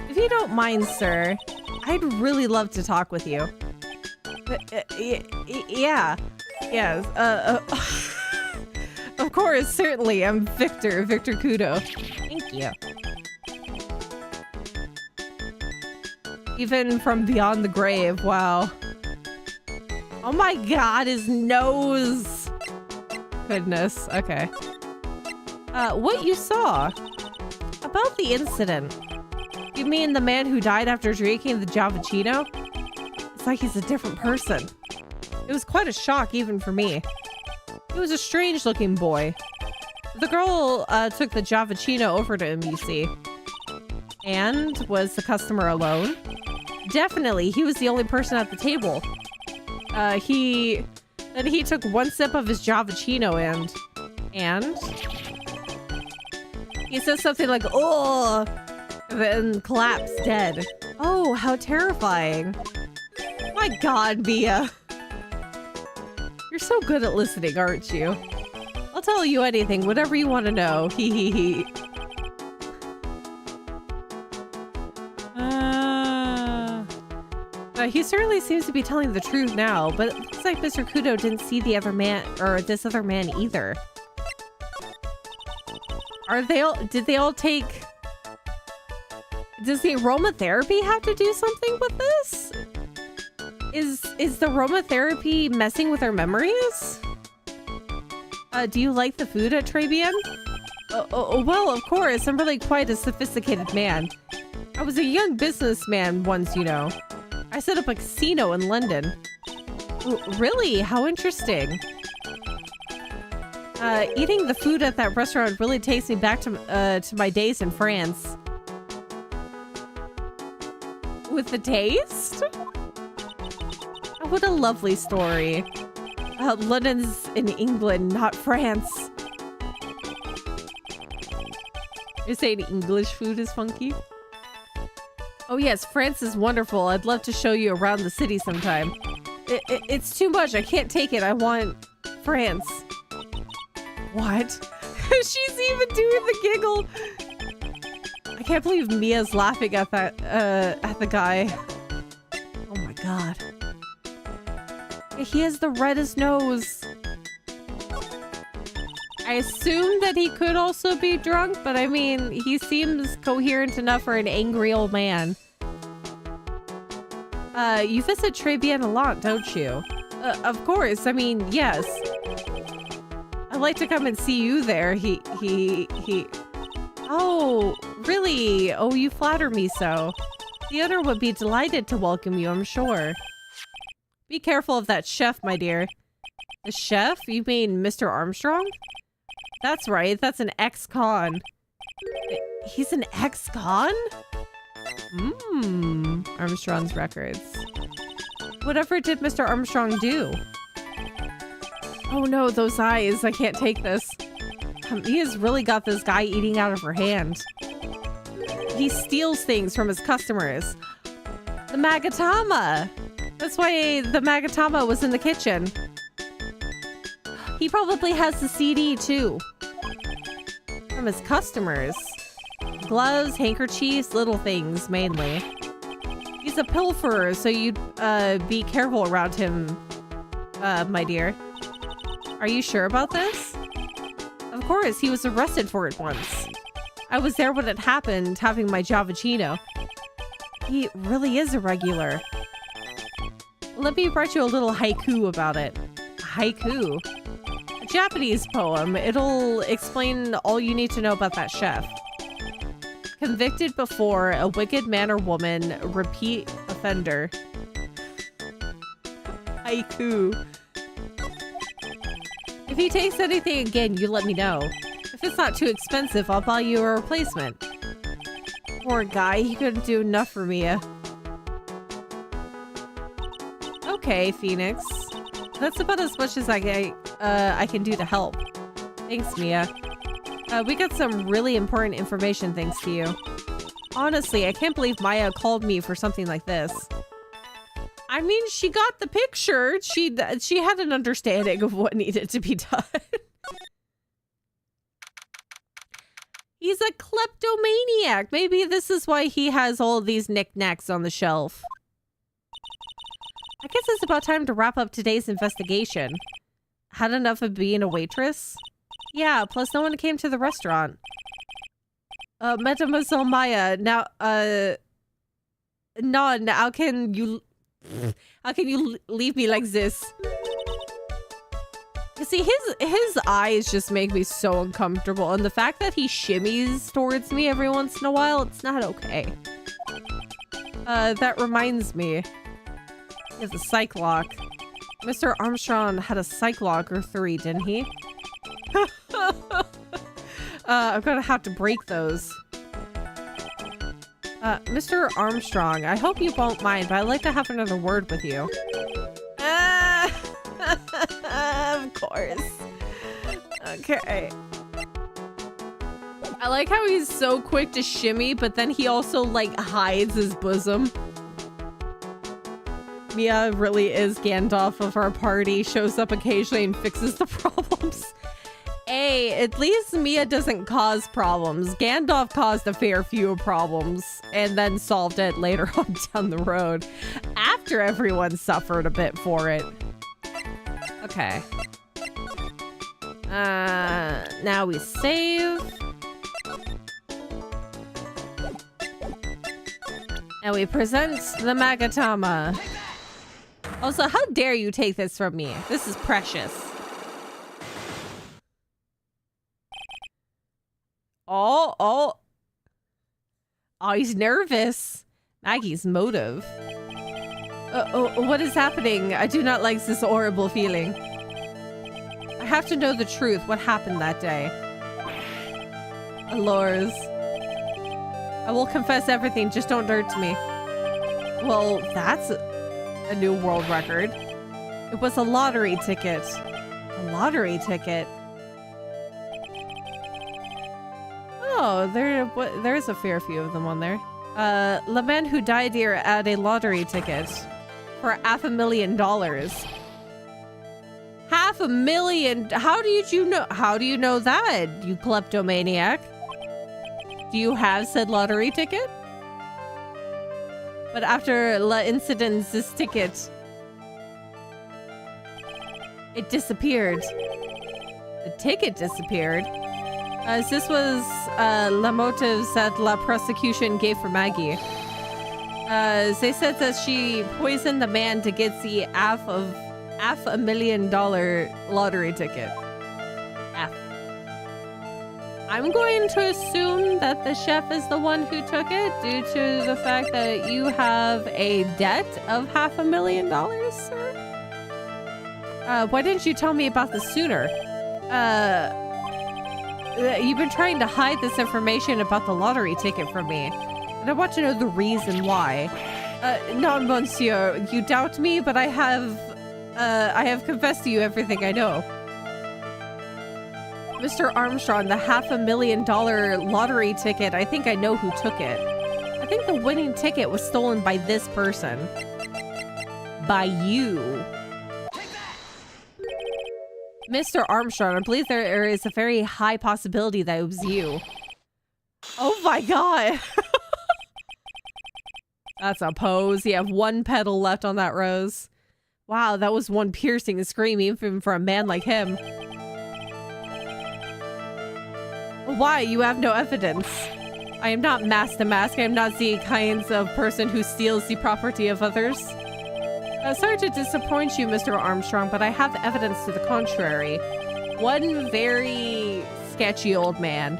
if you don't mind, sir, I'd really love to talk with you. Yeah. Yes. Of course, certainly. I'm Victor Kudo. Thank you. Even from beyond the grave, wow. Oh my god, his nose! Goodness, okay. What you saw? About the incident. You mean the man who died after drinking the Javachino? It's like he's a different person. It was quite a shock even for me. He was a strange-looking boy. The girl took the Javachino over to him, you see. And was the customer alone? Definitely, he was the only person at the table. He took one sip of his Javachino and he says something like, "Oh," then collapsed dead. Oh, how terrifying. My god, Mia. You're so good at listening, aren't you? I'll tell you anything, whatever you want to know. Hee hee hee. He certainly seems to be telling the truth now, but it looks like Mr. Kudo didn't see the other man, or this other man either. Did they all take... Does the aromatherapy have to do something with this? Is the aromatherapy messing with our memories? Do you like the food at Tribulations? Well, of course, I'm really quite a sophisticated man. I was a young businessman once, you know. I set up a casino in London. Really? How interesting. Eating the food at that restaurant really takes me back to my days in France. With the taste? Oh, what a lovely story. London's in England, not France. You're saying English food is funky? Oh yes, France is wonderful. I'd love to show you around the city sometime. It's too much. I can't take it. I want France. What? She's even doing the giggle. I can't believe Mia's laughing at that, at the guy. Oh my god. He has the reddest nose. I assume that he could also be drunk, but I mean, he seems coherent enough for an angry old man. You visit Tribulations a lot, don't you? Of course, I mean, yes. I'd like to come and see you there. Oh, really? Oh, you flatter me so. The owner would be delighted to welcome you, I'm sure. Be careful of that chef, my dear. The chef? You mean Mr. Armstrong? That's right, that's an ex-con. He's an ex-con? Armstrong's records. Whatever did Mr. Armstrong do? Oh no, those eyes, I can't take this. He has really got this guy eating out of her hand. He steals things from his customers. The Magatama! That's why the Magatama was in the kitchen. He probably has the CD too. From his customers. Gloves, handkerchiefs, little things mainly. He's a pilferer, so you'd be careful around him, my dear. Are you sure about this? Of course, he was arrested for it once. I was there when it happened, having my Javachino. He really is a regular. Let me write you a little haiku about it. Haiku? A Japanese poem. It'll explain all you need to know about that chef. Convicted before, a wicked man or woman, repeat offender. Haiku. If he takes anything again, you let me know. If it's not too expensive, I'll buy you a replacement. Poor guy, he couldn't do enough for Mia. Okay, Phoenix. That's about as much as I can do to help. Thanks, Mia. We got some really important information thanks to you. Honestly, I can't believe Maya called me for something like this. I mean, she got the picture. She had an understanding of what needed to be done. He's a kleptomaniac. Maybe this is why he has all these knickknacks on the shelf. I guess it's about time to wrap up today's investigation. Had enough of being a waitress? Yeah, plus no one came to the restaurant. Mademoiselle Maya, now, None, how can you leave me like this? You see, his eyes just make me so uncomfortable, and the fact that he shimmies towards me every once in a while, it's not okay. That reminds me. He has a psych lock. Mr. Armstrong had a psych lock or 3, didn't he? I'm gonna have to break those. Mr. Armstrong, I hope you won't mind, but I'd like to have another word with you. Of course. Okay. I like how he's so quick to shimmy, but then he also, like, hides his bosom. Mia really is Gandalf of our party, shows up occasionally and fixes the problems. At least Mia doesn't cause problems. Gandalf caused a fair few problems and then solved it later on down the road after everyone suffered a bit for it. Okay. Now we save. And we present the Magatama. Also, how dare you take this from me? This is precious. Oh, he's nervous. Maggie's motive. What is happening? I do not like this horrible feeling. I have to know the truth. What happened that day? Allures. I will confess everything. Just don't dirt me. Well, that's a new world record. It was a lottery ticket. A lottery ticket? Oh, there's a fair few of them on there. The man who died here had a lottery ticket for $500,000. $500,000? How did you know? How do you know that, you kleptomaniac? Do you have said lottery ticket? But after la incident, this ticket, it disappeared. The ticket disappeared. This was la motives that la prosecution gave for Maggie. They said that she poisoned the man to get the $500,000 lottery ticket. I'm going to assume that the chef is the one who took it due to the fact that you have a debt of $500,000, sir? Why didn't you tell me about this sooner? You've been trying to hide this information about the lottery ticket from me. And I want to know the reason why. No, monsieur, you doubt me, but I have confessed to you everything I know. Mr. Armstrong, the $500,000 lottery ticket, I think I know who took it. I think the winning ticket was stolen by this person. By you. Mr. Armstrong, I believe there is a very high possibility that it was you. Oh my god. That's a pose. You have one petal left on that rose. Wow, that was one piercing scream even for a man like him. Why? You have no evidence. I am not mask to mask. I am not the kinds of person who steals the property of others. Sorry to disappoint you, Mr. Armstrong, but I have evidence to the contrary. One very sketchy old man.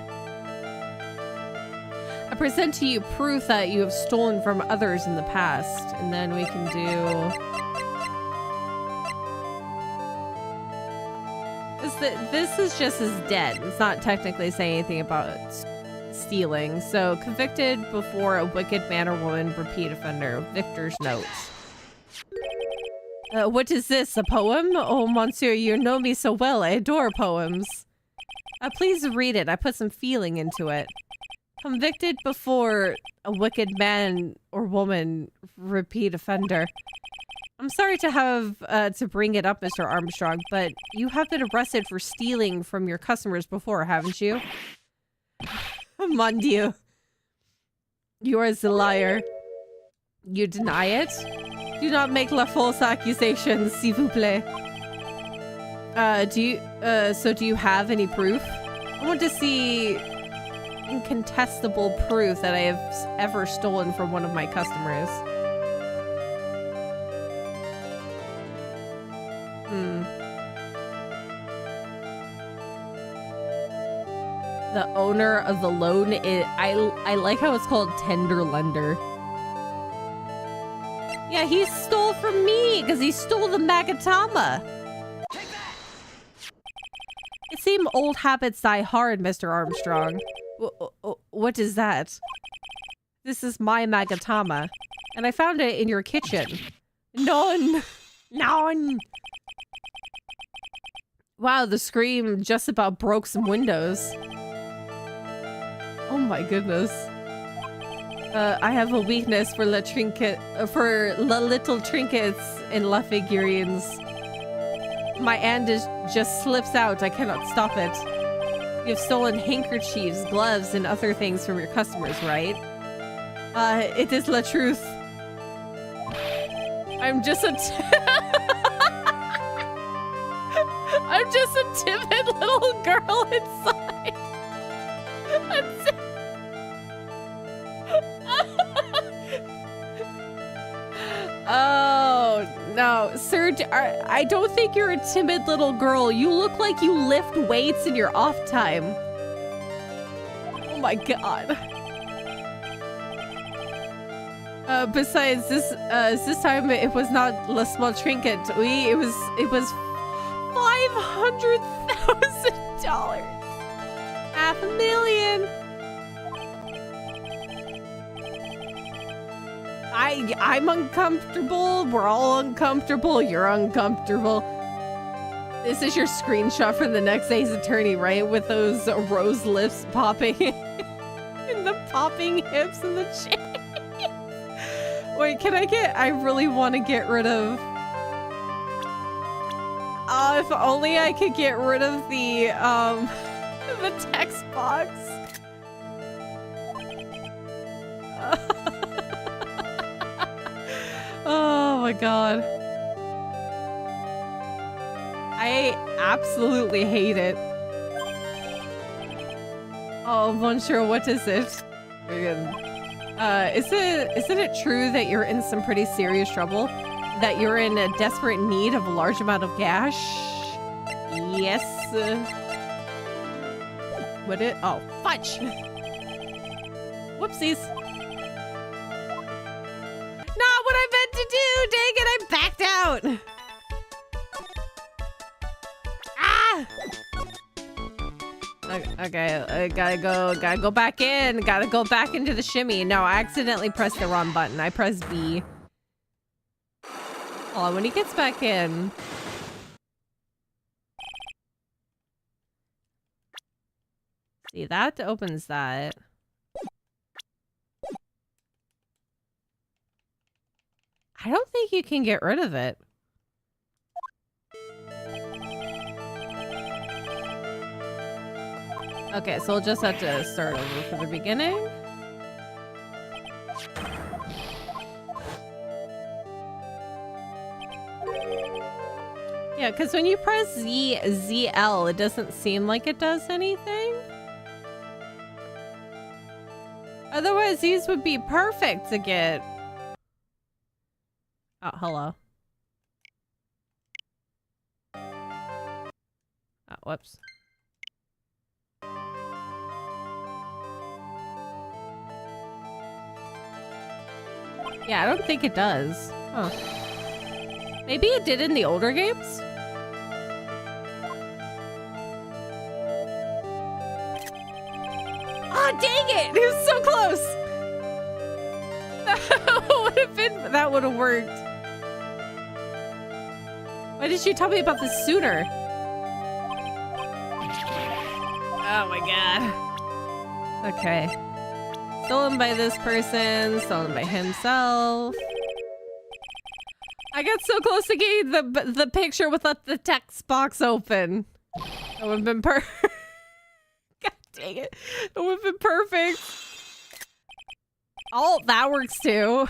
I present to you proof that you have stolen from others in the past. And then we can do... This is just as dead. It's not technically saying anything about stealing. So, convicted before a wicked man or woman, repeat offender. Victor's note. What is this, a poem? Oh, monsieur, you know me so well. I adore poems. Please read it. I put some feeling into it. Convicted before a wicked man or woman, repeat offender. I'm sorry to have to bring it up, Mr. Armstrong, but you have been arrested for stealing from your customers before, haven't you? Mon Dieu. You are a liar. You deny it? Do not make la false accusations, s'il vous plaît. Do you have any proof? I want to see incontestable proof that I have ever stolen from one of my customers. The owner of the loan is... I like how it's called tender lender. Yeah, he stole from me because he stole the Magatama. It seems old habits die hard, Mr. Armstrong. What is that? This is my Magatama, and I found it in your kitchen. None. None. Wow, the scream just about broke some windows. Oh my goodness. I have a weakness for little trinkets and la figurines. My hand just slips out. I cannot stop it. You have stolen handkerchiefs, gloves, and other things from your customers, right? It is la truth. I'm just a I'm just a timid little girl inside. Oh, no. Sir, I don't think you're a timid little girl. You look like you lift weights in your off time. Oh my god. Besides, this time it was not la small trinket. It was $500,000. $500,000. I'm uncomfortable. We're all uncomfortable. You're uncomfortable. This is your screenshot for the next Ace Attorney, right? With those rose lips popping and the popping hips and the chain. Wait, I really want to get rid of... if only I could get rid of the text box. Oh my god. I absolutely hate it. Oh, Monsieur, what is it? Isn't it true that you're in some pretty serious trouble? That you're in a desperate need of a large amount of cash? Yes. What it? Oh, fudge! Whoopsies. Not what I meant to do! Dang it, I backed out! Ah! Okay, I gotta go back in. Gotta go back into the shimmy. No, I accidentally pressed the wrong button. I pressed B. Oh, when he gets back in. See, that opens that. I don't think you can get rid of it. Okay, so we'll just have to start over from the beginning. Yeah, because when you press ZL, it doesn't seem like it does anything. Otherwise, these would be perfect to get. Oh, hello. Oh, whoops. Yeah, I don't think it does. Huh. Maybe it did in the older games? God dang it! It was so close! That would have worked. Why did you tell me about this sooner? Oh my god. Okay. Stolen by this person, stolen by himself. I got so close to getting the picture without the text box open. That would have been perfect. God dang it. That would have been perfect. Oh, that works too.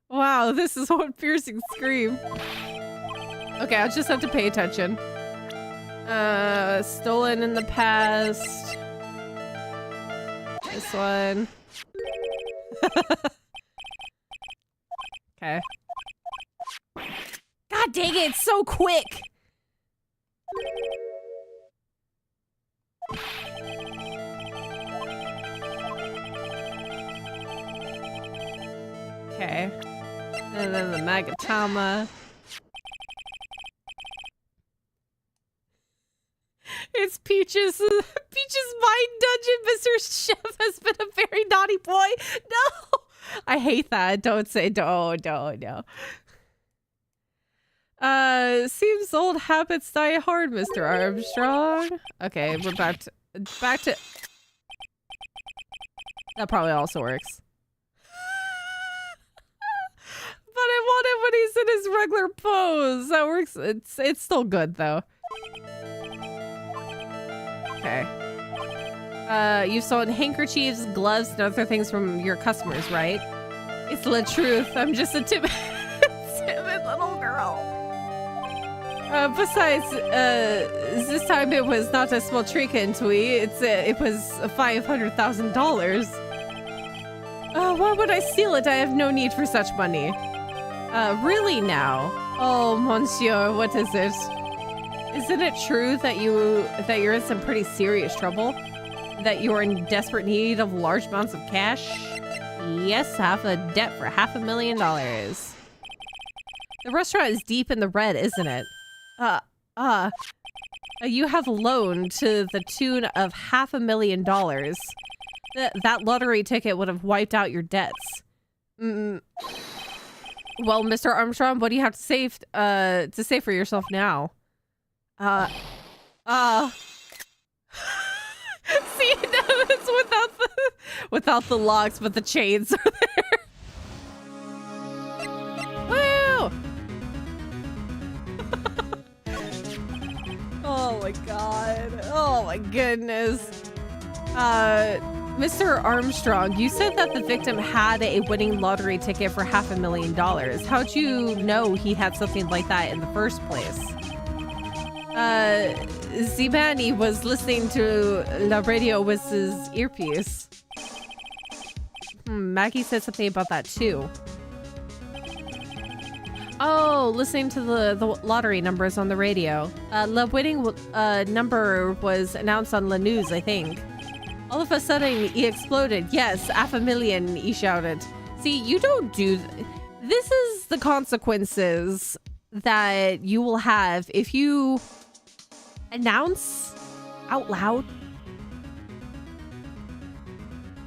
Wow, this is one piercing scream. Okay, I'll just have to pay attention. Stolen in the past. This one. Okay. God dang it, it's so quick! Okay. And then the Magatama. It's Peach's mind dungeon. Mr. Chef has been a very naughty boy. No! I hate that. Don't say no. Seems old habits die hard, Mr. Armstrong. Okay, we're back to that probably also works. But I want it when he's in his regular pose. That works. It's still good though. Okay. You've sold handkerchiefs, gloves, and other things from your customers, right? It's the truth. I'm just a timid little girl. Besides, this time it was not a small trinket, it was $500,000. Why would I steal it? I have no need for such money. Really now? Oh, monsieur, what is it? Isn't it true that you're in some pretty serious trouble? That you're in desperate need of large amounts of cash? Yes, I have a debt for $500,000. The restaurant is deep in the red, isn't it? You have a loan to the tune of $500,000. That lottery ticket would have wiped out your debts. Well, Mr. Armstrong, what do you have to say for yourself now? See, no, it's without the locks, but the chains are there. Woo! Oh my god. Oh my goodness. Mr. Armstrong, you said that the victim had a winning lottery ticket for $500,000. How'd you know he had something like that in the first place? Zibani was listening to the radio with his earpiece. Maggie said something about that too. Oh, listening to the lottery numbers on the radio. The winning number was announced on the news, I think. All of a sudden, he exploded. Yes, $500,000, he shouted. See, you don't do... This is the consequences that you will have if you announce out loud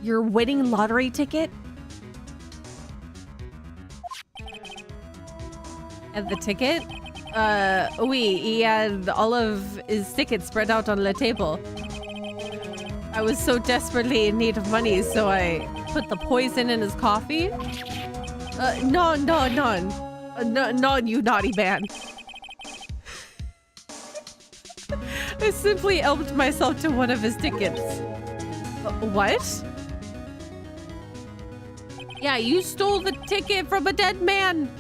your winning lottery ticket. And the ticket? Oui, he had all of his tickets spread out on the table. I was so desperately in need of money, so I put the poison in his coffee. None, you naughty man. I simply helped myself to one of his tickets. What? Yeah, you stole the ticket from a dead man.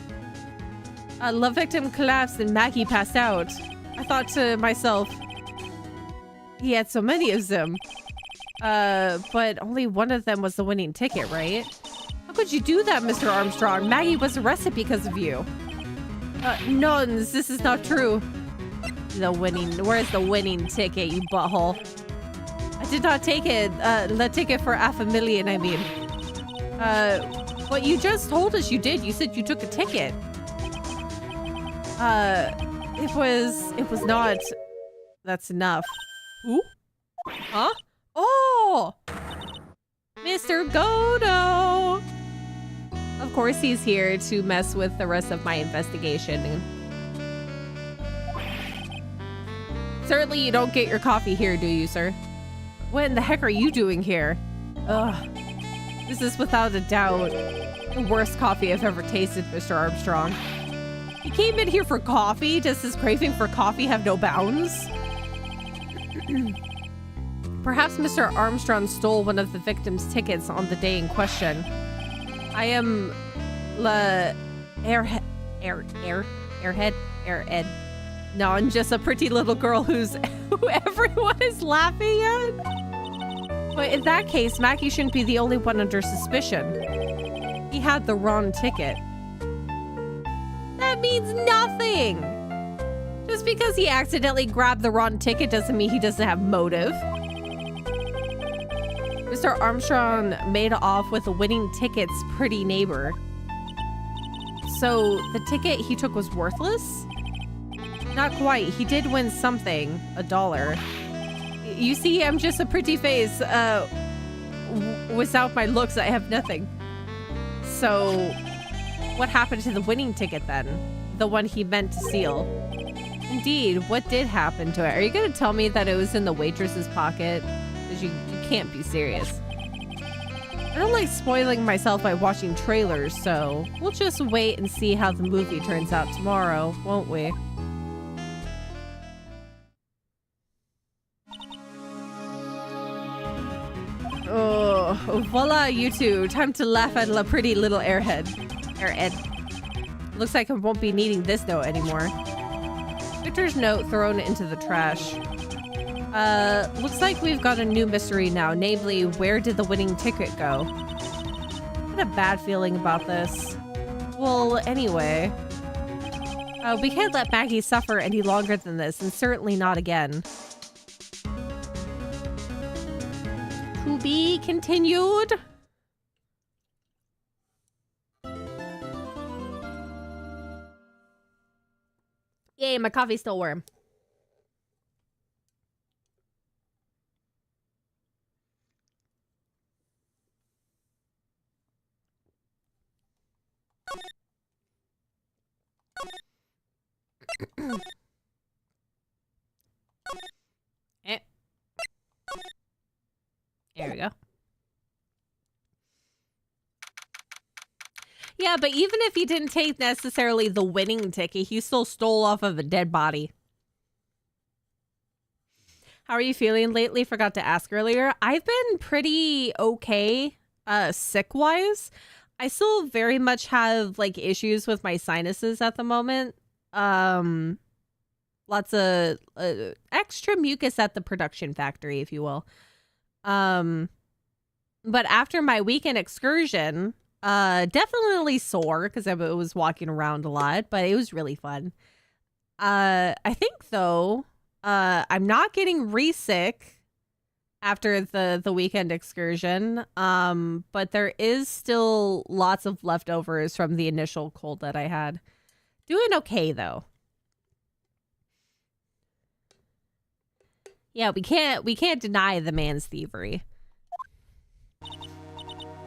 The victim collapsed and Maggie passed out. I thought to myself, he had so many of them. But only one of them was the winning ticket, right? How could you do that, Mr. Armstrong? Maggie was arrested because of you. Nuns, this is not true. Where's the winning ticket, you butthole? I did not take it. The ticket for $500,000, I mean. But you just told us you did. You said you took a ticket. It was not. That's enough. Ooh? Huh? Oh! Mr. Godo! Of course he's here to mess with the rest of my investigation. Certainly you don't get your coffee here, do you, sir? What in the heck are you doing here? Ugh. This is without a doubt the worst coffee I've ever tasted, Mr. Armstrong. You came in here for coffee? Does his craving for coffee have no bounds? Perhaps Mr. Armstrong stole one of the victim's tickets on the day in question. I am Airhead. No, I'm just a pretty little girl who everyone is laughing at. But in that case, Mackie shouldn't be the only one under suspicion. He had the wrong ticket. That means nothing! Just because he accidentally grabbed the wrong ticket doesn't mean he doesn't have motive. Mr. Armstrong made off with a winning ticket's pretty neighbor. So the ticket he took was worthless? Not quite. He did win something. $1. You see, I'm just a pretty face. Without my looks, I have nothing. So, what happened to the winning ticket then? The one he meant to steal? Indeed, what did happen to it? Are you going to tell me that it was in the waitress's pocket? Because you can't be serious. I don't like spoiling myself by watching trailers, so we'll just wait and see how the movie turns out tomorrow, won't we? Oh, voila, you two. Time to laugh at la pretty little airhead. Looks like I won't be needing this note anymore. Victor's note thrown into the trash. Looks like we've got a new mystery now, namely, where did the winning ticket go? I had a bad feeling about this. Well, anyway. We can't let Maggie suffer any longer than this, and certainly not again. To be continued. Yay, my coffee's still warm. There we go. Yeah, but even if he didn't take necessarily the winning ticket, he still stole off of a dead body. How are you feeling lately? Forgot to ask earlier. I've been pretty okay, sick-wise. I still very much have, like, issues with my sinuses at the moment. Lots of extra mucus at the production factory, if you will. But after my weekend excursion, definitely sore because I was walking around a lot, but it was really fun. I think though, I'm not getting re-sick after the weekend excursion. But there is still lots of leftovers from the initial cold that I had. Doing okay though. Yeah, we can't deny the man's thievery.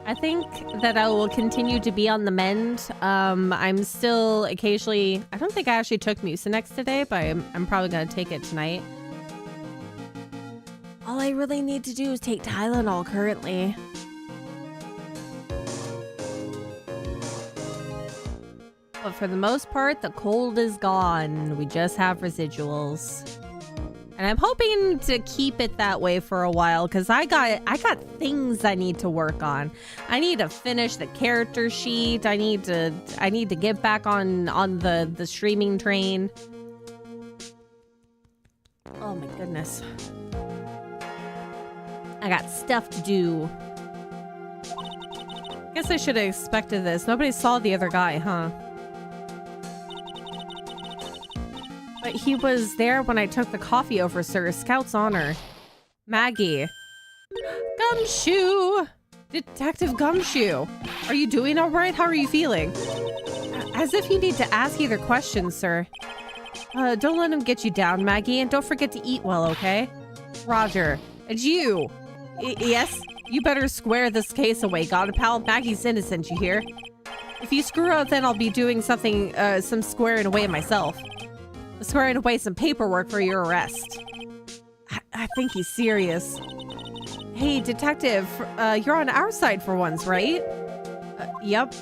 I think that I will continue to be on the mend. I'm still occasionally... I don't think I actually took Mucinex today, but I'm probably going to take it tonight. All I really need to do is take Tylenol currently. But for the most part, the cold is gone. We just have residuals. And I'm hoping to keep it that way for a while because I got things I need to work on. I need to finish the character sheet. I need to get back on the streaming train. Oh my goodness. I got stuff to do. Guess I should have expected this. Nobody saw the other guy, huh? But he was there when I took the coffee over, sir. Scout's honor. Maggie. Gumshoe! Detective Gumshoe. Are you doing all right? How are you feeling? As if you need to ask either question, sir. Don't let him get you down, Maggie, and don't forget to eat well, okay? Roger. And you! Yes? You better square this case away, got it, pal? Maggie's innocent, you hear? If you screw up, then I'll be doing something, some squaring away myself. Squaring away some paperwork for your arrest. I think he's serious. Hey, detective, you're on our side for once, right? Yep.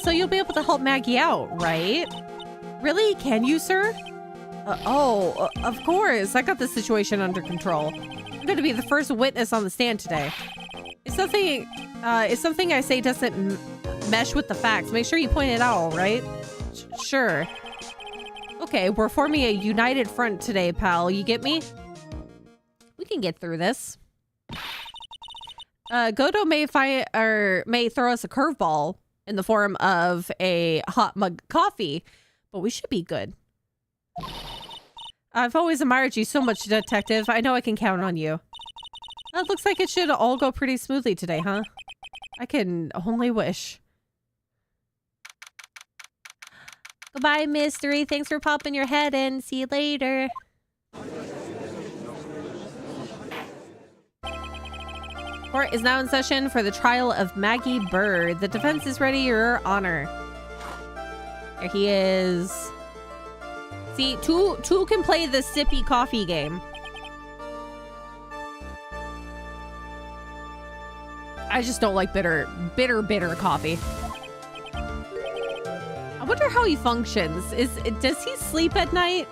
So you'll be able to help Maggie out, right? Really? Can you, sir? Of course. I got the situation under control. I'm going to be the first witness on the stand today. If something I say doesn't mesh with the facts, make sure you point it out, all right? Sure. Okay, we're forming a united front today, pal. You get me? We can get through this. Godo may throw us a curveball in the form of a hot mug of coffee, but we should be good. I've always admired you so much, detective. I know I can count on you. It looks like it should all go pretty smoothly today, huh? I can only wish. Goodbye, mystery. Thanks for popping your head in. See you later. Court is now in session for the trial of Maggie Bird. The defense is ready, Your Honor. There he is. See, two can play the sippy coffee game. I just don't like bitter coffee. I wonder how he functions. Does he sleep at night?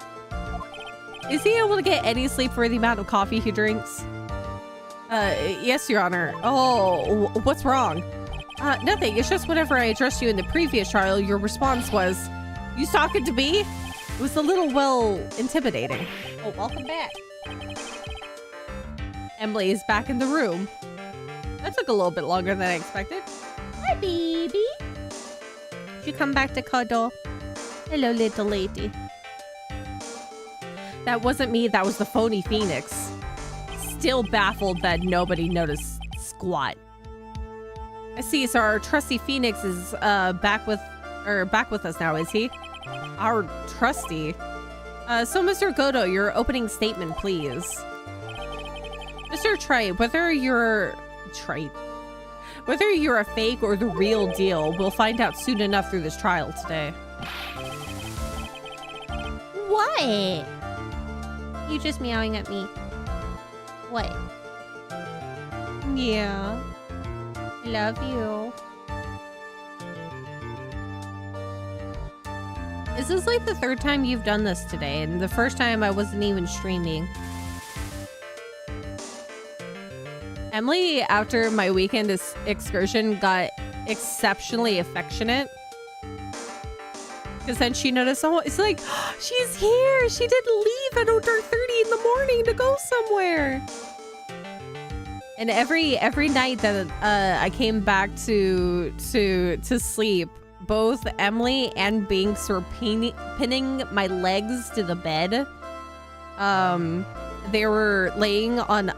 Is he able to get any sleep for the amount of coffee he drinks? Yes, Your Honor. Oh, what's wrong? Nothing. It's just whenever I addressed you in the previous trial, your response was, "You talking to me?" It was a little, well, intimidating. Oh, welcome back. Emily is back in the room. That took a little bit longer than I expected. Hi, baby. Did you come back to cuddle? Hello, little lady. That wasn't me. That was the phony Phoenix. Still baffled that nobody noticed squat. I see. So our trusty Phoenix is back with us now, is he? Our trusty. So Mr. Godo, your opening statement, please. Mr. Trite, whether you're a fake or the real deal, we'll find out soon enough through this trial today. What? You just meowing at me. What? Yeah. Love you. This is like the third time you've done this today, and the first time I wasn't even streaming. Emily, after my weekend excursion, got exceptionally affectionate. Because then she noticed, oh, it's like, oh, she's here! She didn't leave at 30 in the morning to go somewhere! And every night that I came back to sleep, both Emily and Binks were pinning my legs to the bed. They were laying on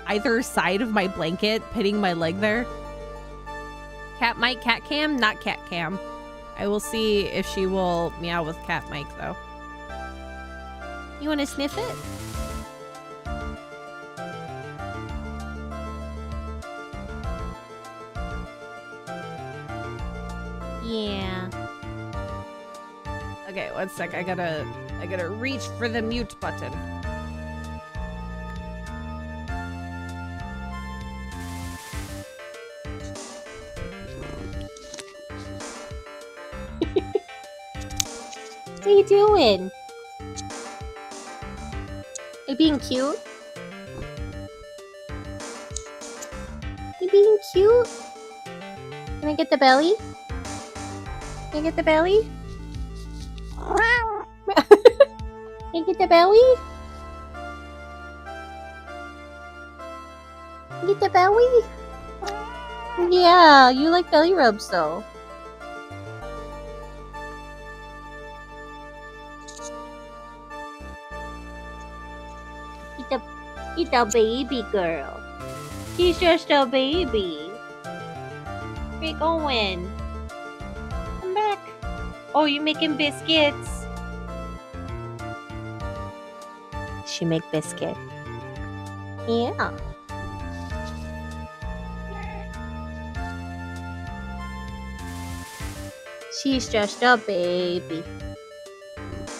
either side of my blanket, pinning my leg there. Cat Mike, cat cam, not cat cam. I will see if she will meow with cat Mike though. You want to sniff it? Yeah. Okay, one sec. I gotta reach for the mute button. What are you doing? Are you being cute? You being cute? Can I get the belly? Can I get the belly? Can I get the belly? Get the belly? Yeah, you like belly rubs though. He's a baby girl. He's just a baby. Where you going? Come back. Oh, you making biscuits? She make biscuit. Yeah. She's just a baby.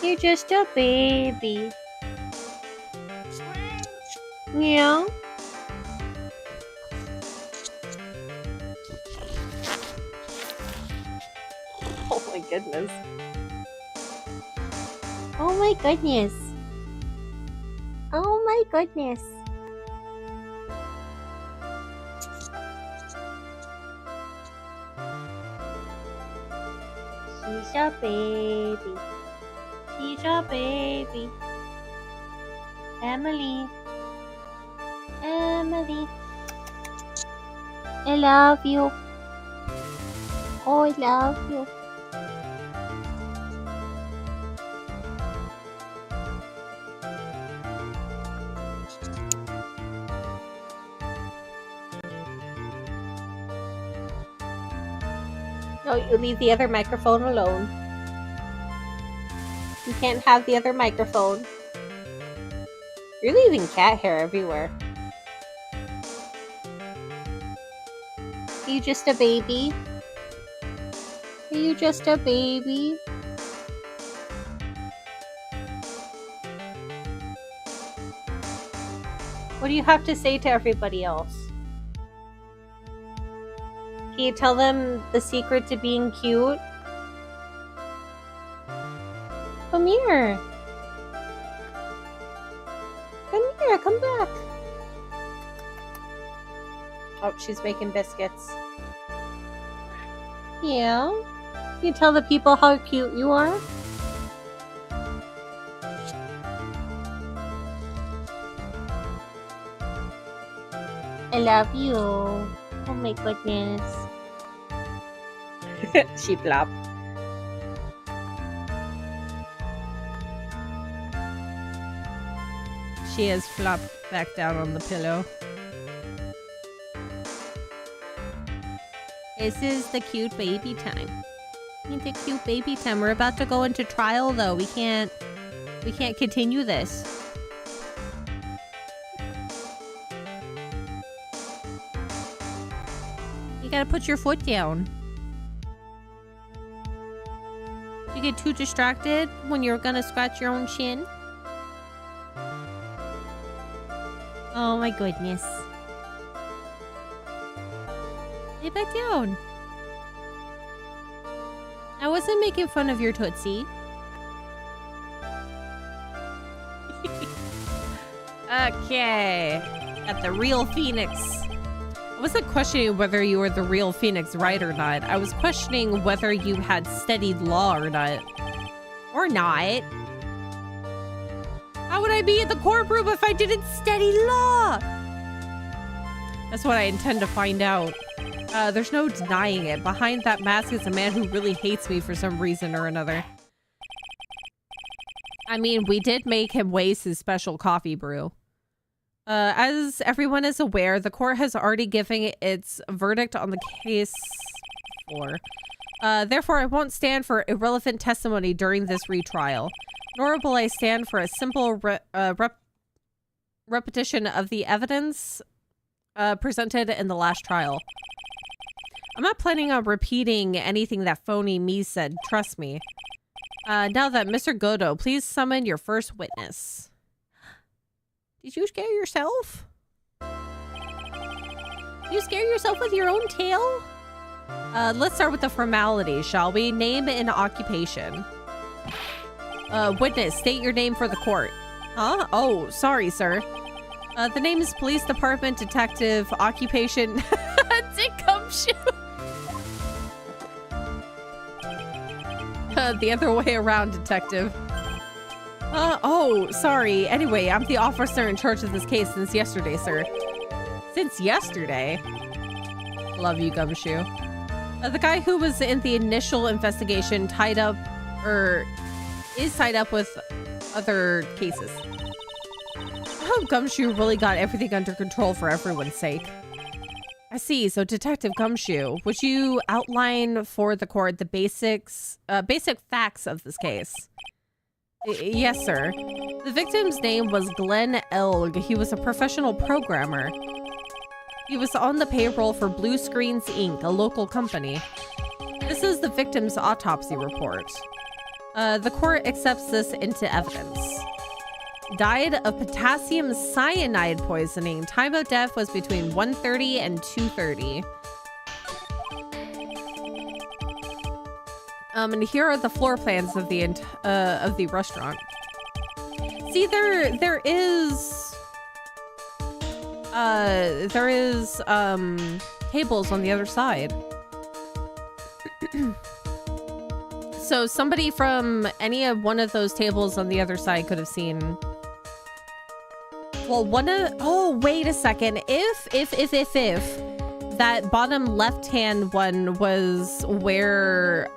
You're just a baby. Yeah. Oh my goodness. Oh my goodness. Oh my goodness. She's a baby. She's a baby. Emily. Emily. I love you. Oh, I love you. No, you leave the other microphone alone. You can't have the other microphone. You're leaving cat hair everywhere. Are you just a baby? Are you just a baby? What do you have to say to everybody else? Can you tell them the secret to being cute? Come here. Come here, come back. Oh, she's making biscuits. Yeah? Can you tell the people how cute you are? I love you. Oh my goodness. She flopped. She has flopped back down on the pillow. This is the cute baby time. It's a cute baby time. We're about to go into trial though. We can't continue this. You gotta put your foot down. You get too distracted when you're gonna scratch your own shin. Oh my goodness. Lay back down. I wasn't making fun of your Tootsie. Okay. Got the real Phoenix. I wasn't questioning whether you were the real Phoenix Wright or not. I was questioning whether you had studied law or not. Or not. How would I be in the courtroom if I didn't study law? That's what I intend to find out. There's no denying it. Behind that mask is a man who really hates me for some reason or another. I mean, we did make him waste his special coffee brew. As everyone is aware, the court has already given its verdict on the case before. Therefore, I won't stand for irrelevant testimony during this retrial. Nor will I stand for a simple repetition of the evidence presented in the last trial. I'm not planning on repeating anything that phony me said, trust me. Now that Mr. Godo, please summon your first witness. Did you scare yourself? Did you scare yourself with your own tail? Let's start with the formalities, shall we? Name and occupation. Witness, state your name for the court. Huh? Oh, sorry, sir. The name is Police Department Detective, occupation... Dick Gumshoe! The other way around, detective. Oh, sorry. Anyway, I'm the officer in charge of this case since yesterday, sir. Since yesterday? Love you, Gumshoe. The guy who was in the initial investigation is tied up with other cases. I hope Gumshoe really got everything under control for everyone's sake. I see. So, Detective Gumshoe, would you outline for the court the basic facts of this case? Yes, sir. The victim's name was Glenn Elg. He was a professional programmer. He was on the payroll for Blue Screens Inc., a local company. This is the victim's autopsy report. The court accepts this into evidence. Died of potassium cyanide poisoning. Time of death was between 1:30 and 2:30. And here are the floor plans of the restaurant. See, there is tables on the other side. So somebody from one of those tables on the other side could have seen. Well, oh, wait a second. If that bottom left-hand one was where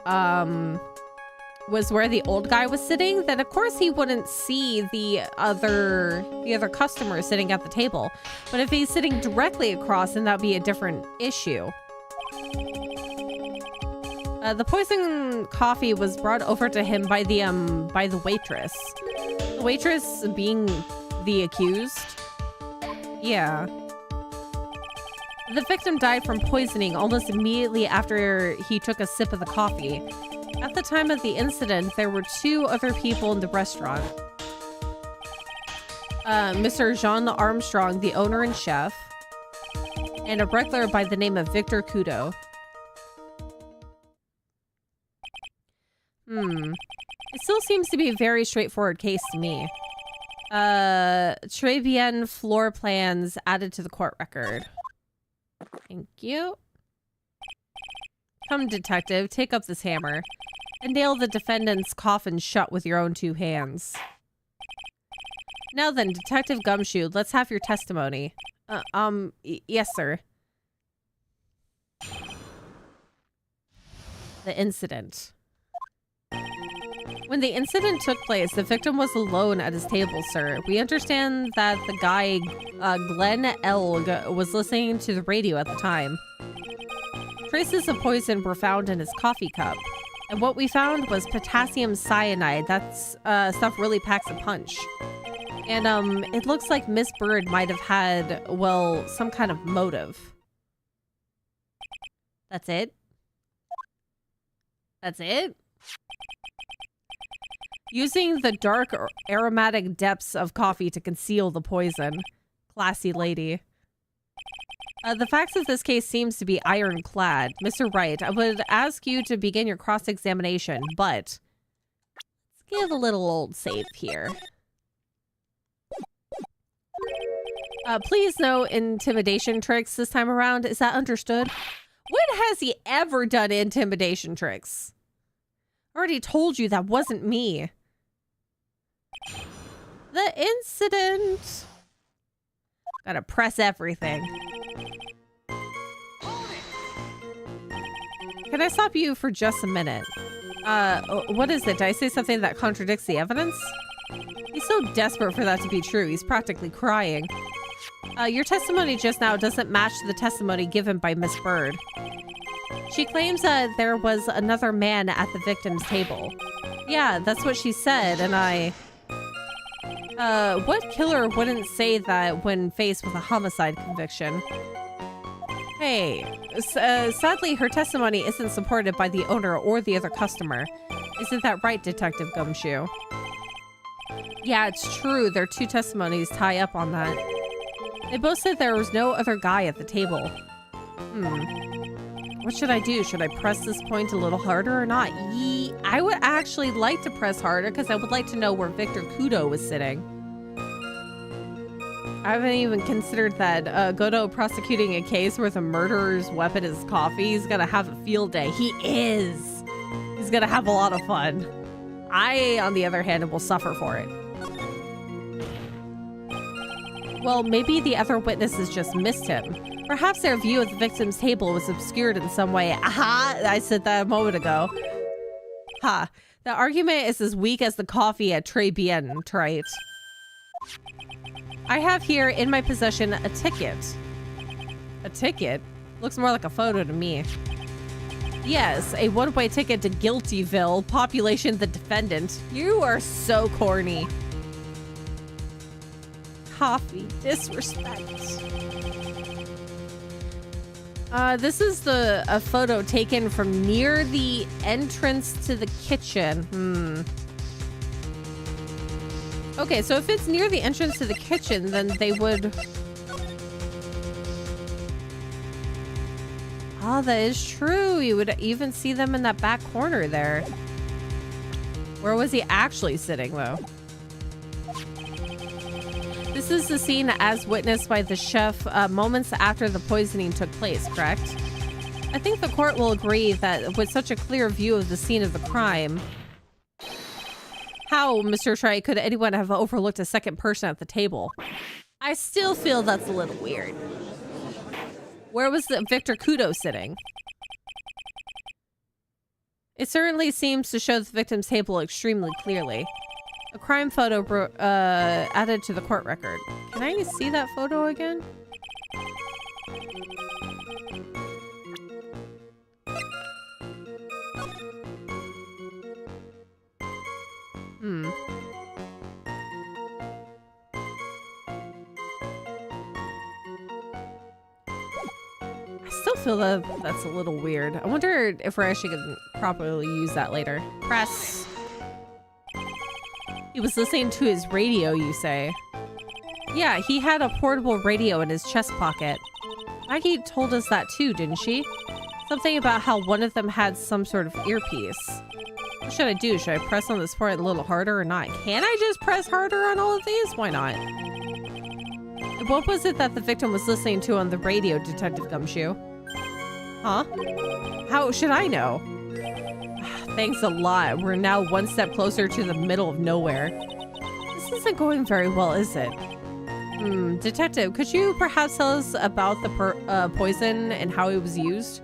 the old guy was sitting, then of course he wouldn't see the other customer sitting at the table. But if he's sitting directly across, then that'd be a different issue. The poison coffee was brought over to him by the waitress. The waitress being the accused. Yeah. The victim died from poisoning almost immediately after he took a sip of the coffee. At the time of the incident, there were 2 other people in the restaurant. Mr. Jean Armstrong, the owner and chef, and a regular by the name of Victor Kudo. It still seems to be a very straightforward case to me. Très bien floor plans added to the court record. Thank you. Come, detective, take up this hammer and nail the defendant's coffin shut with your own 2 hands. Now then, Detective Gumshoe, let's have your testimony. Yes, sir. The incident. When the incident took place, the victim was alone at his table, sir. We understand that the guy, Glenn Elg, was listening to the radio at the time. Traces of poison were found in his coffee cup. And what we found was potassium cyanide. That's, stuff really packs a punch. And, it looks like Miss Bird might have had, well, some kind of motive. That's it? That's it? Using the dark aromatic depths of coffee to conceal the poison. Classy lady. The facts of this case seems to be ironclad. Mr. Wright, I would ask you to begin your cross-examination, but let's give a little old save here. Please no intimidation tricks this time around. Is that understood? When has he ever done intimidation tricks? I already told you that wasn't me. The incident. Gotta press everything. Can I stop you for just a minute? What is it? Did I say something that contradicts the evidence? He's so desperate for that to be true. He's practically crying. Your testimony just now doesn't match the testimony given by Miss Bird. She claims that there was another man at the victim's table. Yeah, that's what she said, and what killer wouldn't say that when faced with a homicide conviction? Hey, sadly, her testimony isn't supported by the owner or the other customer. Isn't that right, Detective Gumshoe? Yeah, it's true. Their 2 testimonies tie up on that. They both said there was no other guy at the table. What should I do? Should I press this point a little harder or not? I would actually like to press harder because I would like to know where Victor Kudo was sitting. I haven't even considered that Godot prosecuting a case where the murderer's weapon is coffee. He's gonna have a field day. He is. He's gonna have a lot of fun. I, on the other hand, will suffer for it. Well, maybe the other witnesses just missed him. Perhaps their view of the victim's table was obscured in some way. Aha! I said that a moment ago. Ha. The argument is as weak as the coffee at Très Bien, right? I have here in my possession a ticket. A ticket? Looks more like a photo to me. Yes, a one-way ticket to Guiltyville, population the defendant. You are so corny. Coffee, disrespect. This is a photo taken from near the entrance to the kitchen. Okay, so if it's near the entrance to the kitchen, then they would... Oh, that is true. You would even see them in that back corner there. Where was he actually sitting, though? This is the scene as witnessed by the chef moments after the poisoning took place, correct? I think the court will agree that with such a clear view of the scene of the crime, how, Mr. Wright, could anyone have overlooked a second person at the table? I still feel that's a little weird. Where was Victor Kudo sitting? It certainly seems to show the victim's table extremely clearly. A crime photo added to the court record. Can I see that photo again? I still feel that that's a little weird. I wonder if we're actually going to properly use that later. Press. He was listening to his radio, you say? Yeah, he had a portable radio in his chest pocket. Maggie told us that too, didn't she? Something about how one of them had some sort of earpiece. What should I do? Should I press on this part a little harder or not? Can I just press harder on all of these? Why not? What was it that the victim was listening to on the radio, Detective Gumshoe? Huh? How should I know? Thanks a lot. We're now one step closer to the middle of nowhere. This isn't going very well, is it? Detective, could you perhaps tell us about the poison and how it was used?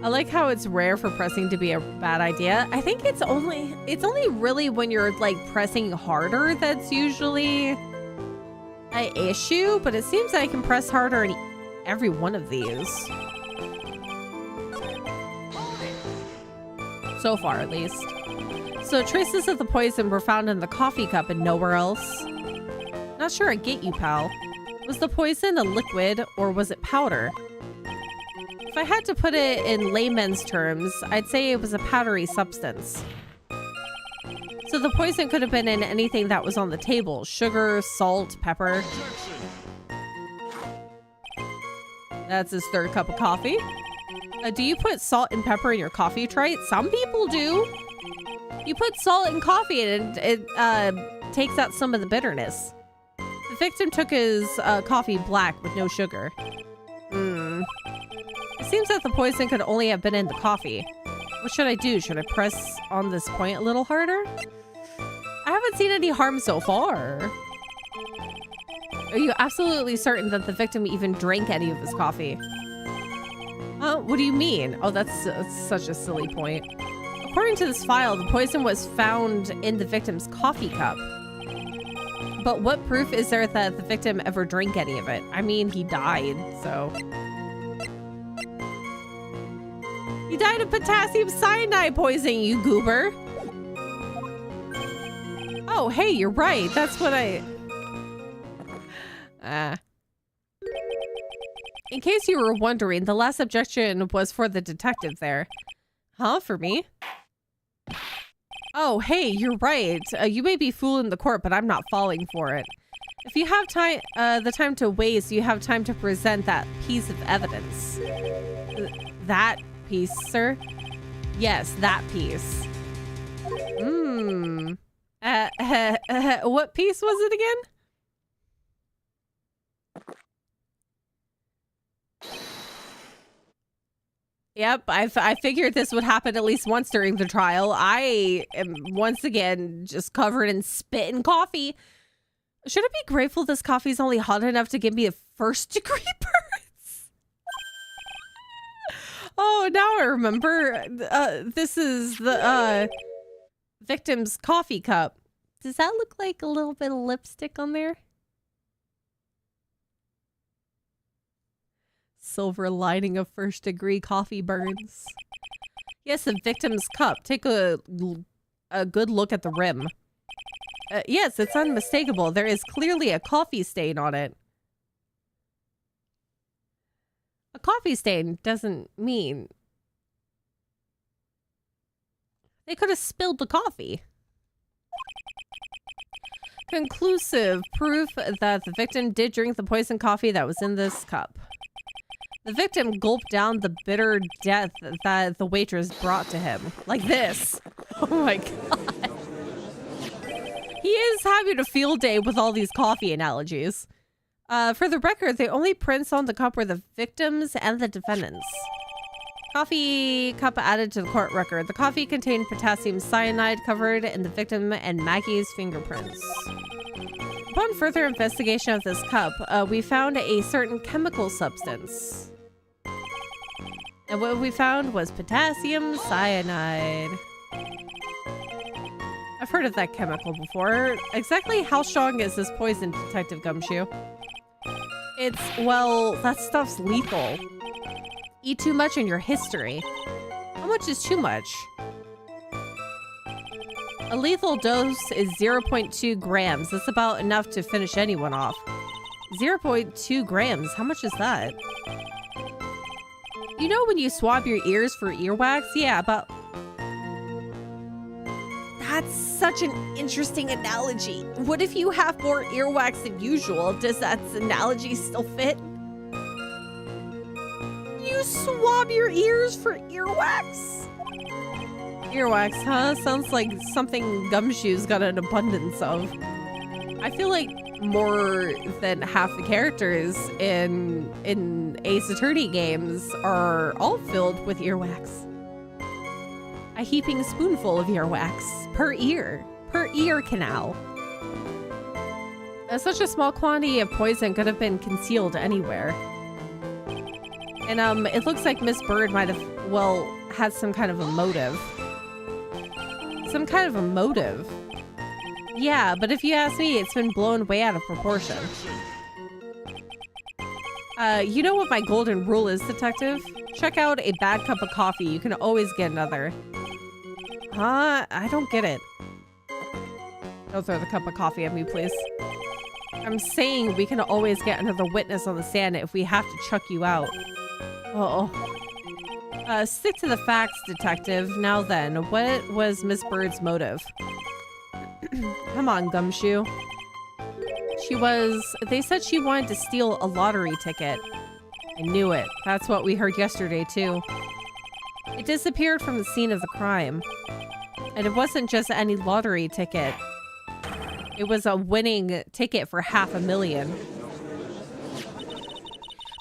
I like how it's rare for pressing to be a bad idea. I think it's only really when you're like pressing harder that's usually an issue, but it seems I can press harder in every one of these. So far, at least. So traces of the poison were found in the coffee cup and nowhere else. Not sure I get you, pal. Was the poison a liquid or was it powder? If I had to put it in layman's terms, I'd say it was a powdery substance. So the poison could have been in anything that was on the table. Sugar, salt, pepper. That's his third cup of coffee. Do you put salt and pepper in your coffee, Trite? Some people do. You put salt in coffee and it takes out some of the bitterness. The victim took his coffee black with no sugar. It seems that the poison could only have been in the coffee. What should I do? Should I press on this point a little harder? I haven't seen any harm so far. Are you absolutely certain that the victim even drank any of his coffee? What do you mean? Oh, that's such a silly point. According to this file, the poison was found in the victim's coffee cup. But what proof is there that the victim ever drank any of it? I mean, he died, so... He died of potassium cyanide poisoning, you goober! Oh, hey, you're right. That's what I... In case you were wondering, the last objection was for the detective there. Huh? For me? Oh, hey, you're right. You may be fooling the court, but I'm not falling for it. If you have time, the time to waste, you have time to present that piece of evidence. That piece, sir? Yes, that piece. What piece was it again? Yep, I figured this would happen at least once during the trial. I am once again just covered in spit and coffee. Should I be grateful this coffee is only hot enough to give me a first-degree burns? Oh, now I remember. This is the victim's coffee cup. Does that look like a little bit of lipstick on there? Silver lining of first-degree coffee burns. Yes, the victim's cup. Take a good look at the rim. Yes, it's unmistakable. There is clearly a coffee stain on it. A coffee stain doesn't mean they could have spilled the coffee. Conclusive proof that the victim did drink the poisoned coffee that was in this cup. The victim gulped down the bitter death that the waitress brought to him. Like this. Oh my god. He is having a field day with all these coffee analogies. For the record, the only prints on the cup were the victims and the defendants. Coffee cup added to the court record. The coffee contained potassium cyanide covered in the victim and Maggie's fingerprints. Upon further investigation of this cup, we found a certain chemical substance. And what we found was potassium cyanide. I've heard of that chemical before. Exactly how strong is this poison, Detective Gumshoe? It's, well, that stuff's lethal. Eat too much in your history. How much is too much? A lethal dose is 0.2 grams. That's about enough to finish anyone off. 0.2 grams? How much is that? You know when you swab your ears for earwax? Yeah, about... That's such an interesting analogy. What if you have more earwax than usual? Does that analogy still fit? You swab your ears for earwax? Earwax, huh? Sounds like something Gumshoe's got an abundance of. I feel like more than half the characters in Ace Attorney games are all filled with earwax. A heaping spoonful of earwax per ear canal. Such a small quantity of poison could have been concealed anywhere. And it looks like Miss Bird might have, well, had some kind of a motive. Some kind of a motive. Yeah, but if you ask me, it's been blown way out of proportion. You know what my golden rule is, Detective? Check out a bad cup of coffee. You can always get another. Huh? I don't get it. Don't throw the cup of coffee at me, please. I'm saying we can always get another witness on the stand if we have to chuck you out. Uh-oh. Stick to the facts, Detective. Now then, what was Miss Bird's motive? Come on, Gumshoe. They said she wanted to steal a lottery ticket. I knew it. That's what we heard yesterday, too. It disappeared from the scene of the crime. And it wasn't just any lottery ticket. It was a winning ticket for $500,000.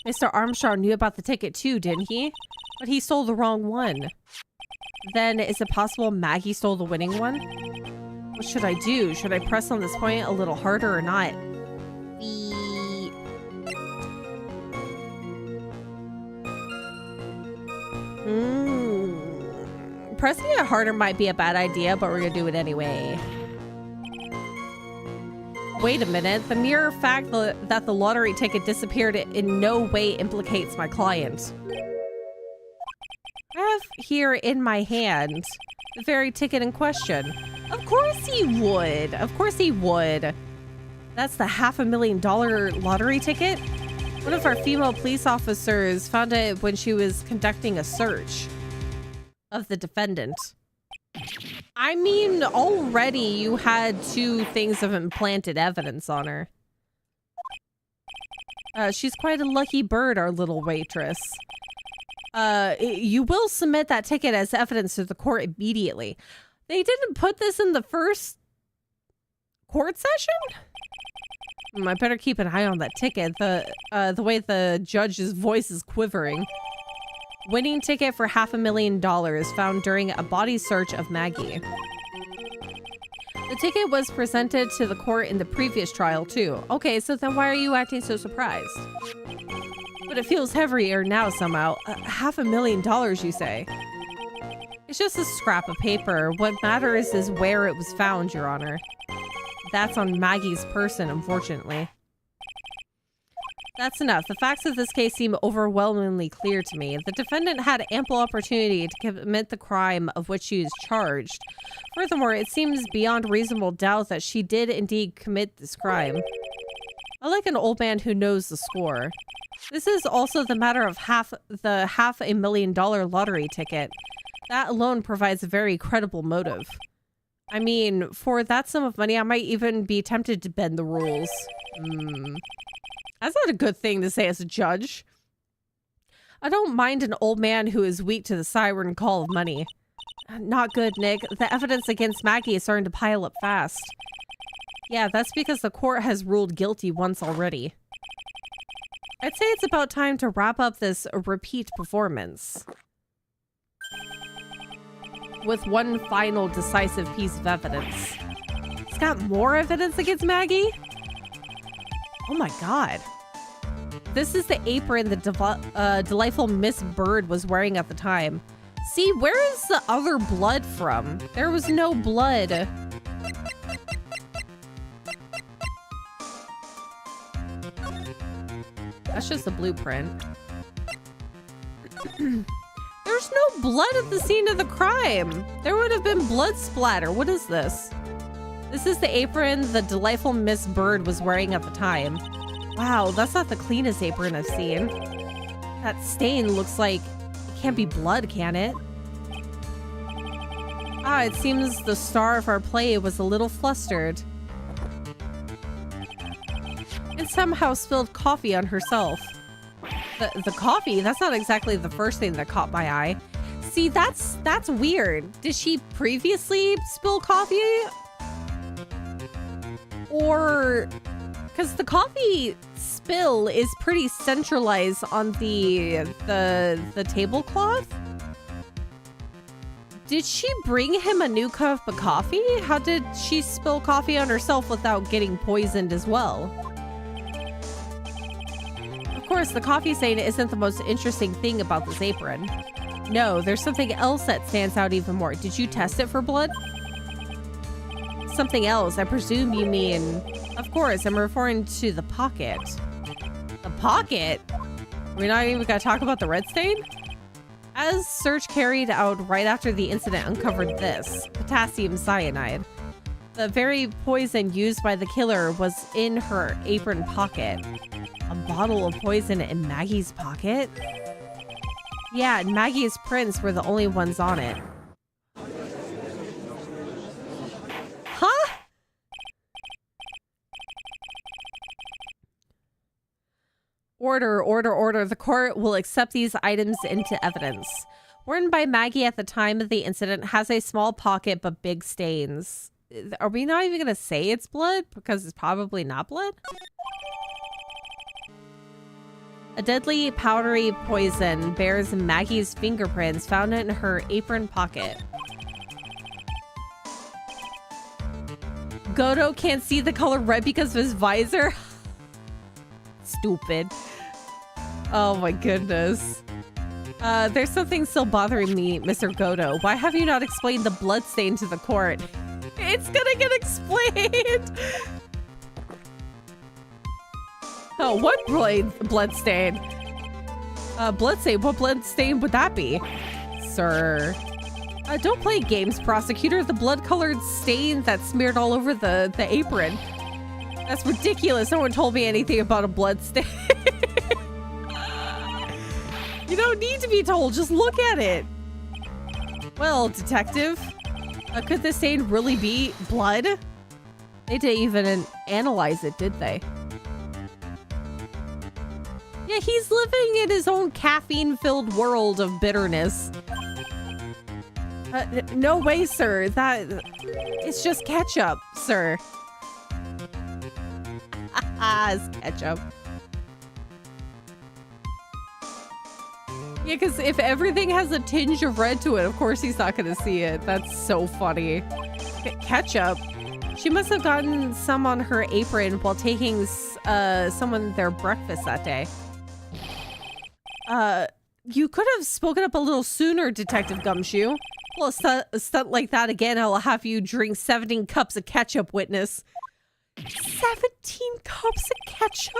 Mr. Armstrong knew about the ticket too, didn't he? But he stole the wrong one. Then, is it possible Maggie stole the winning one? What should I do? Should I press on this point a little harder or not? Pressing it harder might be a bad idea, but we're gonna do it anyway. Wait a minute. The mere fact that the lottery ticket disappeared in no way implicates my client. I have here in my hand the very ticket in question. Of course he would. Of course he would. That's the $500,000 lottery ticket? One of our female police officers found it when she was conducting a search of the defendant. I mean, already you had 2 things of implanted evidence on her. She's quite a lucky bird, our little waitress. You will submit that ticket as evidence to the court immediately. They didn't put this in the first court session? I better keep an eye on that ticket. The way the judge's voice is quivering. Winning ticket for $500,000 found during a body search of Maggie. The ticket was presented to the court in the previous trial too. Okay, so then why are you acting so surprised? But it feels heavier now somehow. $500,000, you say? It's just a scrap of paper. What matters is where it was found, Your Honor. That's on Maggie's person, unfortunately. That's enough. The facts of this case seem overwhelmingly clear to me. The defendant had ample opportunity to commit the crime of which she is charged. Furthermore, it seems beyond reasonable doubt that she did indeed commit this crime. I like an old man who knows the score. This is also the matter of half a million dollar lottery ticket. That alone provides a very credible motive. I mean, for that sum of money, I might even be tempted to bend the rules. That's not a good thing to say as a judge. I don't mind an old man who is weak to the siren call of money. Not good, Nick. The evidence against Maggie is starting to pile up fast. Yeah, that's because the court has ruled guilty once already. I'd say it's about time to wrap up this repeat performance with one final decisive piece of evidence. It's got more evidence against Maggie? Oh my god. This is the apron the delightful Miss Bird was wearing at the time. See, where is the other blood from? There was no blood. That's just a blueprint. There's no blood at the scene of the crime. There would have been blood splatter. What is this? This is the apron the delightful Miss Bird was wearing at the time. Wow, that's not the cleanest apron I've seen. That stain looks like it can't be blood, can it? Ah, it seems the star of our play was a little flustered and somehow spilled coffee on herself. The coffee? That's not exactly the first thing that caught my eye. See, that's weird. Did she previously spill coffee? Or... because the coffee spill is pretty centralized on the tablecloth. Did she bring him a new cup of coffee? How did she spill coffee on herself without getting poisoned as well? Of course, the coffee stain isn't the most interesting thing about this apron. No, there's something else that stands out even more. Did you test it for blood? Something else, I presume you mean... Of course, I'm referring to the pocket. The pocket? We're not even gonna talk about the red stain? As search carried out right after the incident uncovered this, potassium cyanide. The very poison used by the killer was in her apron pocket. A bottle of poison in Maggie's pocket? Yeah, and Maggie's prints were the only ones on it. Huh? Order, order, order. The court will accept these items into evidence. Worn by Maggie at the time of the incident, has a small pocket but big stains. Are we not even going to say it's blood? Because it's probably not blood? A deadly powdery poison bears Maggie's fingerprints found in her apron pocket. Godo can't see the color red because of his visor? Stupid. Oh my goodness. There's something still bothering me, Mr. Godo. Why have you not explained the bloodstain to the court? It's gonna get explained! Oh, what bloodstain? Bloodstain? What bloodstain would that be? Sir. Don't play games, prosecutor. The blood-colored stain that smeared all over the apron. That's ridiculous. No one told me anything about a blood stain. You don't need to be told. Just look at it. Well, detective, could this stain really be blood? They didn't even analyze it, did they? Yeah, he's living in his own caffeine-filled world of bitterness. No way, sir. It's just ketchup, sir. It's ketchup. Yeah, because if everything has a tinge of red to it, of course he's not going to see it. That's so funny. Ketchup. She must have gotten some on her apron while taking someone their breakfast that day. You could have spoken up a little sooner, Detective Gumshoe. Well, a stunt like that again, I'll have you drink 17 cups of ketchup, witness. 17 cups of ketchup?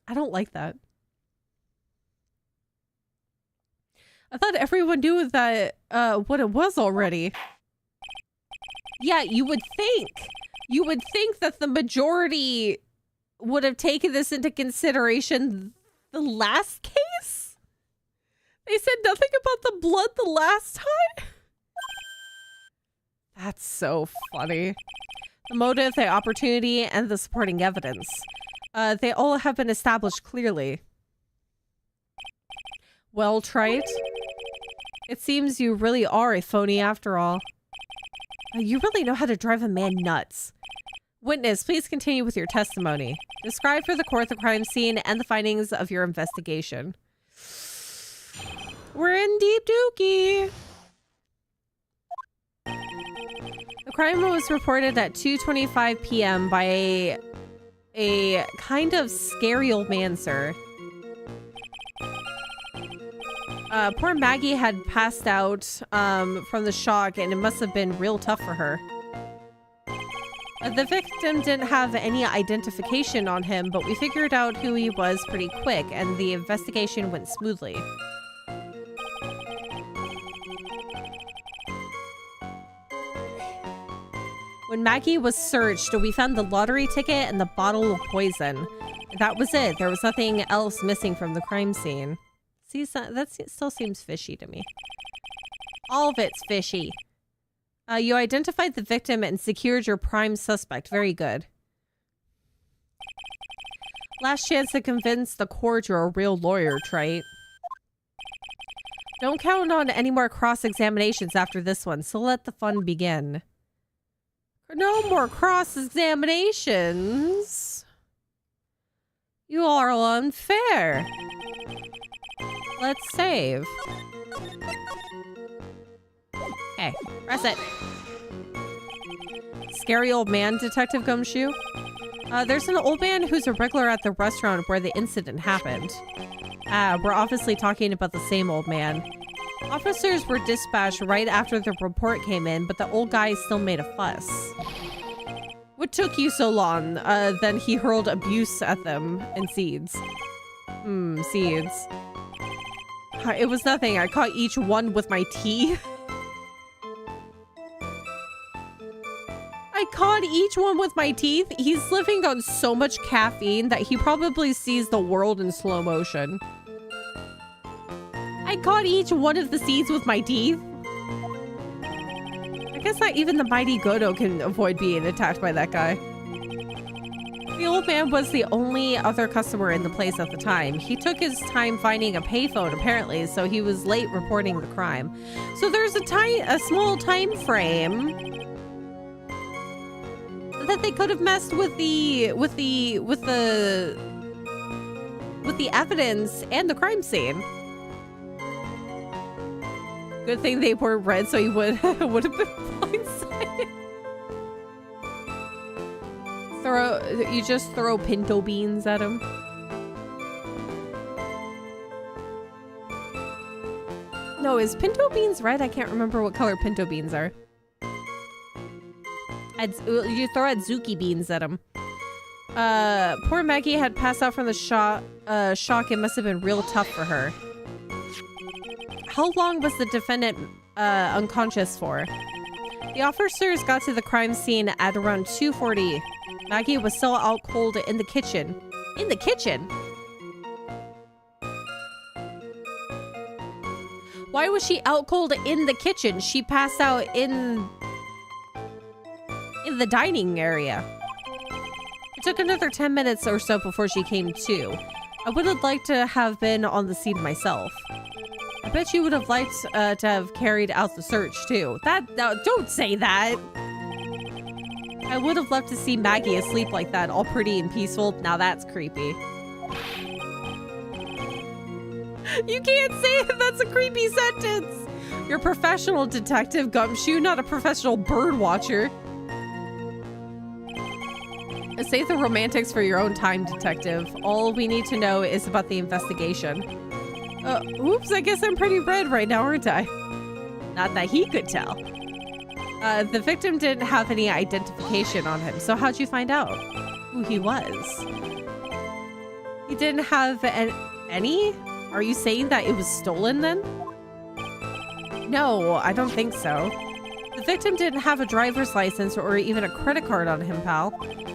I don't like that. I thought everyone knew that, what it was already. Yeah, you would think. You would think that the majority would have taken this into consideration the last case? They said nothing about the blood the last time? That's so funny. The motive, the opportunity, and the supporting evidence. They all have been established clearly. Well, Trite, it seems you really are a phony after all. You really know how to drive a man nuts. Witness, please continue with your testimony. Describe for the court the crime scene and the findings of your investigation. We're in deep dookie. The crime was reported at 2:25 p.m. by a kind of scary old man, sir. Poor Maggie had passed out from the shock, and it must have been real tough for her. The victim didn't have any identification on him, but we figured out who he was pretty quick, and the investigation went smoothly. When Maggie was searched, we found the lottery ticket and the bottle of poison. That was it. There was nothing else missing from the crime scene. See, that still seems fishy to me. All of it's fishy. You identified the victim and secured your prime suspect. Very good. Last chance to convince the court you're a real lawyer, Trite. Don't count on any more cross-examinations after this one, so let the fun begin. No more cross-examinations. You are unfair. Let's save. Okay, press it. Scary old man, Detective Gumshoe. There's an old man who's a regular at the restaurant where the incident happened. We're obviously talking about the same old man. Officers were dispatched right after the report came in, but the old guy still made a fuss. What took you so long? Then he hurled abuse at them and seeds. Seeds. It was nothing. I caught each one with my teeth. I caught each one with my teeth. He's living on so much caffeine that he probably sees the world in slow motion. I caught each one of the seeds with my teeth. I guess not even the mighty Godo can avoid being attacked by that guy. The old man was the only other customer in the place at the time. He took his time finding a payphone, apparently, so he was late reporting the crime. So there's a small time frame that they could have messed with the evidence and the crime scene. Good thing they weren't red, so he would have been blindsided. You just throw pinto beans at him. No, is pinto beans red? I can't remember what color pinto beans are. You throw Adzuki beans at him. Poor Maggie had passed out from the shock. It must have been real tough for her. How long was the defendant unconscious for? The officers got to the crime scene at around 2:40. Maggie was still out cold in the kitchen. In the kitchen? Why was she out cold in the kitchen? She passed out in the dining area. It took another 10 minutes or so before she came to. I would have liked to have been on the scene myself. I bet you would have liked to have carried out the search too. Don't say that. I would have loved to see Maggie asleep like that, all pretty and peaceful. Now that's creepy. You can't say that. That's a creepy sentence. You're a professional detective, Gumshoe, not a professional bird watcher. Save the romantics for your own time, detective. All we need to know is about the investigation. Oops, I guess I'm pretty red right now, aren't I? Not that he could tell. The victim didn't have any identification on him, so how'd you find out who he was? He didn't have any? Are you saying that it was stolen then? No, I don't think so. The victim didn't have a driver's license or even a credit card on him, pal.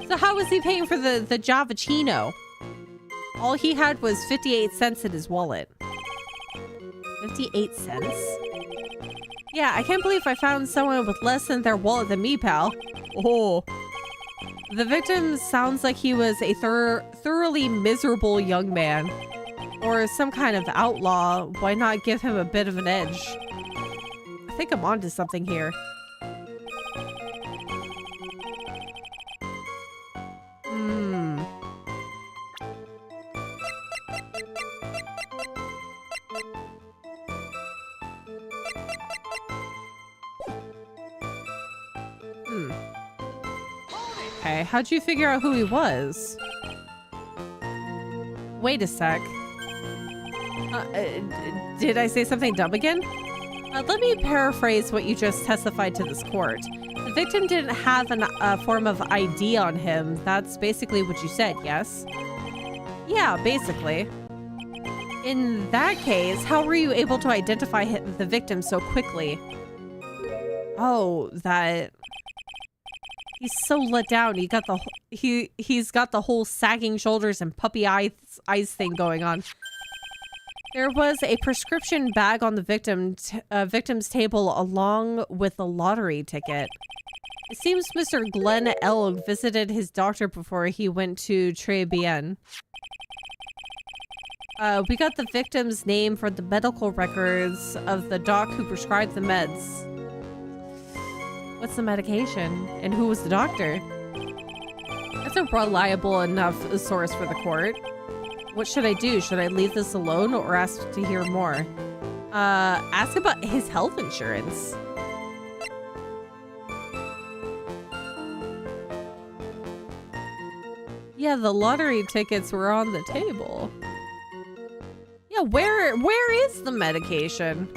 So how was he paying for the Javachino? All he had was 58 cents in his wallet. 58 cents? Yeah, I can't believe I found someone with less in their wallet than me, pal. Oh. The victim sounds like he was a thoroughly miserable young man. Or some kind of outlaw. Why not give him a bit of an edge? I think I'm onto something here. Okay, how'd you figure out who he was? Wait a sec. Did I say something dumb again? Let me paraphrase what you just testified to this court. The victim didn't have a form of ID on him. That's basically what you said, yes? Yeah, basically. In that case, how were you able to identify the victim so quickly? Oh, that... He's so let down. He's got the whole sagging shoulders and puppy eyes thing going on. There was a prescription bag on the victim's table along with the lottery ticket. It seems Mr. Glenn Elg visited his doctor before he went to Tribulations. We got the victim's name for the medical records of the doc who prescribed the meds. What's the medication? And who was the doctor? That's a reliable enough source for the court. What should I do? Should I leave this alone or ask to hear more? Ask about his health insurance. Yeah, the lottery tickets were on the table. Yeah, where is the medication?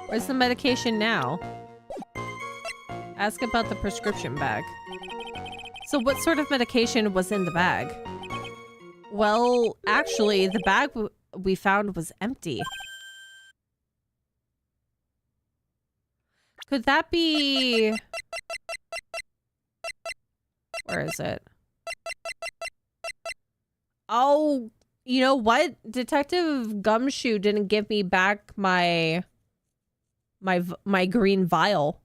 Where's the medication now? Ask about the prescription bag. So what sort of medication was in the bag? Well, actually, the bag we found was empty. Could that be... Where is it? Oh, you know what? Detective Gumshoe didn't give me back my green vial.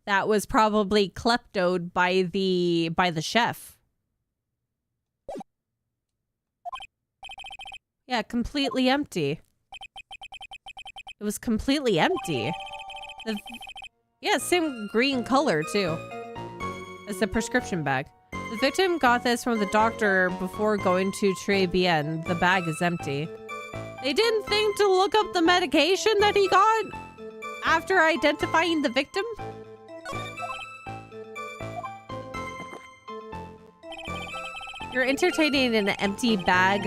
That was probably kleptoed by the chef. Yeah, completely empty. It was completely empty. Yeah, same green color too as the prescription bag. The victim got this from the doctor before going to Tribulations. The bag is empty. They didn't think to look up the medication that he got after identifying the victim? You're entertaining an empty bag,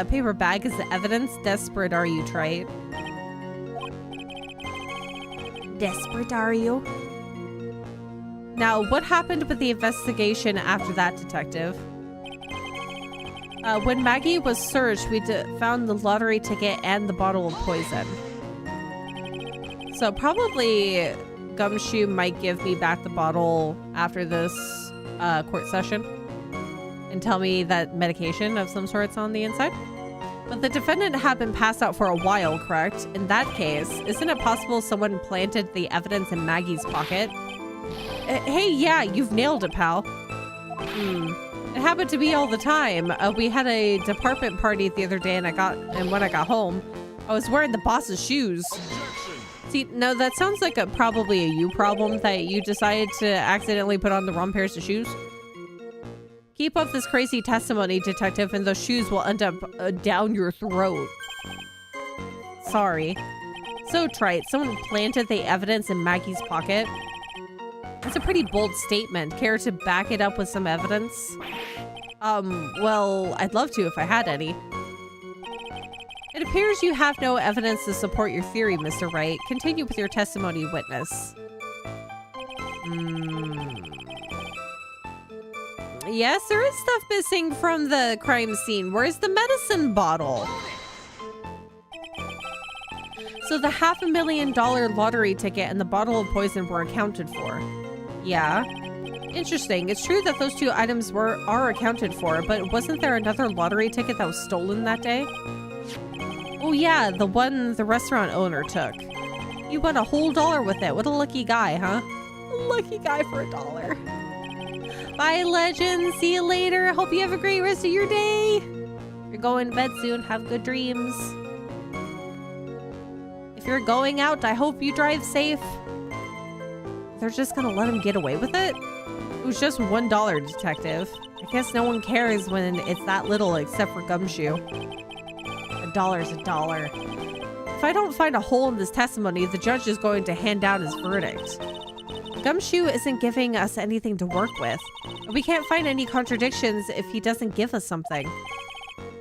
paper bag as the evidence? Desperate are you, Trite? Desperate are you? Now, what happened with the investigation after that, detective? When Maggie was searched, we found the lottery ticket and the bottle of poison. So probably Gumshoe might give me back the bottle after this court session and tell me that medication of some sort's on the inside. But the defendant had been passed out for a while, correct? In that case, isn't it possible someone planted the evidence in Maggie's pocket? Hey, yeah, you've nailed it, pal. It happened to me all the time. We had a department party the other day, and when I got home, I was wearing the boss's shoes. See, no, that sounds like probably a you problem that you decided to accidentally put on the wrong pairs of shoes. Keep up this crazy testimony, detective, and those shoes will end up down your throat. Sorry. So trite. Someone planted the evidence in Maggie's pocket. That's a pretty bold statement. Care to back it up with some evidence? Well, I'd love to if I had any. It appears you have no evidence to support your theory, Mr. Wright. Continue with your testimony, witness. Yes, there is stuff missing from the crime scene. Where's the medicine bottle? So the $500,000 lottery ticket and the bottle of poison were accounted for. Yeah. Interesting. It's true that those two items are accounted for, but wasn't there another lottery ticket that was stolen that day? Oh yeah, the one the restaurant owner took. You won a whole $1 with it. What a lucky guy, huh? A lucky guy for $1. Bye, legend. See you later. Hope you have a great rest of your day. You're going to bed soon. Have good dreams. If you're going out, I hope you drive safe. They're just gonna let him get away with it? It was just $1, detective. I guess no one cares when it's that little except for Gumshoe. $1's $1. If I don't find a hole in this testimony, the judge is going to hand down his verdict. Gumshoe isn't giving us anything to work with. We can't find any contradictions if he doesn't give us something.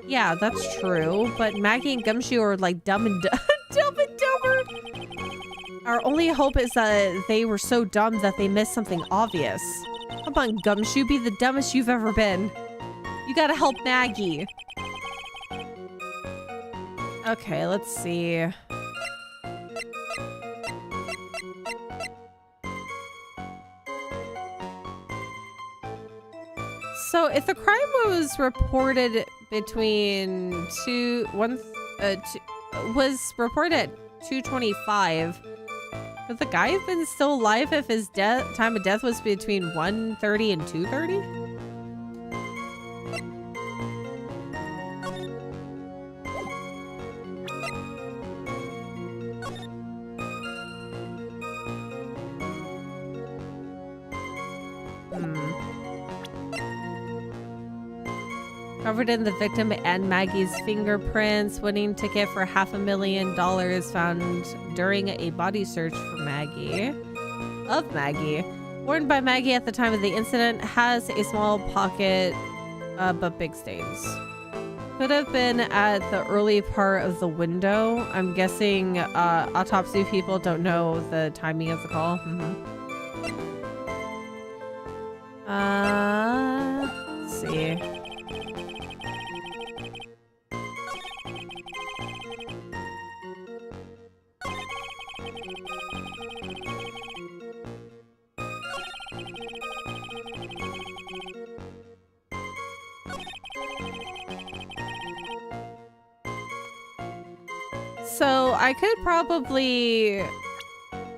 Yeah, that's true, but Maggie and Gumshoe are like dumb and dumber. Our only hope is that they were so dumb that they missed something obvious. Come on, Gumshoe, be the dumbest you've ever been. You gotta help Maggie. Okay, let's see. So if the crime was reported was reported at 2:25, could the guy have been still alive if his time of death was between 1:30 and 2:30? Covered in the victim and Maggie's fingerprints, winning ticket for $500,000 found during a body search for Maggie. Worn by Maggie at the time of the incident, has a small pocket, but big stains. Could have been at the early part of the window. I'm guessing autopsy people don't know the timing of the call. Let's see. So I could probably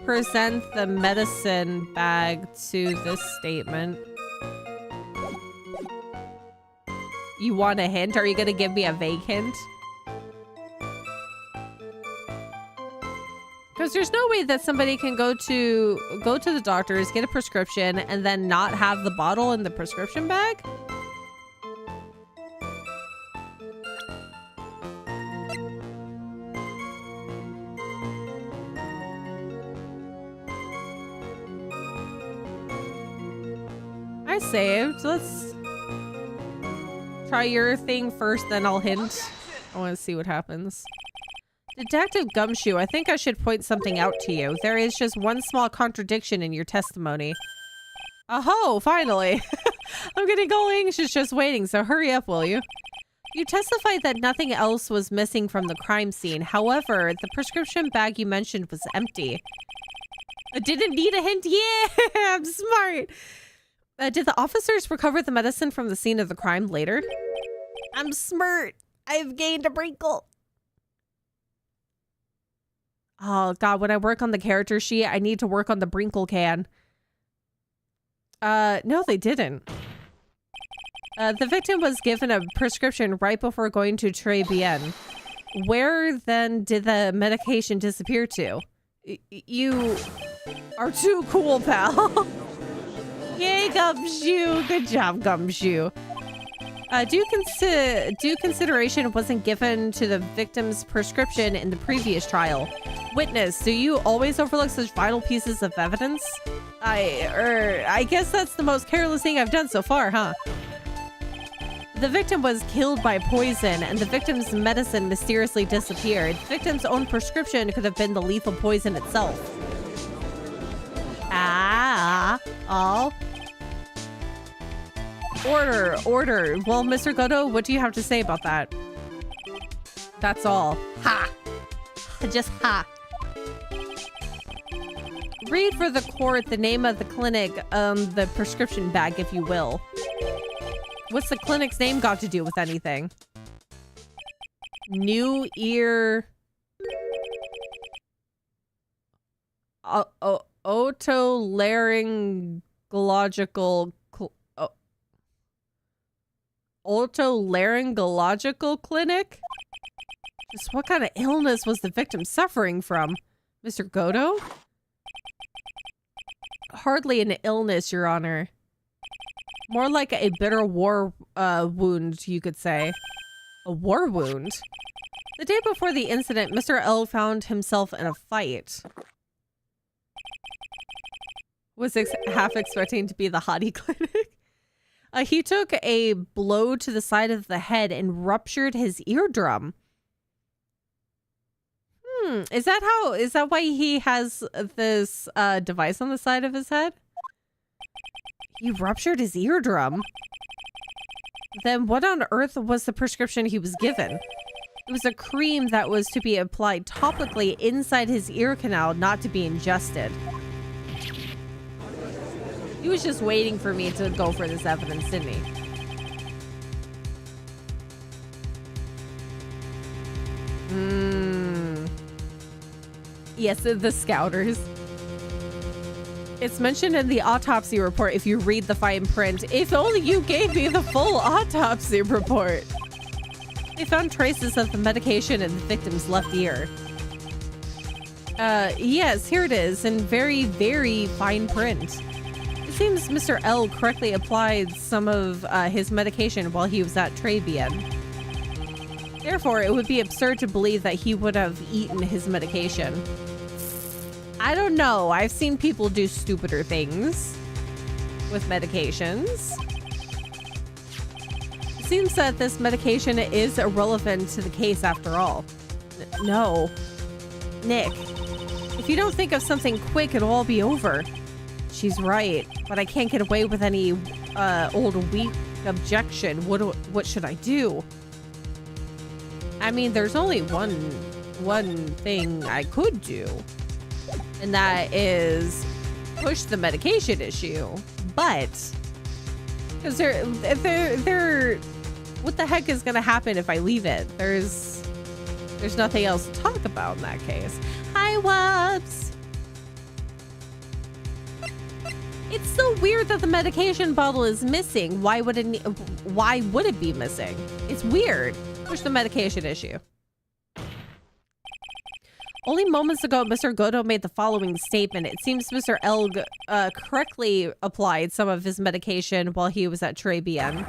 present the medicine bag to this statement. You want a hint? Are you gonna give me a vague hint? Because there's no way that somebody can go to the doctor's, get a prescription, and then not have the bottle in the prescription bag? I saved. Let's try your thing first, then I'll hint. I want to see what happens. Detective Gumshoe, I think I should point something out to you. There is just one small contradiction in your testimony. Oh, finally. I'm getting all anxious just waiting, so hurry up, will you? You testified that nothing else was missing from the crime scene. However, the prescription bag you mentioned was empty. I didn't need a hint. Yeah, I'm smart. Did the officers recover the medicine from the scene of the crime later? I'm smart. I've gained a wrinkle. Oh, God, when I work on the character sheet, I need to work on the Brinkle can. No, they didn't. The victim was given a prescription right before going to Tribulations. Where then did the medication disappear to? You are too cool, pal. Yay, Gumshoe. Good job, Gumshoe. Due consideration wasn't given to the victim's prescription in the previous trial. Witness, do you always overlook such vital pieces of evidence? I guess that's the most careless thing I've done so far, huh? The victim was killed by poison, and the victim's medicine mysteriously disappeared. The victim's own prescription could have been the lethal poison itself. Order, order. Well, Mr. Godo, what do you have to say about that? That's all. Ha! Just ha. Read for the court the name of the clinic, the prescription bag, if you will. What's the clinic's name got to do with anything? New ear... otolaryngological... otolaryngological clinic? Just what kind of illness was the victim suffering from? Mr. Godo? Hardly an illness, Your Honor. More like a bitter war wound, you could say. A war wound? The day before the incident, Mr. L found himself in a fight. Was half expecting to be the hottie clinic. He took a blow to the side of the head and ruptured his eardrum. Is that why he has this device on the side of his head? He ruptured his eardrum. Then what on earth was the prescription he was given? It was a cream that was to be applied topically inside his ear canal, not to be ingested. He was just waiting for me to go for this evidence, didn't he? Yes, the Scouters. It's mentioned in the autopsy report if you read the fine print. If only you gave me the full autopsy report. They found traces of the medication in the victim's left ear. Yes, here it is in very, very fine print. It seems Mr. L correctly applied some of his medication while he was at Tribulations. Therefore, it would be absurd to believe that he would have eaten his medication. I don't know. I've seen people do stupider things with medications. It seems that this medication is irrelevant to the case after all. No. Nick, if you don't think of something quick, it'll all be over. She's right, but I can't get away with any old weak objection. What should I do? I mean, there's only one thing I could do, and that is push the medication issue. But because what the heck is gonna happen if I leave it? There's nothing else to talk about in that case. Hi, Wubs. It's so weird that the medication bottle is missing. Why would it be missing? It's weird. Push the medication issue. Only moments ago, Mr. Godo made the following statement. It seems Mr. L correctly applied some of his medication while he was at Tribulations.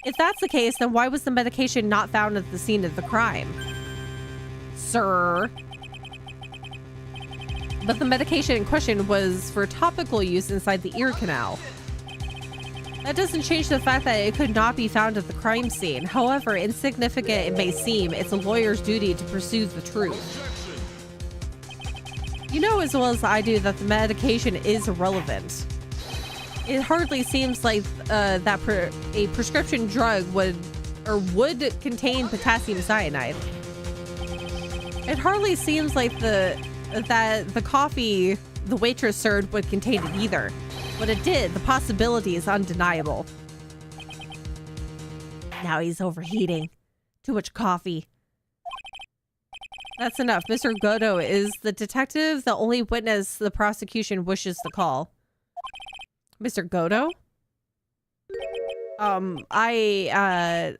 If that's the case, then why was the medication not found at the scene of the crime? Sir. But the medication in question was for topical use inside the ear canal. That doesn't change the fact that it could not be found at the crime scene. However insignificant it may seem, it's a lawyer's duty to pursue the truth. You know as well as I do that the medication is irrelevant. It hardly seems like a prescription drug would contain potassium cyanide. It hardly seems like that the coffee the waitress served would contain it either. But it did. The possibility is undeniable. Now he's overheating. Too much coffee. That's enough. Mr. Godo is the detective, the only witness the prosecution wishes to call. Mr. Godo?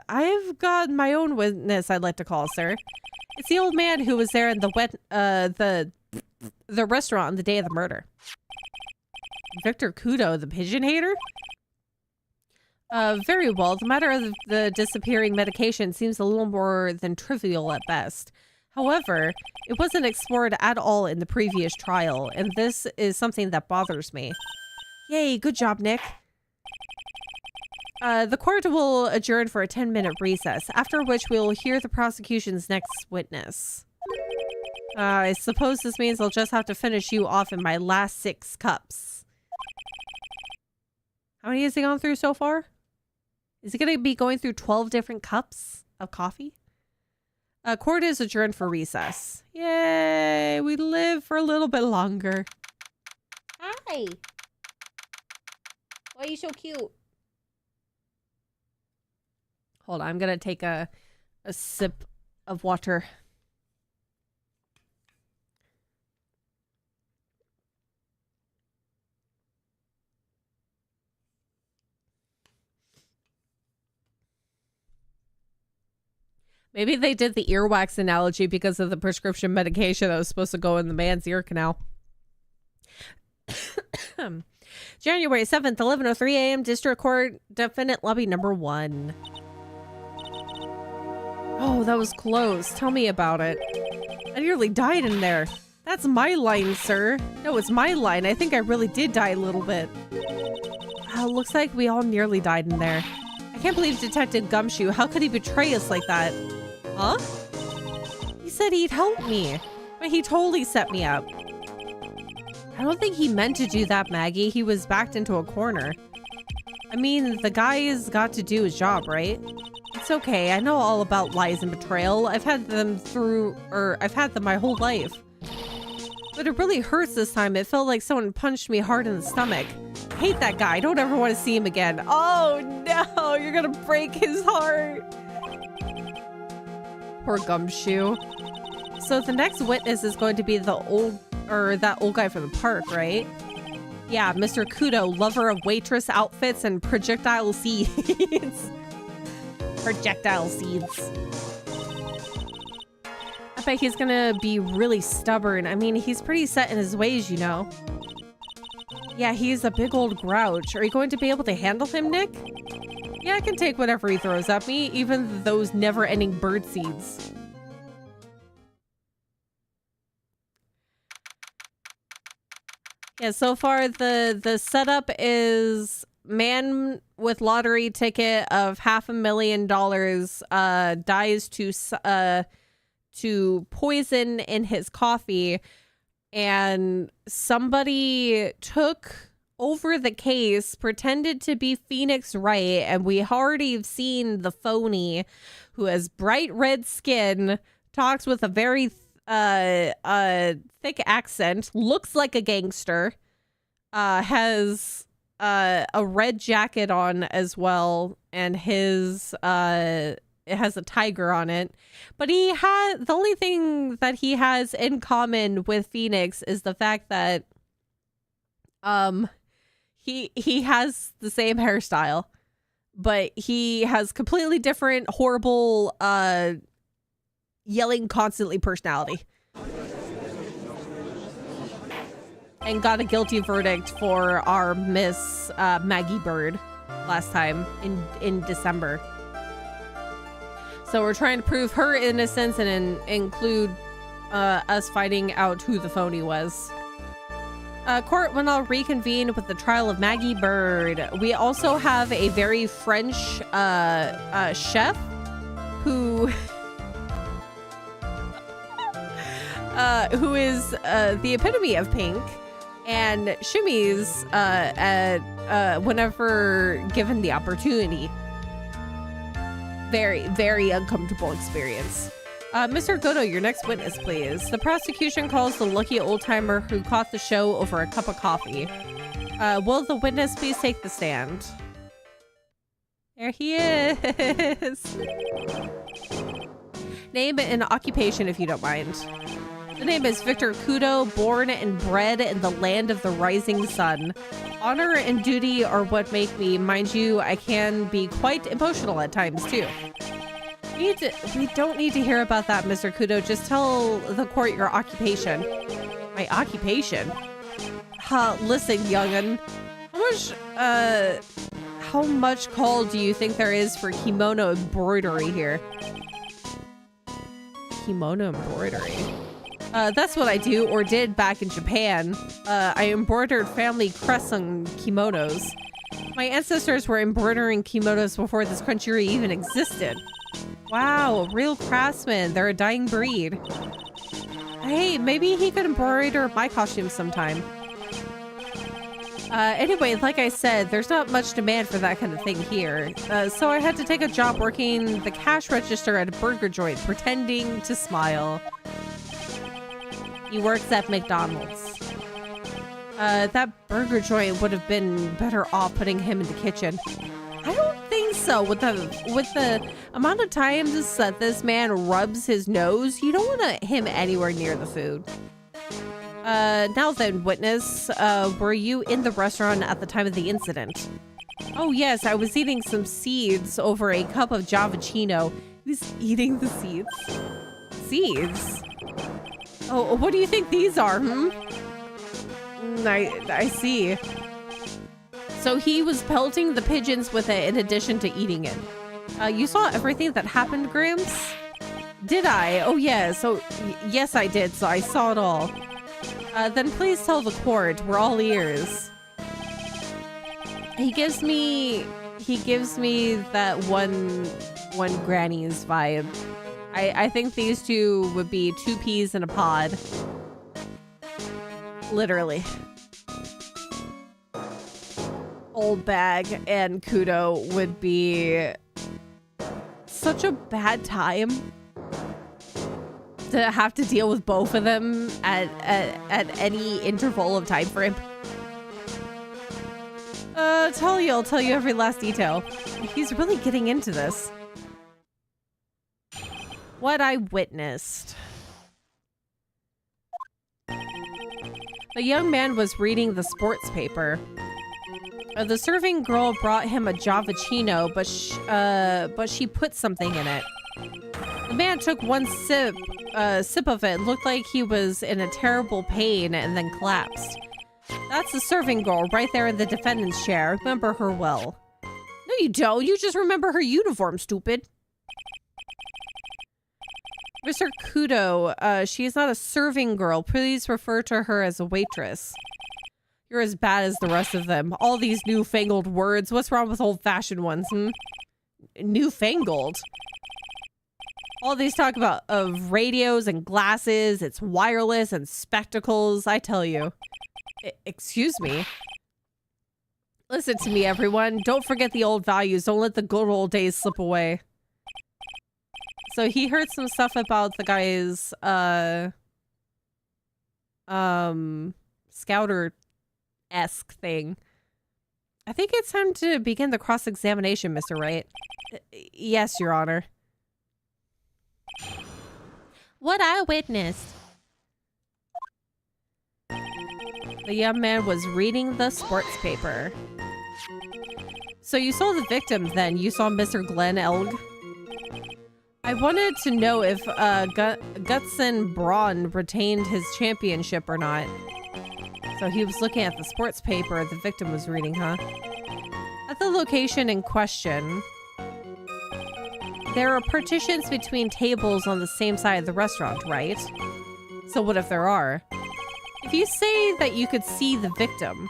I've got my own witness I'd like to call, sir. It's the old man who was there in the restaurant on the day of the murder. Victor Kudo, the pigeon hater? Very well. The matter of the disappearing medication seems a little more than trivial at best. However, it wasn't explored at all in the previous trial, and this is something that bothers me. Yay, good job, Nick. The court will adjourn for a 10-minute recess, after which we will hear the prosecution's next witness. I suppose this means I'll just have to finish you off in my last 6 cups. How many has he gone through so far? Is he going to be going through 12 different cups of coffee? Court is adjourned for recess. Yay! We live for a little bit longer. Hi. Why are you so cute? Hold on, I'm going to take a sip of water. Maybe they did the earwax analogy because of the prescription medication that was supposed to go in the man's ear canal. January 7th, 11:03 a.m. District Court, Defendant Lobby number 1. Oh, that was close. Tell me about it. I nearly died in there. That's my line, sir. No, it's my line. I think I really did die a little bit. Looks like we all nearly died in there. I can't believe Detective Gumshoe. How could he betray us like that? Huh? He said he'd help me, but he totally set me up. I don't think he meant to do that, Maggie. He was backed into a corner. I mean, the guy's got to do his job, right? It's okay. I know all about lies and betrayal. I've had them my whole life. But it really hurts this time. It felt like someone punched me hard in the stomach. I hate that guy. I don't ever want to see him again. Oh no, you're gonna break his heart. Poor Gumshoe. So the next witness is going to be that old guy from the park, right? Yeah, Mr. Kudo, lover of waitress outfits and projectile seeds. Projectile seeds. I bet he's gonna be really stubborn. I mean, he's pretty set in his ways, you know. Yeah, he's a big old grouch. Are you going to be able to handle him, Nick? Yeah, I can take whatever he throws at me, even those never-ending bird seeds. Yeah, so far the setup is man with lottery ticket of $500,000 dies to poison in his coffee, and somebody took over the case, pretended to be Phoenix Wright, and we already have seen the phony who has bright red skin, talks with a very thick accent, looks like a gangster, has a red jacket on as well, and his it has a tiger on it. But the only thing that he has in common with Phoenix is the fact that he has the same hairstyle, but he has completely different, horrible, yelling constantly personality. And got a guilty verdict for our Miss Maggie Bird last time in December. So we're trying to prove her innocence and include us finding out who the phony was. Court will now reconvene with the trial of Maggie Bird. We also have a very French chef who is the epitome of pink and shimmies whenever given the opportunity. Very, very uncomfortable experience. Mr. Goto, your next witness, please. The prosecution calls the lucky old-timer who caught the show over a cup of coffee. Will the witness please take the stand? There he is. Name and occupation, if you don't mind. The name is Victor Kudo, born and bred in the land of the rising sun. Honor and duty are what make me. Mind you, I can be quite emotional at times, too. We don't need to hear about that, Mr. Kudo. Just tell the court your occupation. My occupation? Listen, young'un. How much call do you think there is for kimono embroidery here? Kimono embroidery? That's what I do, or did back in Japan. I embroidered family crests on kimonos. My ancestors were embroidering kimonos before this country even existed. Wow, real craftsmen. They're a dying breed. Hey, maybe he could embroider my costume sometime. Anyway, like I said, there's not much demand for that kind of thing here. So I had to take a job working the cash register at a burger joint, pretending to smile. He works at McDonald's. That burger joint would have been better off putting him in the kitchen. I don't think so. With the amount of times that this man rubs his nose, you don't want him anywhere near the food. Now then, witness, were you in the restaurant at the time of the incident? Oh yes, I was eating some seeds over a cup of Javachino. He's eating the seeds? Seeds? Oh, what do you think these are, I see. So he was pelting the pigeons with it in addition to eating it. You saw everything that happened, Gramps? Did I? Oh yeah, so yes I did, so I saw it all. Then please tell the court, we're all ears. He gives me that one granny's vibe. I think these two would be two peas in a pod. Literally. Old Bag and Kudo would be such a bad time to have to deal with both of them at any interval of time frame. I'll tell you every last detail. He's really getting into this. What I witnessed. A young man was reading the sports paper. The serving girl brought him a Javachino, but she put something in it. The man took one sip of it, looked like he was in a terrible pain, and then collapsed. That's the serving girl right there in the defendant's chair. Remember her well. No, you don't. You just remember her uniform, stupid. Mr. Kudo, she is not a serving girl. Please refer to her as a waitress. You're as bad as the rest of them. All these newfangled words. What's wrong with old-fashioned ones, Newfangled? All these talk about of radios and glasses. It's wireless and spectacles. I tell you. Excuse me. Listen to me, everyone. Don't forget the old values. Don't let the good old days slip away. So he heard some stuff about the guy's, scouter-esque thing. I think it's time to begin the cross-examination, Mr. Wright. Yes, Your Honor. What I witnessed. The young man was reading the sports paper. So you saw the victim then. You saw Mr. Glenn Elg. I wanted to know if Gutson Braun retained his championship or not. So he was looking at the sports paper the victim was reading, huh? At the location in question, there are partitions between tables on the same side of the restaurant, right? So what if there are? If you say that you could see the victim,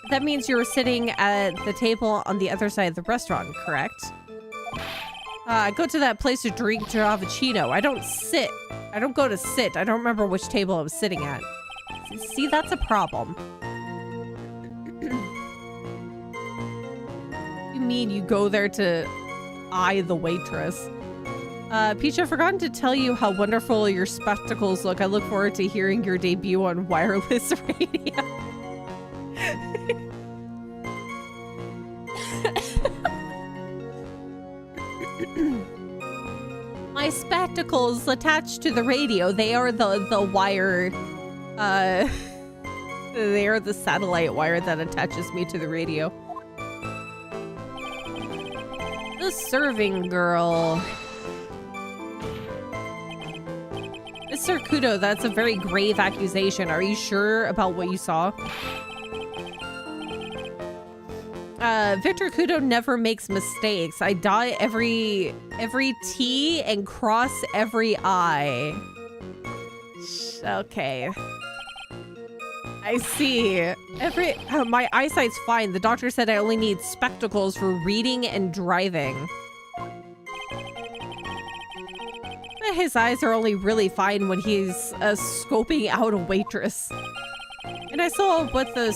that means you were sitting at the table on the other side of the restaurant, correct? I go to that place to drink Javachino. I don't sit. I don't go to sit. I don't remember which table I was sitting at. See, that's a problem. You mean you go there to eye the waitress? Peach, I've forgotten to tell you how wonderful your spectacles look. I look forward to hearing your debut on wireless radio. My spectacles attached to the radio. They are the wire. They are the satellite wire that attaches me to the radio. The serving girl. Mr. Kudo, that's a very grave accusation. Are you sure about what you saw? Victor Kudo never makes mistakes. I dot every T and cross every I. Okay. I see. My eyesight's fine. The doctor said I only need spectacles for reading and driving. His eyes are only really fine when he's scoping out a waitress. And I saw what the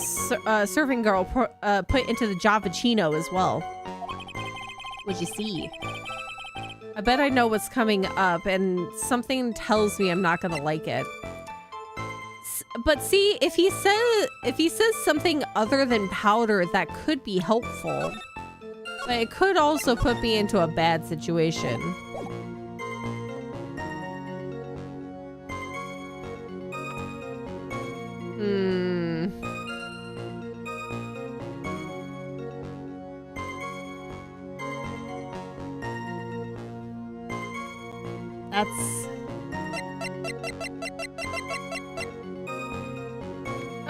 serving girl put into the Javachino as well. What'd you see? I bet I know what's coming up, and something tells me I'm not gonna like it. But see, if he says something other than powder, that could be helpful. But it could also put me into a bad situation. That's...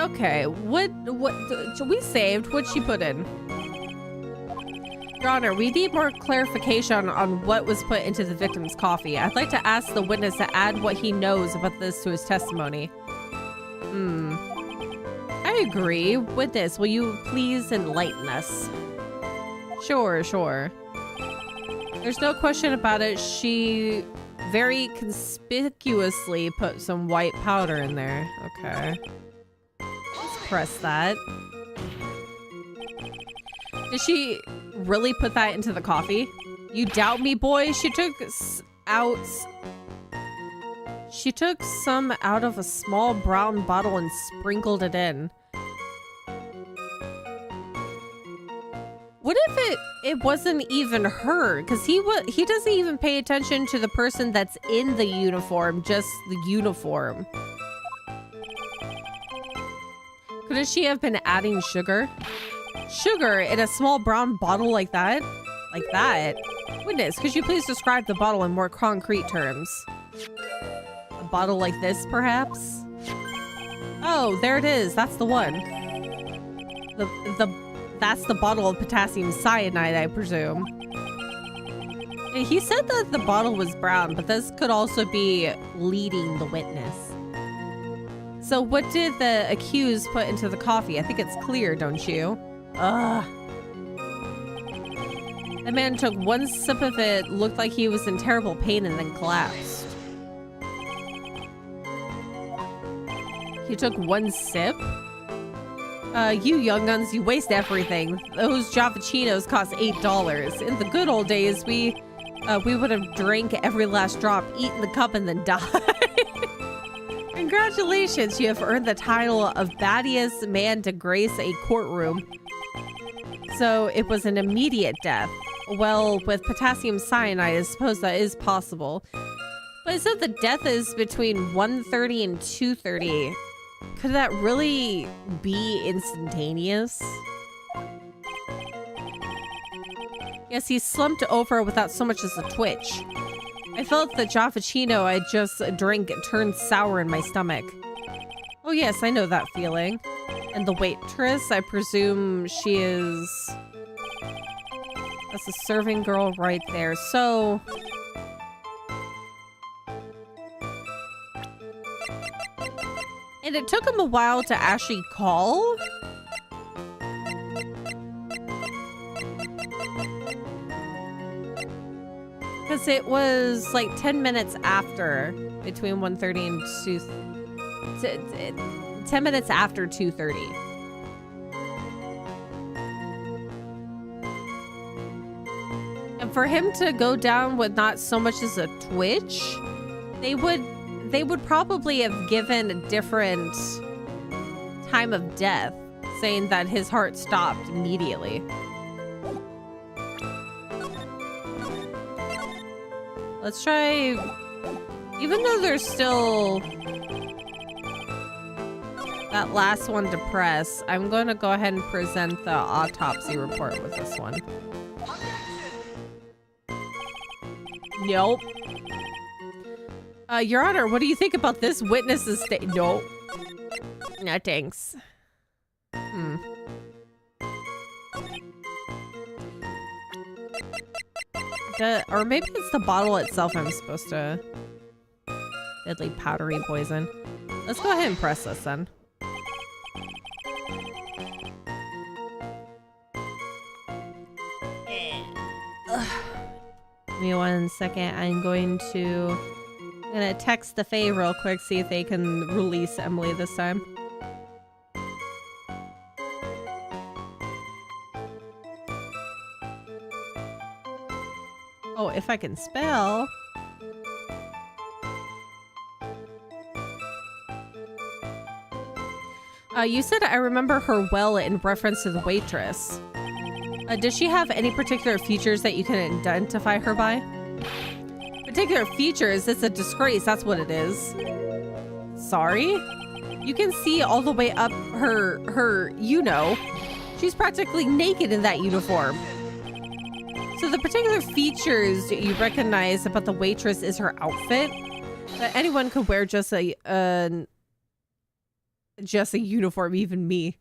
Okay, what we saved? What'd she put in? Your Honor, we need more clarification on what was put into the victim's coffee. I'd like to ask the witness to add what he knows about this to his testimony. I agree. Witness, will you please enlighten us? Sure. There's no question about it. She very conspicuously put some white powder in there. Okay. Let's press that. Did she really put that into the coffee? You doubt me, boy? She took some out of a small brown bottle and sprinkled it in. What if it wasn't even her? Because he doesn't even pay attention to the person that's in the uniform, just the uniform. Couldn't she have been adding sugar? Sugar in a small brown bottle like that? Like that? Witness, could you please describe the bottle in more concrete terms? A bottle like this, perhaps? Oh, there it is. That's the one. That's the bottle of potassium cyanide, I presume. And he said that the bottle was brown, but this could also be leading the witness. So what did the accused put into the coffee? I think it's clear, don't you? Ugh. The man took one sip of it, looked like he was in terrible pain, and then collapsed. He took one sip? You young guns, you waste everything. Those Javachinos cost $8. In the good old days, we would have drank every last drop, eaten the cup, and then died. Congratulations, you have earned the title of battiest man to grace a courtroom. So it was an immediate death. Well, with potassium cyanide, I suppose that is possible. But it said the death is between 1:30 and 2:30. Could that really be instantaneous? Yes, he slumped over without so much as a twitch. I felt the Javachino I just drank turned sour in my stomach. Oh yes, I know that feeling. And the waitress, I presume she is... That's a serving girl right there. So... And it took him a while to actually call? Because it was like 10 minutes after, between 1:30 and 2... 10 minutes after 2:30. And for him to go down with not so much as a twitch, they would probably have given a different time of death, saying that his heart stopped immediately. Let's try, even though there's still that last one to press, I'm going to go ahead and present the autopsy report with this one. Nope. Your Honor, what do you think about this witness's statement? Nope. No, thanks. Or maybe it's the bottle itself I'm supposed to... Deadly powdery poison. Let's go ahead and press this then. Give me 1 second. I'm gonna text the Fae real quick, see if they can release Emily this time. if I can spell. You said I remember her well in reference to the waitress. Does she have any particular features that you can identify her by? Particular features? It's a disgrace, that's what it is. Sorry? You can see all the way up her, you know. She's practically naked in that uniform. So the particular features you recognize about the waitress is her outfit. That anyone could wear just a uniform, even me.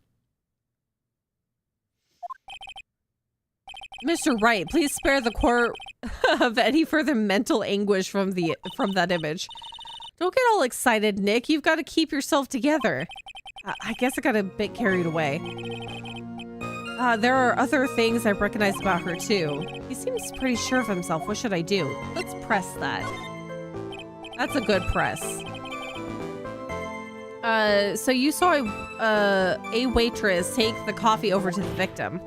Mr. Wright, please spare the court of any further mental anguish from that image. Don't get all excited, Nick. You've got to keep yourself together. I guess I got a bit carried away. There are other things I recognize about her, too. He seems pretty sure of himself. What should I do? Let's press that. That's a good press. So you saw a waitress take the coffee over to the victim.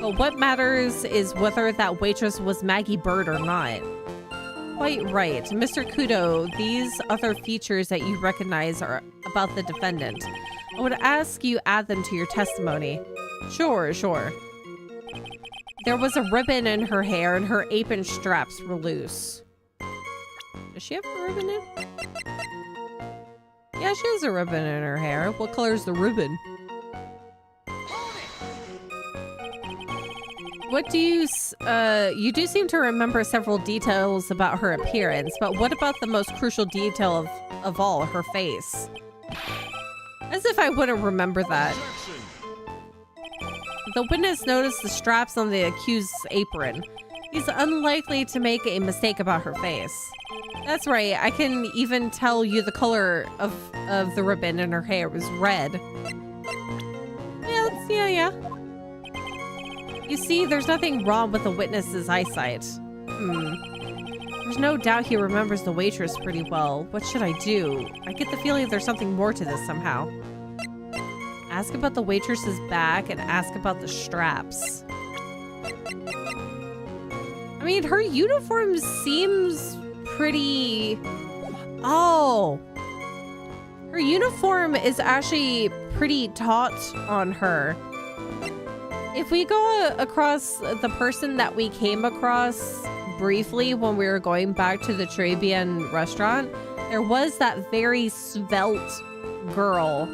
But what matters is whether that waitress was Maggie Bird or not. Quite right. Mr. Kudo, these other features that you recognize are about the defendant. I would ask you add them to your testimony. Sure. There was a ribbon in her hair and her apron straps were loose. Does she have a ribbon in? Yeah, she has a ribbon in her hair. What color is the ribbon? What do you do seem to remember several details about her appearance, but what about the most crucial detail of all, her face? As if I wouldn't remember that. The witness noticed the straps on the accused's apron. He's unlikely to make a mistake about her face. That's right, I can even tell you the color of the ribbon in her hair was red. Yeah. You see, there's nothing wrong with the witness's eyesight. There's no doubt he remembers the waitress pretty well. What should I do? I get the feeling there's something more to this somehow. Ask about the waitress's back and ask about the straps. I mean, her uniform seems pretty... Oh! Her uniform is actually pretty taut on her. If we go across the person that we came across briefly when we were going back to the Tribune restaurant, there was that very svelte girl.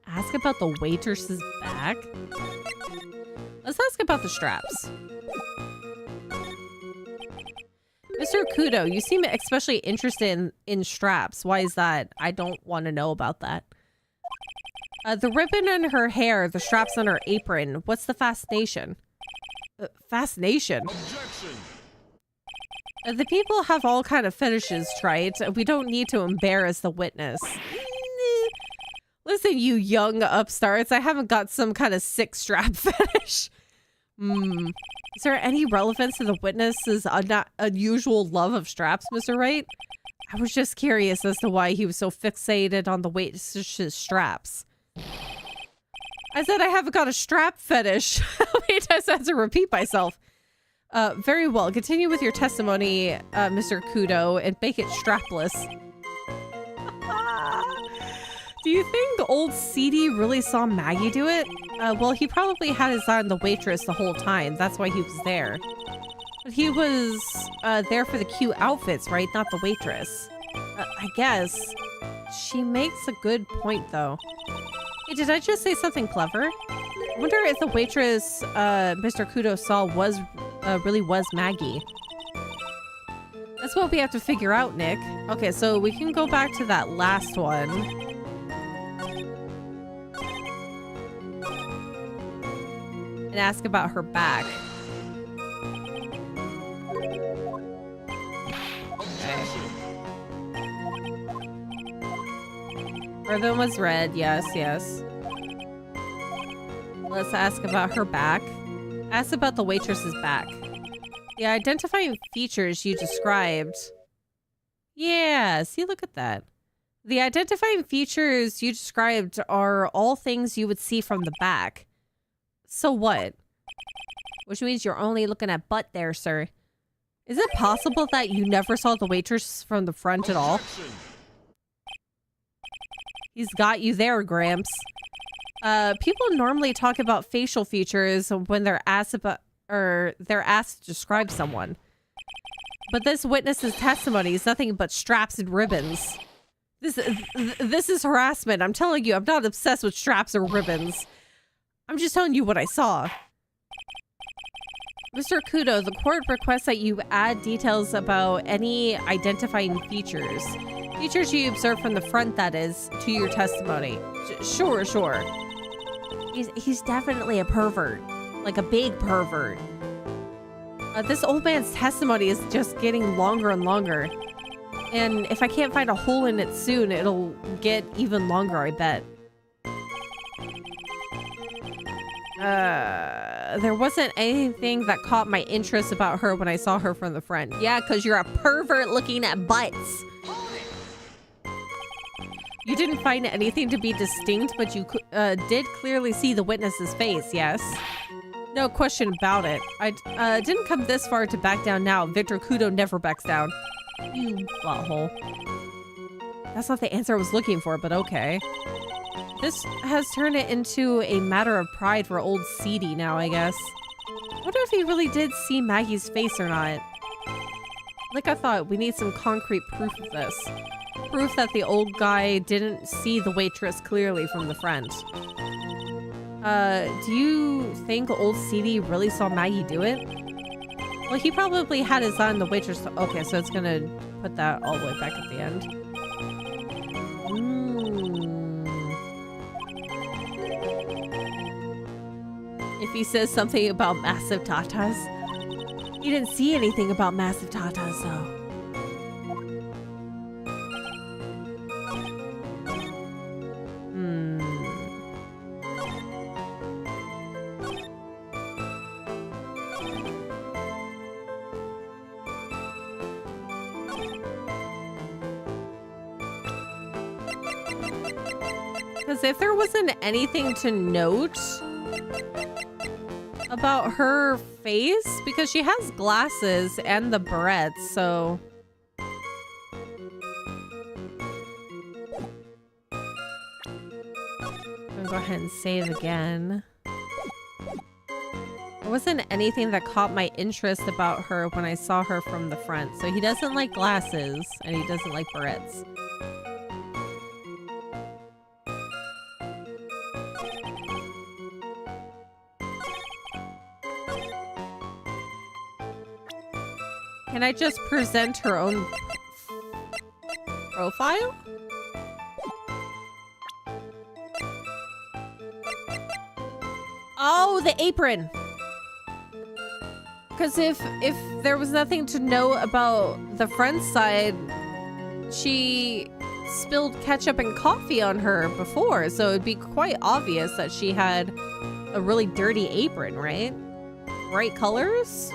Ask about the waitress's back? Let's ask about the straps. Mr. Kudo, you seem especially interested in straps. Why is that? I don't want to know about that. The ribbon in her hair, the straps on her apron. What's the fascination? Fascination? The people have all kind of fetishes, right? We don't need to embarrass the witness. Listen, you young upstarts. I haven't got some kind of sick strap fetish. Is there any relevance to the witness's unusual love of straps, Mr. Wright? I was just curious as to why he was so fixated on the waitress's straps. I said I haven't got a strap fetish. How many times I have to repeat myself? Very well. Continue with your testimony, Mr. Kudo, and make it strapless. Do you think old CD really saw Maggie do it? Well, he probably had his eye on the waitress the whole time. That's why he was there. But he was there for the cute outfits, right? Not the waitress. I guess. She makes a good point, though. Hey, did I just say something clever? I wonder if the waitress Mr. Kudo saw really was Maggie. That's what we have to figure out, Nick. Okay, so we can go back to that last one. And ask about her back. Okay. Ribbon was red. Yes. Let's ask about her back. Ask about the waitress's back. The identifying features you described. Yeah, see, look at that. The identifying features you described are all things you would see from the back. So what? Which means you're only looking at butt there, sir. Is it possible that you never saw the waitress from the front at all? He's got you there, Gramps. People normally talk about facial features when they're asked about, or they're asked to describe someone. But this witness's testimony is nothing but straps and ribbons. This is harassment. I'm telling you, I'm not obsessed with straps or ribbons. I'm just telling you what I saw. Mr. Kudo, the court requests that you add details about any identifying features. Features you observe from the front, that is, to your testimony. Sure. He's definitely a pervert. Like a big pervert. This old man's testimony is just getting longer and longer. And if I can't find a hole in it soon, it'll get even longer, I bet. There wasn't anything that caught my interest about her when I saw her from the front. Yeah, because you're a pervert looking at butts. You didn't find anything to be distinct, but you did clearly see the witness's face, yes? No question about it. I didn't come this far to back down now. Victor Kudo never backs down. You butthole. That's not the answer I was looking for, but okay. This has turned it into a matter of pride for old Seedy now, I guess. I wonder if he really did see Maggie's face or not. Like I thought, we need some concrete proof of this. Proof that the old guy didn't see the waitress clearly from the front. Do you think old Seedy really saw Maggie do it? Well, he probably had his eye on the waitress. Okay, so it's gonna put that all the way back at the end. If he says something about massive tatas. He didn't see anything about massive tatas, though. Because if there wasn't anything to note about her face, because she has glasses and the barrettes, so... I'm gonna go ahead and save again. There wasn't anything that caught my interest about her when I saw her from the front. So he doesn't like glasses, and he doesn't like barrettes. Can I just present her own profile? Oh, the apron. Because if there was nothing to know about the front side, she spilled ketchup and coffee on her before, so it'd be quite obvious that she had a really dirty apron, right? Bright colors?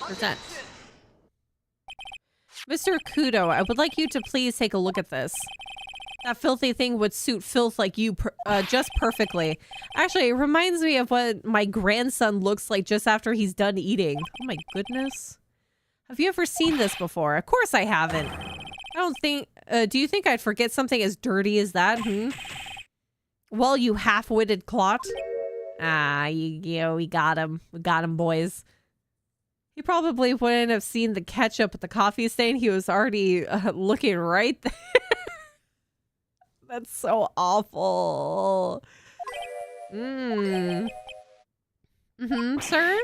Present. Mr. Kudo, I would like you to please take a look at this. That filthy thing would suit filth like you just perfectly. Actually, it reminds me of what my grandson looks like just after he's done eating. Oh my goodness. Have you ever seen this before? Of course I haven't. I don't think... do you think I'd forget something as dirty as that? Well, you half-witted clot. Ah, you know, we got him. We got him, boys. He probably wouldn't have seen the ketchup with the coffee stain. He was already looking right there. That's so awful. Sir?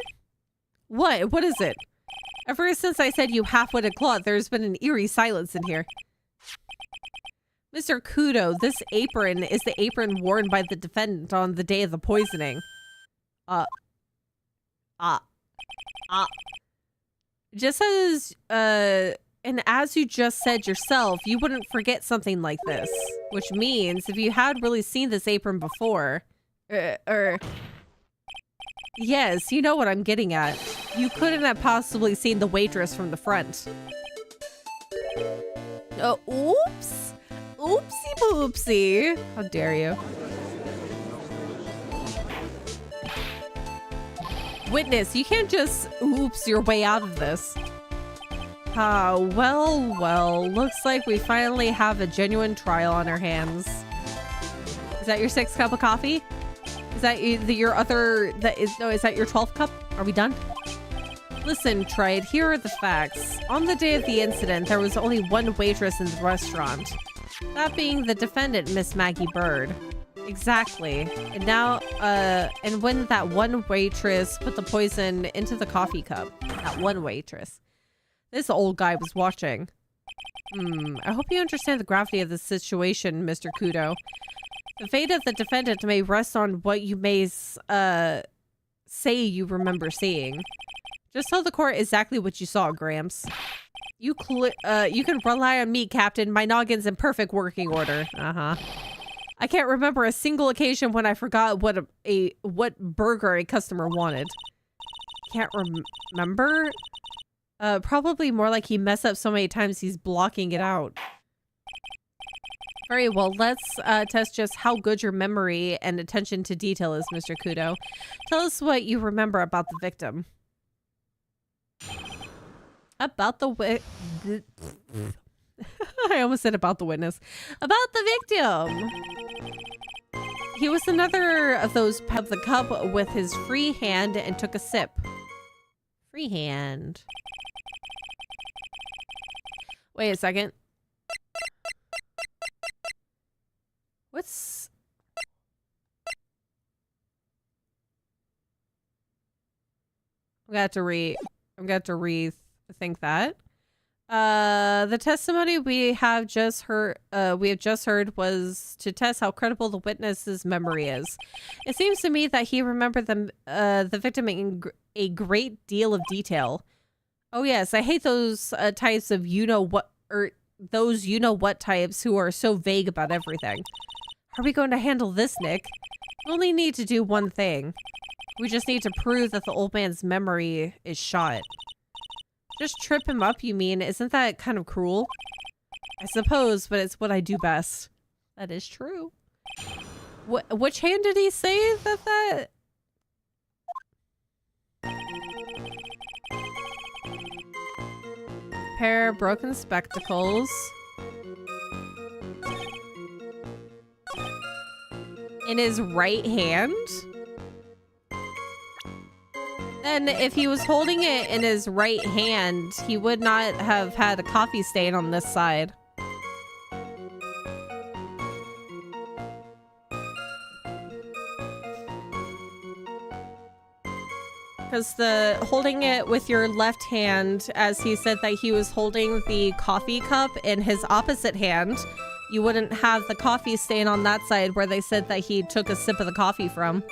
What? What is it? Ever since I said you half-witted clot, there's been an eerie silence in here. Mr. Kudo, this apron is the apron worn by the defendant on the day of the poisoning. Just as, and as you just said yourself, you wouldn't forget something like this. Which means, if you had really seen this apron before, yes, you know what I'm getting at. You couldn't have possibly seen the waitress from the front. Oh, oops. Oopsie boopsie. How dare you? Witness, you can't just oops your way out of this. Well, looks like we finally have a genuine trial on our hands. Is that your 6th cup of coffee? Is that your other, is that your 12th cup? Are we done? Listen, Tride, here are the facts. On the day of the incident, there was only one waitress in the restaurant. That being the defendant, Miss Maggie Bird. Exactly. And now, and when that one waitress put the poison into the coffee cup, that one waitress, this old guy was watching. I hope you understand the gravity of the situation, Mr. Kudo. The fate of the defendant may rest on what you may, say you remember seeing. Just tell the court exactly what you saw, Gramps. You can rely on me, Captain. My noggin's in perfect working order. I can't remember a single occasion when I forgot what burger a customer wanted. Can't remember? Probably more like he messed up so many times he's blocking it out. Very well, let's test just how good your memory and attention to detail is, Mr. Kudo. Tell us what you remember about the victim. About the I almost said about the witness. About the victim. He was another of those of the cup with his free hand and took a sip. Free hand. Wait a second. What's... I'm gonna have to rethink that. The testimony we have just heard was to test how credible the witness's memory is. It seems to me that he remembered the victim in a great deal of detail. Oh yes, I hate those types of those you-know-what types who are so vague about everything. How are we going to handle this, Nick? We only need to do one thing. We just need to prove that the old man's memory is shot. Just trip him up, you mean? Isn't that kind of cruel? I suppose, but it's what I do best. That is true. Which hand did he say that? Pair of broken spectacles. In his right hand? Then if he was holding it in his right hand, he would not have had a coffee stain on this side. Because the holding it with your left hand, as he said that he was holding the coffee cup in his opposite hand, you wouldn't have the coffee stain on that side where they said that he took a sip of the coffee from.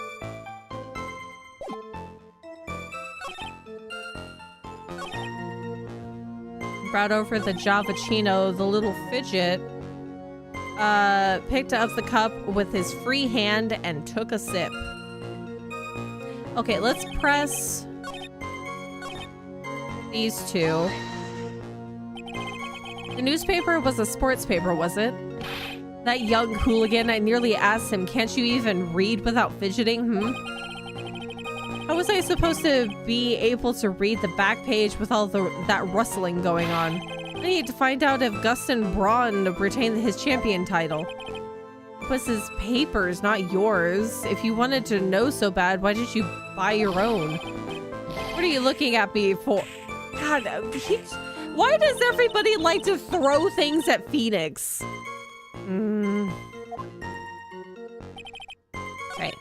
Brought over the Javachino, the little fidget, picked up the cup with his free hand and took a sip. Okay, let's press these two. The newspaper was a sports paper, was it? That young hooligan, I nearly asked him, can't you even read without fidgeting, How was I supposed to be able to read the back page with all that rustling going on? I need to find out if Gustin Braun retained his champion title. It was his papers, not yours. If you wanted to know so bad, why didn't you buy your own? What are you looking at me for? God, why does everybody like to throw things at Phoenix? Okay.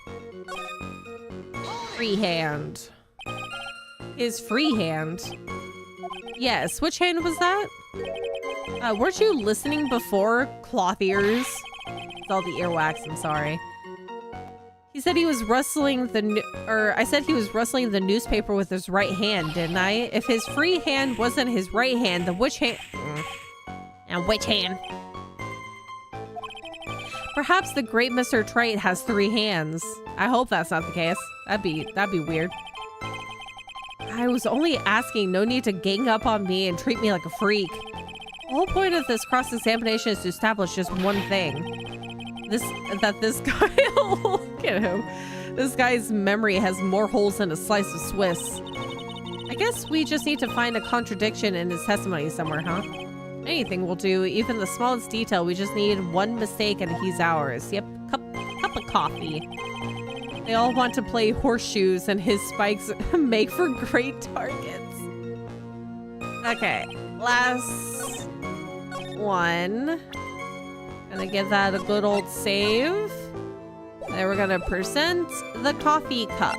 Free hand. His free hand. Yes, which hand was that? Weren't you listening before, cloth ears? It's all the earwax, I'm sorry. He said he was rustling I said he was rustling the newspaper with his right hand, didn't I? If his free hand wasn't his right hand, then which hand? And which hand? Perhaps the great Mr. Trite has 3 hands. I hope that's not the case. That'd be weird. I was only asking. No need to gang up on me and treat me like a freak. The whole point of this cross-examination is to establish just one thing. This guy, look at him. This guy's memory has more holes than a slice of Swiss. I guess we just need to find a contradiction in his testimony somewhere, huh? Anything will do, even the smallest detail. We just need one mistake and he's ours. Yep, cup of coffee. They all want to play horseshoes and his spikes make for great targets. Okay, last one. Gonna give that a good old save. Then we're gonna present the coffee cup.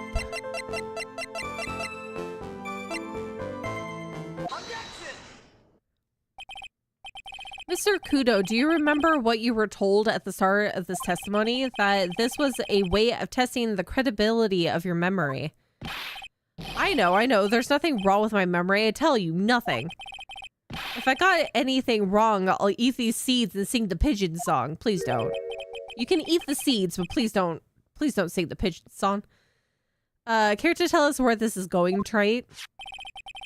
Mr. Kudo, do you remember what you were told at the start of this testimony? That this was a way of testing the credibility of your memory. I know. There's nothing wrong with my memory. I tell you, nothing. If I got anything wrong, I'll eat these seeds and sing the pigeon song. Please don't. You can eat the seeds, but please don't sing the pigeon song. Care to tell us where this is going, Trite?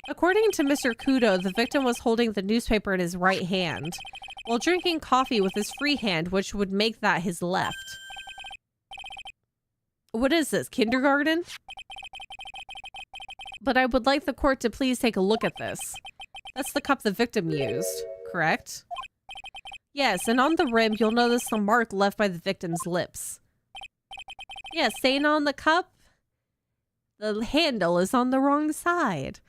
According to Mr. Kudo, the victim was holding the newspaper in his right hand, while drinking coffee with his free hand, which would make that his left. What is this, kindergarten? But I would like the court to please take a look at this. That's the cup the victim used, correct? Yes, and on the rim, you'll notice the mark left by the victim's lips. Yes, stain on the cup. The handle is on the wrong side.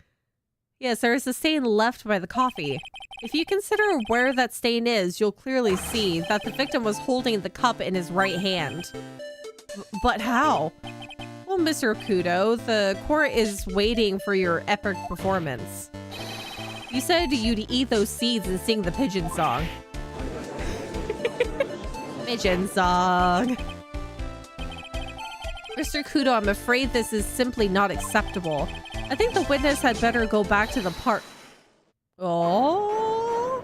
Yes, there is a stain left by the coffee. If you consider where that stain is, you'll clearly see that the victim was holding the cup in his right hand. But how? Well, Mr. Kudo, the court is waiting for your epic performance. You said you'd eat those seeds and sing the pigeon song. Pigeon song. Mr. Kudo, I'm afraid this is simply not acceptable. I think the witness had better go back to the park. Oh.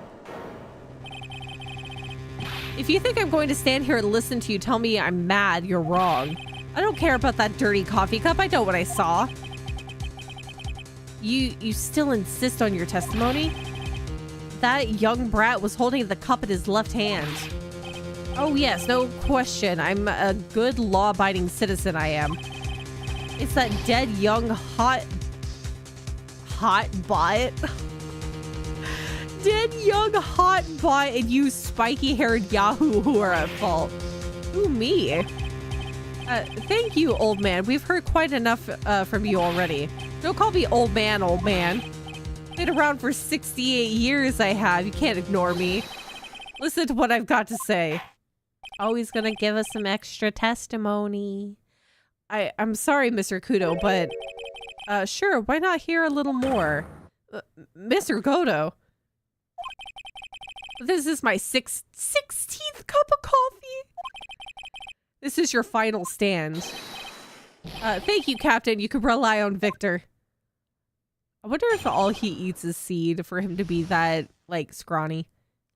If you think I'm going to stand here and listen to you tell me I'm mad, you're wrong. I don't care about that dirty coffee cup. I know what I saw. You still insist on your testimony? That young brat was holding the cup in his left hand. Oh yes, no question. I'm a good law-abiding citizen, I am. It's that dead young hot bot. Dead young hot bot and you spiky-haired yahoo who are at fault. Ooh, me. Thank you, old man. We've heard quite enough from you already. Don't call me old man, old man. Been around for 68 years, I have. You can't ignore me. Listen to what I've got to say. Always gonna give us some extra testimony. I'm sorry, Mr. Kudo, but sure, why not hear a little more? Mr. Godo. This is my 16th cup of coffee. This is your final stand. Thank you, Captain. You can rely on Victor. I wonder if all he eats is seed for him to be that, like, scrawny.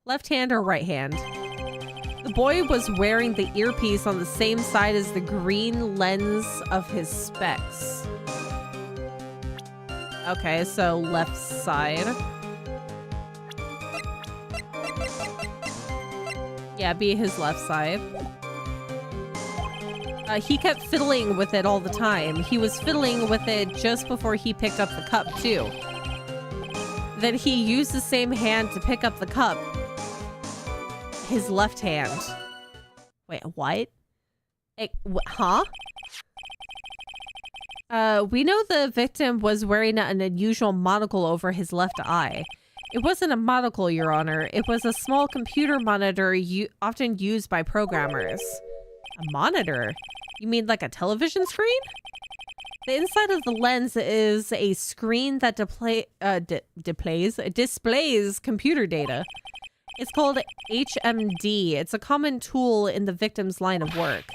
Left hand or right hand? The boy was wearing the earpiece on the same side as the green lens of his specs. Okay, so left side. Yeah, be his left side. He kept fiddling with it all the time. He was fiddling with it just before he picked up the cup, too. Then he used the same hand to pick up the cup. His left hand. Wait, what? Huh? We know the victim was wearing an unusual monocle over his left eye. It wasn't a monocle, Your Honor. It was a small computer monitor often used by programmers. A monitor? You mean like a television screen? The inside of the lens is a screen that displays computer data. It's called HMD. It's a common tool in the victim's line of work.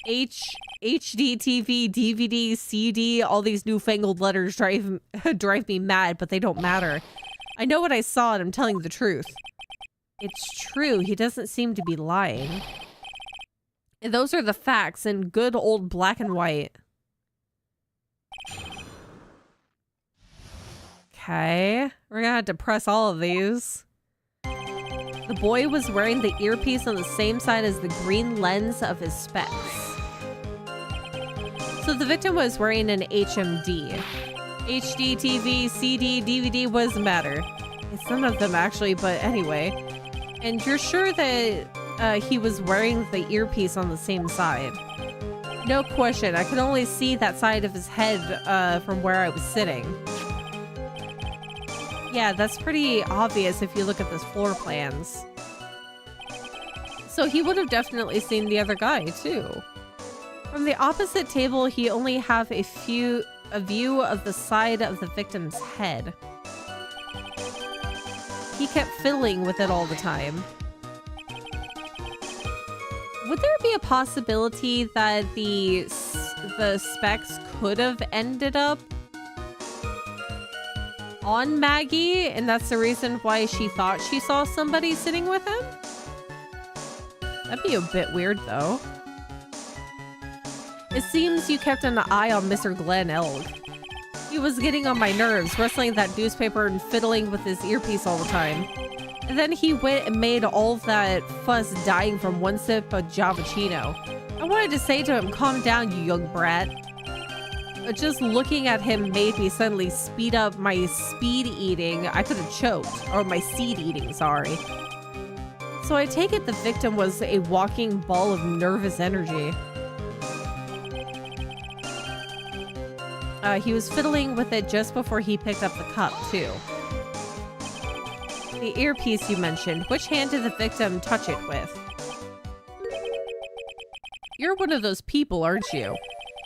HD, TV, DVD, CD, all these newfangled letters drive me mad, but they don't matter. I know what I saw and I'm telling the truth. It's true. He doesn't seem to be lying. And those are the facts in good old black and white. Okay. We're gonna have to press all of these. The boy was wearing the earpiece on the same side as the green lens of his specs. So the victim was wearing an HMD. HD, TV, CD, DVD, what does it matter? It's none of them actually, but anyway. And you're sure that he was wearing the earpiece on the same side? No question, I could only see that side of his head from where I was sitting. Yeah, that's pretty obvious if you look at the floor plans. So he would have definitely seen the other guy too. From the opposite table, he only have a view of the side of the victim's head. He kept fiddling with it all the time. Would there be a possibility that the specs could have ended up on Maggie, and that's the reason why she thought she saw somebody sitting with him? That'd be a bit weird, though. It seems you kept an eye on Mr. Glenn Elg. He was getting on my nerves, rustling that newspaper and fiddling with his earpiece all the time. And then he went and made all of that fuss dying from one sip of Javachino. I wanted to say to him, calm down, you young brat. But just looking at him made me suddenly speed up my speed eating. I could have choked. Or my seed eating, sorry. So I take it the victim was a walking ball of nervous energy. He was fiddling with it just before he picked up the cup, too. The earpiece you mentioned, which hand did the victim touch it with? You're one of those people, aren't you?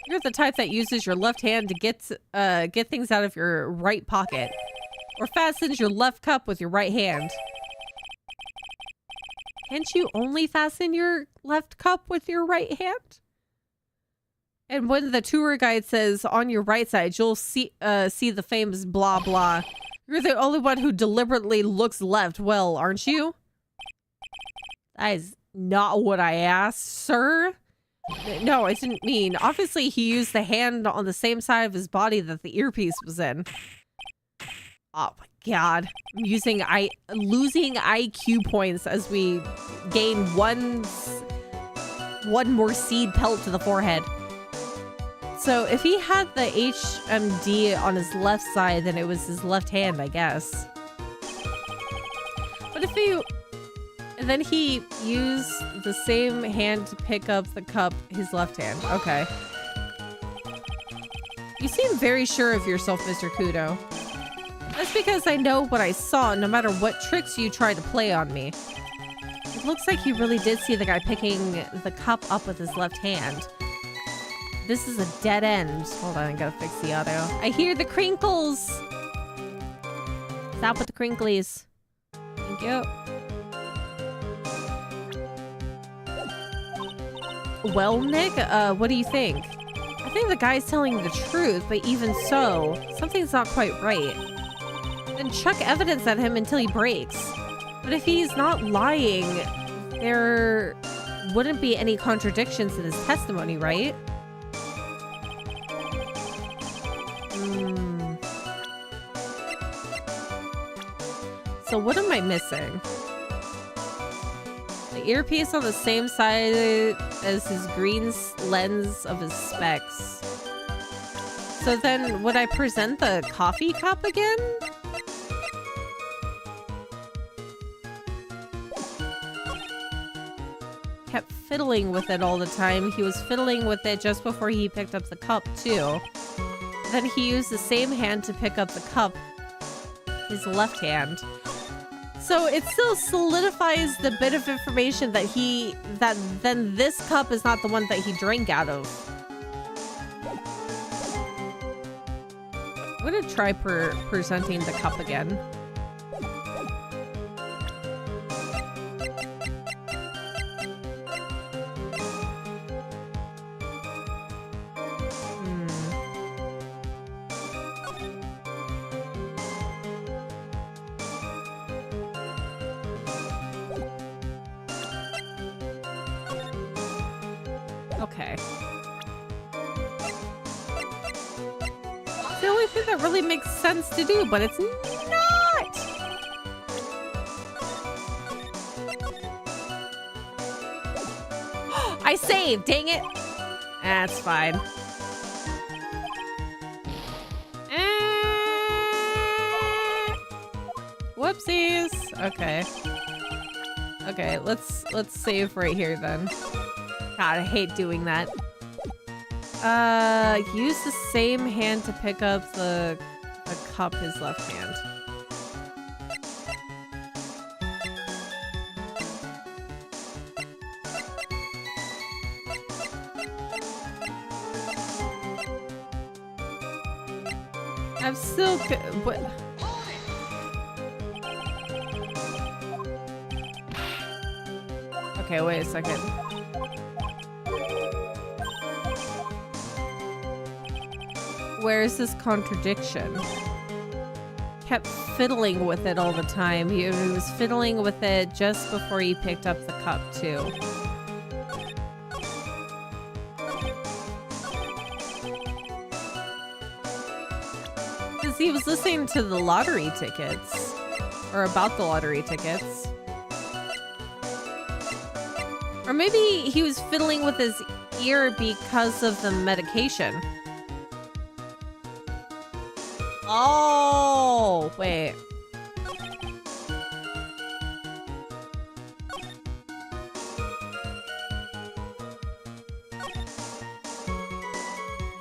You're the type that uses your left hand to get things out of your right pocket. Or fastens your left cup with your right hand. Can't you only fasten your left cup with your right hand? And when the tour guide says on your right side, you'll see the famous blah blah. You're the only one who deliberately looks left, well, aren't you? That is not what I asked, sir. No, I didn't mean. Obviously, he used the hand on the same side of his body that the earpiece was in. Oh my god. I'm losing IQ points as we gain one more seed pelt to the forehead. So if he had the HMD on his left side, then it was his left hand, I guess. But if he... And then he used the same hand to pick up the cup, his left hand. Okay. You seem very sure of yourself, Mr. Kudo. That's because I know what I saw, no matter what tricks you try to play on me. It looks like you really did see the guy picking the cup up with his left hand. This is a dead end. Hold on, I gotta fix the audio. I hear the crinkles! Stop with the crinklies. Thank you. Well, Nick, what do you think? I think the guy's telling the truth, but even so, something's not quite right. Then chuck evidence at him until he breaks. But if he's not lying, there wouldn't be any contradictions in his testimony, right? So what am I missing? The earpiece on the same side as his green lens of his specs. So then, would I present the coffee cup again? Kept fiddling with it all the time. He was fiddling with it just before he picked up the cup, too. Then he used the same hand to pick up the cup, his left hand. So it still solidifies the bit of information that then this cup is not the one that he drank out of. I'm gonna try presenting the cup again. thing that really makes sense to do, but it's not. I saved, dang it. That's fine. Whoopsies. Okay. Okay, let's save right here then. God, I hate doing that. Use the same hand to pick up the cup, his left hand. I'm still what? Okay, wait a second. Where is this contradiction? Kept fiddling with it all the time. He was fiddling with it just before he picked up the cup, too. Because he was listening to the lottery tickets. Or about the lottery tickets. Or maybe he was fiddling with his ear because of the medication. Oh, wait.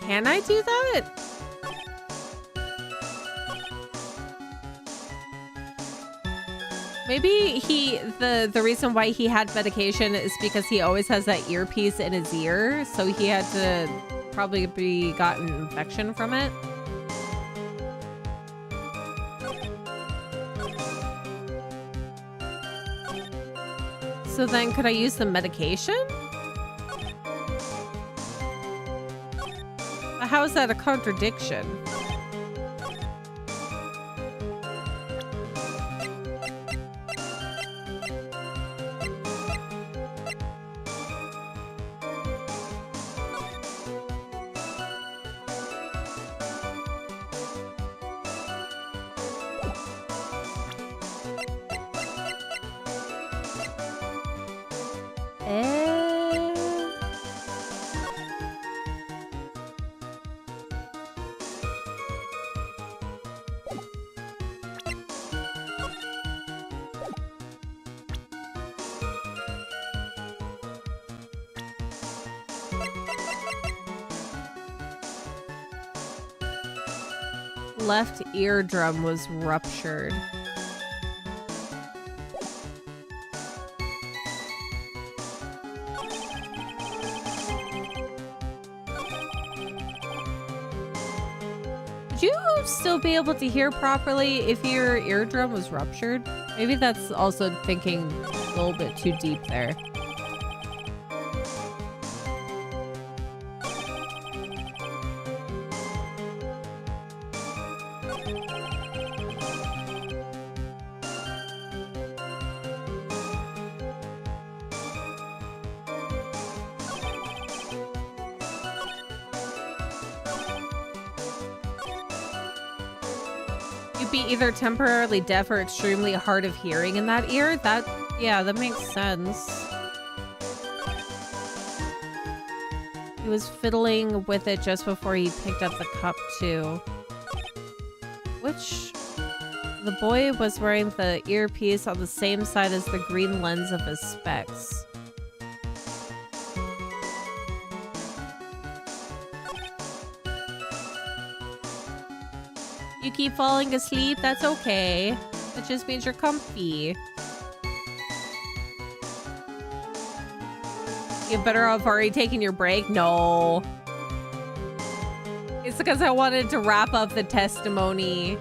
Can I do that? Maybe the reason why he had medication is because he always has that earpiece in his ear, so he had to probably got an infection from it. So then could I use the medication? How is that a contradiction? Left eardrum was ruptured. Would you still be able to hear properly if your eardrum was ruptured? Maybe that's also thinking a little bit too deep there. Be either temporarily deaf or extremely hard of hearing in that ear. Yeah, that makes sense. He was fiddling with it just before he picked up the cup too. The boy was wearing the earpiece on the same side as the green lens of his specs. You keep falling asleep, that's okay. That just means you're comfy. You better have already taken your break? No. It's because I wanted to wrap up the testimony.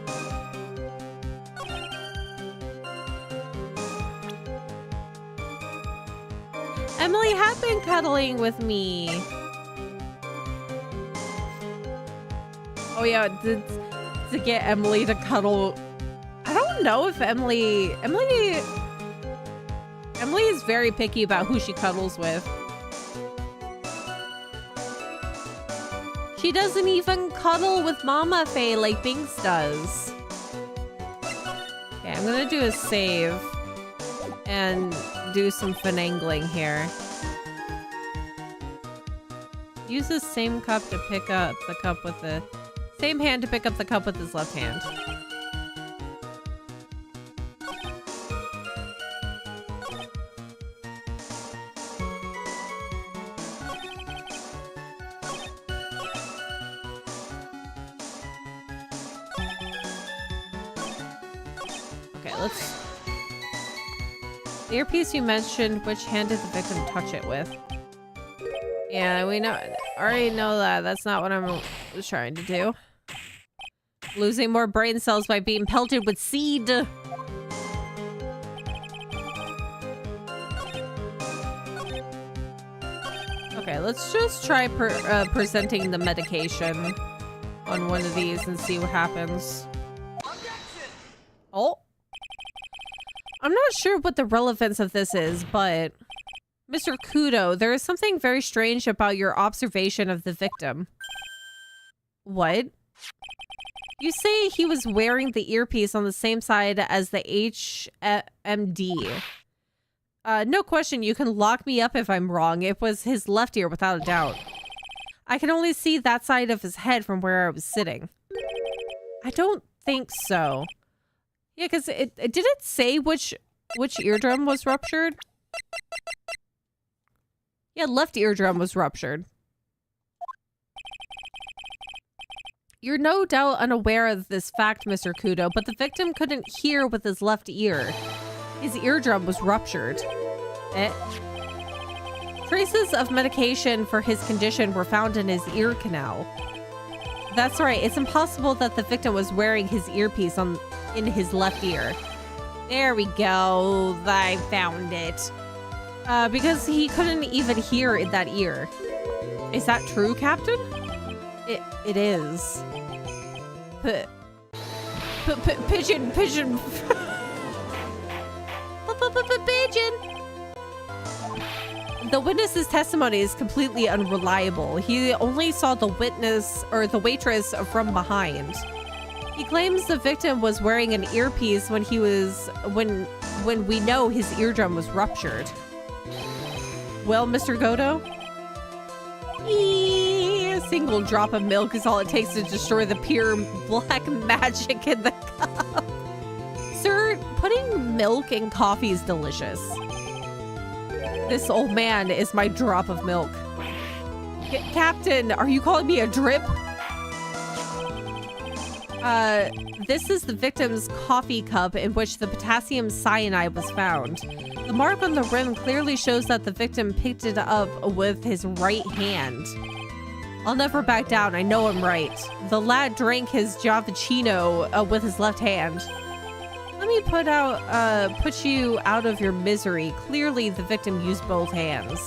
Emily had been cuddling with me. Oh yeah, to get Emily to cuddle. I don't know if Emily is very picky about who she cuddles with. She doesn't even cuddle with Mama Faye like Binks does. Okay, I'm gonna do a save and do some finagling here. Use the same cup to pick up the cup with the... Same hand to pick up the cup with his left hand. Okay, let's... The earpiece you mentioned, which hand did the victim touch it with? Yeah, we know. Already know that. That's not what I was trying to do. Losing more brain cells by being pelted with seed. Okay, let's just try presenting the medication on one of these and see what happens. Oh. I'm not sure what the relevance of this is, but... Mr. Kudo, there is something very strange about your observation of the victim. What? You say he was wearing the earpiece on the same side as the HMD. No question, you can lock me up if I'm wrong. It was his left ear, without a doubt. I can only see that side of his head from where I was sitting. I don't think so. Yeah, because did it say which eardrum was ruptured? Yeah, left eardrum was ruptured. You're no doubt unaware of this fact, Mr. Kudo, but the victim couldn't hear with his left ear. His eardrum was ruptured. Traces of medication for his condition were found in his ear canal. That's right, it's impossible that the victim was wearing his earpiece in his left ear. There we go, I found it. Because he couldn't even hear in that ear. Is that true, Captain? It is. Pigeon. Pigeon. The witness's testimony is completely unreliable. He only saw the witness or the waitress from behind. He claims the victim was wearing an earpiece when we know his eardrum was ruptured. Well, Mr. Godo? A single drop of milk is all it takes to destroy the pure black magic in the cup. Sir, putting milk in coffee is delicious. This old man is my drop of milk. Captain, are you calling me a drip? This is the victim's coffee cup in which the potassium cyanide was found. The mark on the rim clearly shows that the victim picked it up with his right hand. I'll never back down, I know I'm right. The lad drank his Giavicino with his left hand. Let me put you out of your misery. Clearly the victim used both hands.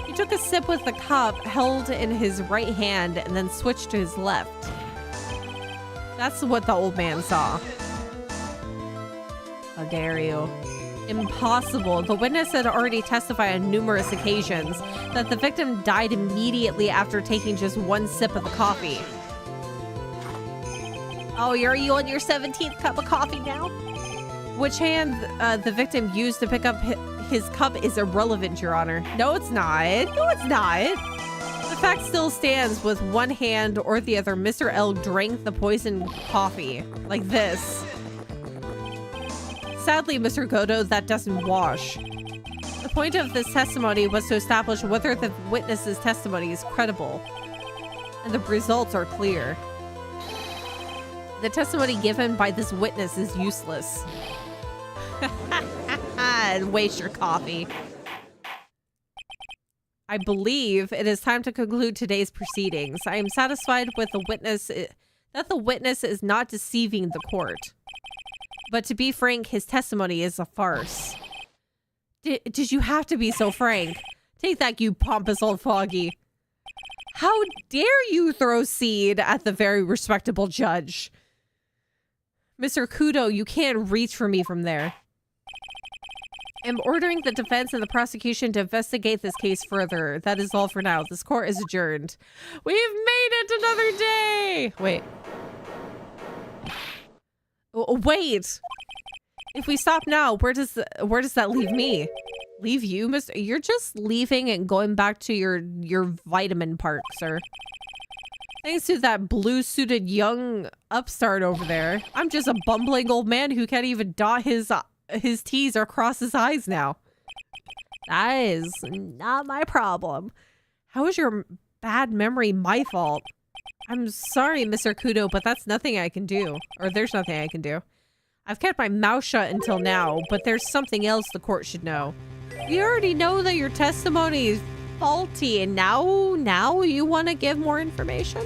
He took a sip with the cup held in his right hand and then switched to his left. That's what the old man saw. How dare you? Impossible. The witness had already testified on numerous occasions that the victim died immediately after taking just one sip of the coffee. Oh, are you on your 17th cup of coffee now? Which hand the victim used to pick up his cup is irrelevant, Your Honor. No, it's not. No, it's not. The fact still stands. With one hand or the other, Mr. L drank the poisoned coffee. Like this. Sadly, Mr. Godo, that doesn't wash. The point of this testimony was to establish whether the witness's testimony is credible. And the results are clear. The testimony given by this witness is useless. Waste your coffee. I believe it is time to conclude today's proceedings. I am satisfied with the witness that the witness is not deceiving the court. But to be frank, his testimony is a farce. Did you have to be so frank? Take that, you pompous old foggy. How dare you throw seed at the very respectable judge? Mr. Kudo, you can't reach for me from there. am ordering the defense and the prosecution to investigate this case further. That is all for now. This court is adjourned. We've made it another day! Wait. Wait! If we stop now, where does that leave me? Leave you, Mr. You're just leaving and going back to your vitamin park, sir. Thanks to that blue-suited young upstart over there. I'm just a bumbling old man who can't even dot his T's or cross his I's now. That is not my problem. How is your bad memory my fault? I'm sorry, Mr. Kudo, but that's nothing I can do. Or there's nothing I can do. I've kept my mouth shut until now, but there's something else the court should know. We already know that your testimony is faulty, and now you want to give more information?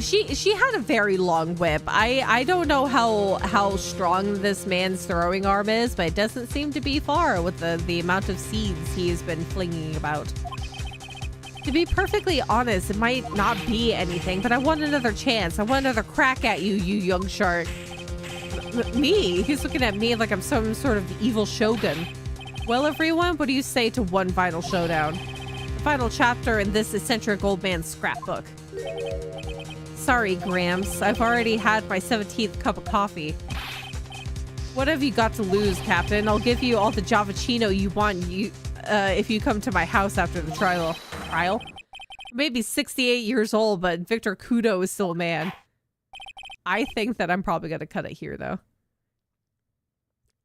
She had a very long whip. I don't know how strong this man's throwing arm is, but it doesn't seem to be far with the amount of seeds he's been flinging about. To be perfectly honest, it might not be anything, but I want another chance. I want another crack at you, you young shark. Me? He's looking at me like I'm some sort of evil shogun. Well, everyone, what do you say to one final showdown? The final chapter in this eccentric old man's scrapbook. Sorry, Gramps. I've already had my 17th cup of coffee. What have you got to lose, Captain? I'll give you all the Javachino you want if you come to my house after the trial. Trial? Maybe 68 years old, but Victor Kudo is still a man. I think that I'm probably going to cut it here, though.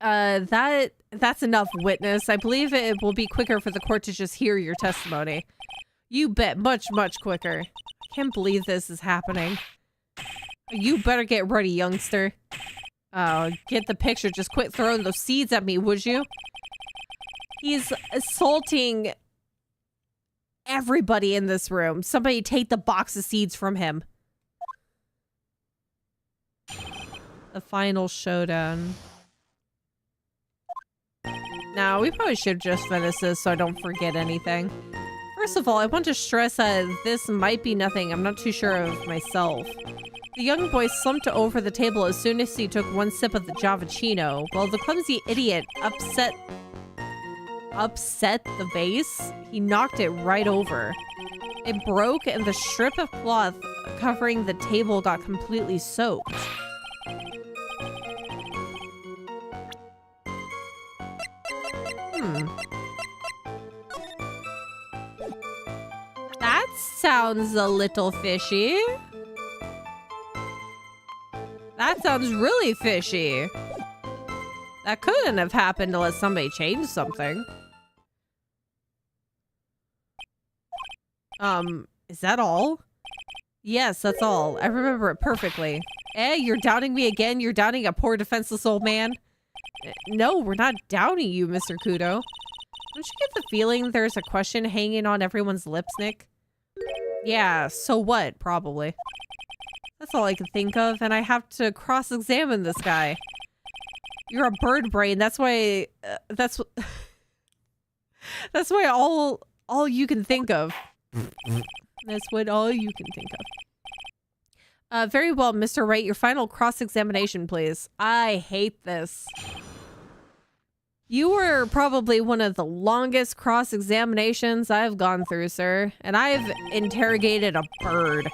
That's enough, witness. I believe it will be quicker for the court to just hear your testimony. You bet. Much, much quicker. I can't believe this is happening. You better get ready, youngster. Oh, get the picture. Just quit throwing those seeds at me, would you? He's assaulting everybody in this room. Somebody take the box of seeds from him. The final showdown. Now, we probably should just finish this so I don't forget anything. First of all, I want to stress that this might be nothing. I'm not too sure of myself. The young boy slumped over the table as soon as he took one sip of the Javachino, while the clumsy idiot upset the vase. He knocked it right over. It broke and the strip of cloth covering the table got completely soaked. That sounds a little fishy. That sounds really fishy. That couldn't have happened unless somebody changed something. Is that all? Yes, that's all. I remember it perfectly. Eh, you're doubting me again? You're doubting a poor defenseless old man? No, we're not doubting you, Mr. Kudo. Don't you get the feeling there's a question hanging on everyone's lips, Nick? Yeah, so what? Probably. That's all I can think of, and I have to cross-examine this guy. You're a bird brain. That's why. That's why all you can think of. That's what all you can think of. Very well, Mr. Wright. Your final cross-examination, please. I hate this. You were probably one of the longest cross-examinations I've gone through, sir. And I've interrogated a bird.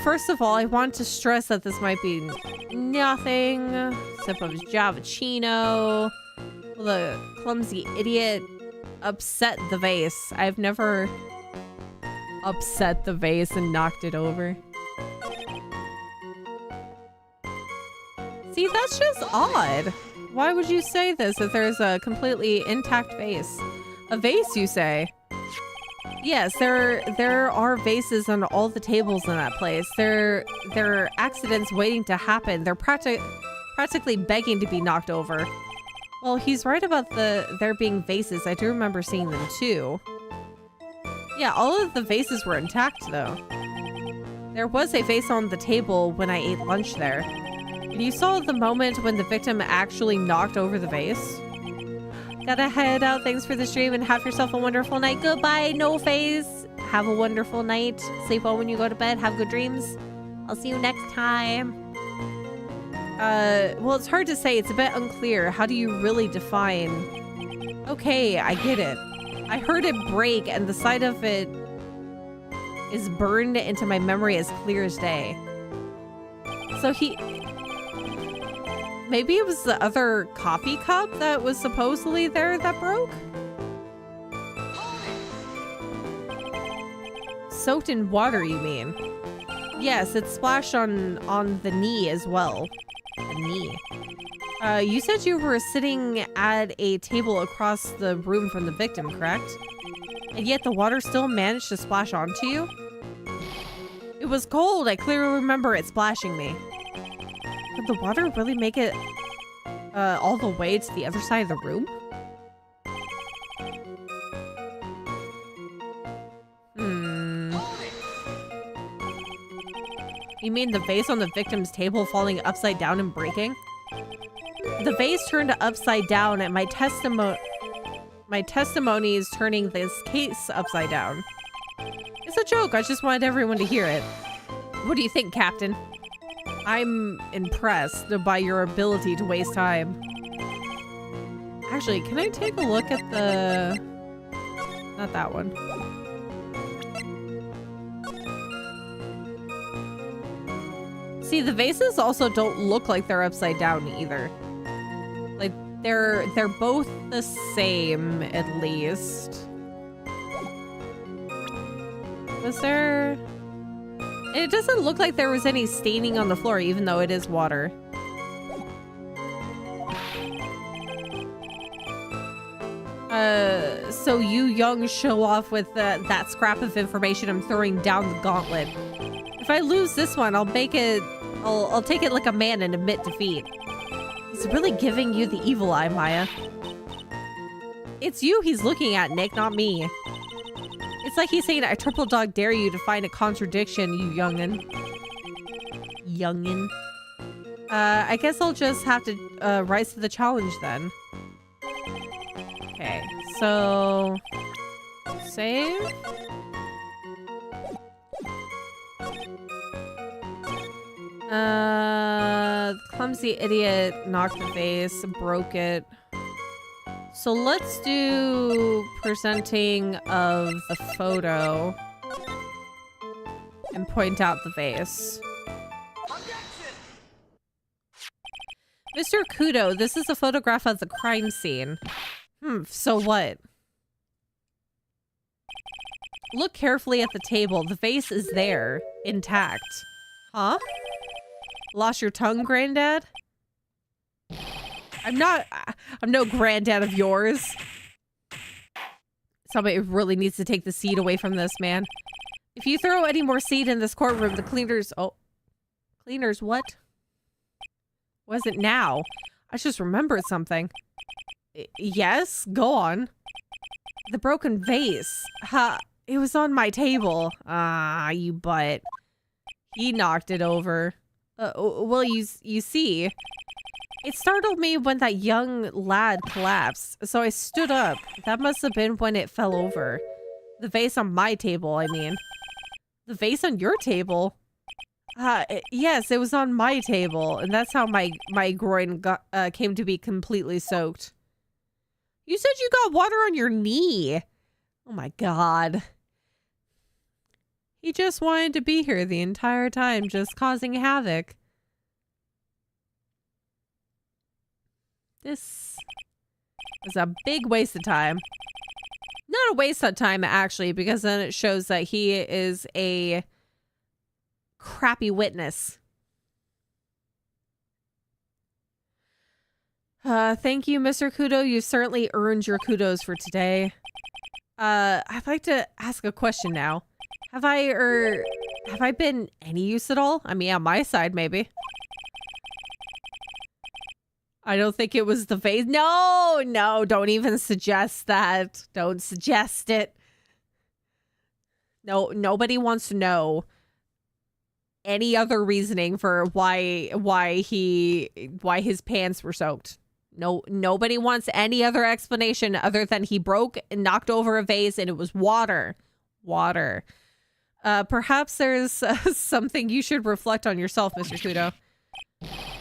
First of all, I want to stress that this might be nothing. Sip of Javachino. The clumsy idiot upset the vase. I've never upset the vase and knocked it over. See, that's just odd. Why would you say this if there's a completely intact vase? A vase, you say? Yes, there are vases on all the tables in that place. There are accidents waiting to happen. They're practically begging to be knocked over. Well, he's right about there being vases. I do remember seeing them too. Yeah, all of the vases were intact though. There was a vase on the table when I ate lunch there. And you saw the moment when the victim actually knocked over the vase. Gotta head out. Thanks for the stream and have yourself a wonderful night. Goodbye, no face. Have a wonderful night. Sleep well when you go to bed. Have good dreams. I'll see you next time. Well, it's hard to say. It's a bit unclear. How do you really define? Okay, I get it. I heard it break, and the side of it is burned into my memory as clear as day. So maybe it was the other coffee cup that was supposedly there that broke? Soaked in water, you mean? Yes, it splashed on the knee as well. The knee. You said you were sitting at a table across the room from the victim, correct? And yet the water still managed to splash onto you? It was cold. I clearly remember it splashing me. Did the water really make it all the way to the other side of the room? You mean the vase on the victim's table falling upside down and breaking? The vase turned upside down, and my testimony is turning this case upside down. It's a joke. I just wanted everyone to hear it. What do you think, Captain? I'm impressed by your ability to waste time. Actually, can I take a look at the... Not that one. See, the vases also don't look like they're upside down either. Like, they're both the same, at least. Was there... It doesn't look like there was any staining on the floor, even though it is water. So you young show off with that scrap of information. I'm throwing down the gauntlet. If I lose this one, I'll take it like a man and admit defeat. He's really giving you the evil eye, Maya. It's you he's looking at, Nick, not me. It's like he's saying, I triple dog dare you to find a contradiction, you youngin'. Youngin'. I guess I'll just have to rise to the challenge then. Okay, so... Save? Clumsy idiot knocked the vase, broke it. So let's do presenting of the photo and point out the vase. Mr. Kudo, this is a photograph of the crime scene. So what? Look carefully at the table. The vase is there, intact. Huh? Lost your tongue, Granddad? I'm no granddad of yours. Somebody really needs to take the seed away from this man. If you throw any more seed in this courtroom, the cleaners... Oh. Cleaners, what? What is it now? I just remembered something. Yes? Go on. The broken vase. It was on my table. Ah, you butt. He knocked it over. Well, you see... It startled me when that young lad collapsed, so I stood up. That must have been when it fell over. The vase on my table, I mean. The vase on your table? Yes, it was on my table, and that's how my groin came to be completely soaked. You said you got water on your knee. Oh my god. He just wanted to be here the entire time, just causing havoc. This is a big waste of time. Not a waste of time, actually, because then it shows that he is a crappy witness. Thank you, Mr. Kudo. You certainly earned your kudos for today. I'd like to ask a question now. Have I been any use at all? I mean, on my side, maybe. I don't think it was the vase. No, don't even suggest that. Don't suggest it. No, nobody wants to know any other reasoning for why his pants were soaked. No, nobody wants any other explanation other than he broke and knocked over a vase and it was water. Water. Perhaps there's something you should reflect on yourself, Mr. Kudo.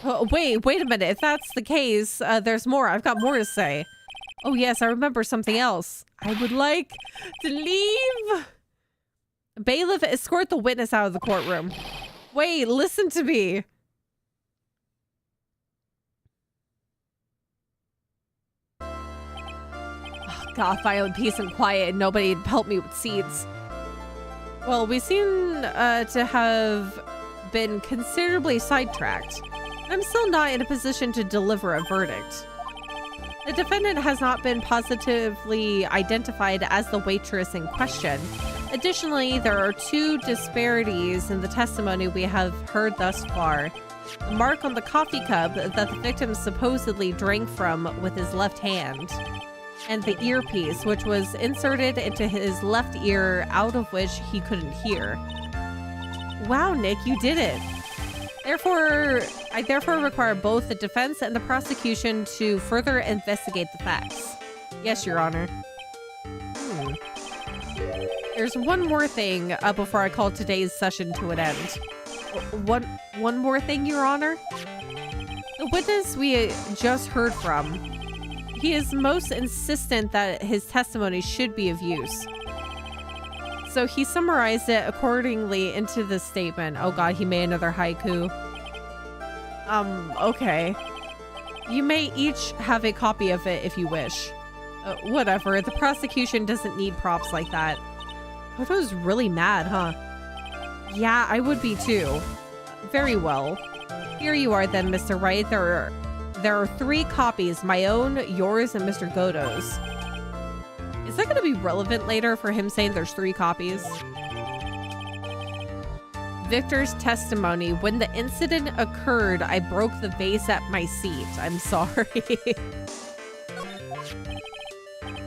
Oh, wait a minute. If that's the case, there's more. I've got more to say. Oh, yes, I remember something else. I would like to leave. Bailiff, escort the witness out of the courtroom. Wait, listen to me. Oh, God, finally peace and quiet, and nobody helped me with seeds. Well, we seem to have been considerably sidetracked. I'm still not in a position to deliver a verdict. The defendant has not been positively identified as the waitress in question. Additionally, there are two disparities in the testimony we have heard thus far. The mark on the coffee cup that the victim supposedly drank from with his left hand, and the earpiece, which was inserted into his left ear, out of which he couldn't hear. Wow, Nick, you did it. I therefore require both the defense and the prosecution to further investigate the facts. Yes, Your Honor. There's one more thing before I call today's session to an end. One more thing, Your Honor? The witness we just heard from, he is most insistent that his testimony should be of use. So he summarized it accordingly into this statement. Oh God, he made another haiku. Okay. You may each have a copy of it if you wish. Whatever, the prosecution doesn't need props like that. Hoto's really mad, huh? Yeah, I would be too. Very well. Here you are then, Mr. Wright. There are 3 copies, my own, yours, and Mr. Godo's. Is that going to be relevant later for him saying there's 3 copies? Victor's testimony. When the incident occurred, I broke the vase at my seat. I'm sorry.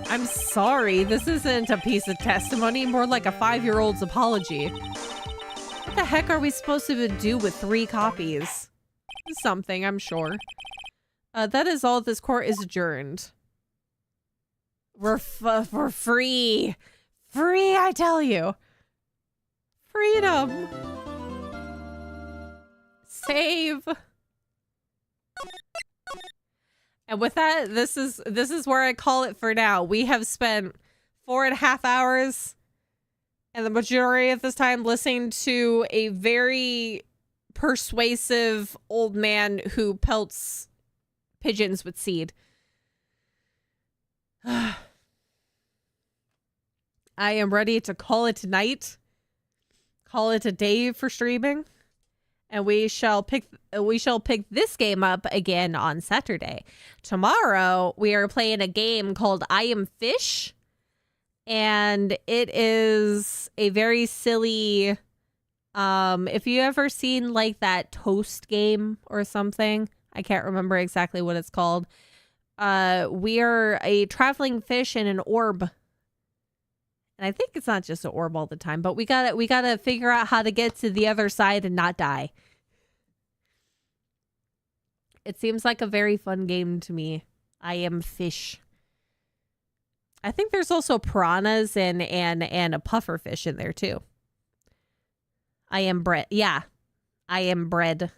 I'm sorry. This isn't a piece of testimony, more like a 5-year-old's apology. What the heck are we supposed to do with 3 copies? Something, I'm sure. That is all. This court is adjourned. We're free. Free, I tell you. Freedom. Save. And with that, this is where I call it for now. We have spent 4.5 hours and the majority of this time listening to a very persuasive old man who pelts pigeons with seed. I am ready to call it tonight. Call it a day for streaming. And we shall pick this game up again on Saturday. Tomorrow we are playing a game called I Am Fish. And it is a very silly if you ever seen like that toast game or something, I can't remember exactly what it's called. We are a traveling fish in an orb. And I think it's not just an orb all the time, but we gotta figure out how to get to the other side and not die. It seems like a very fun game to me. I Am Fish. I think there's also piranhas and a puffer fish in there too. I am bread. Yeah. I am bread.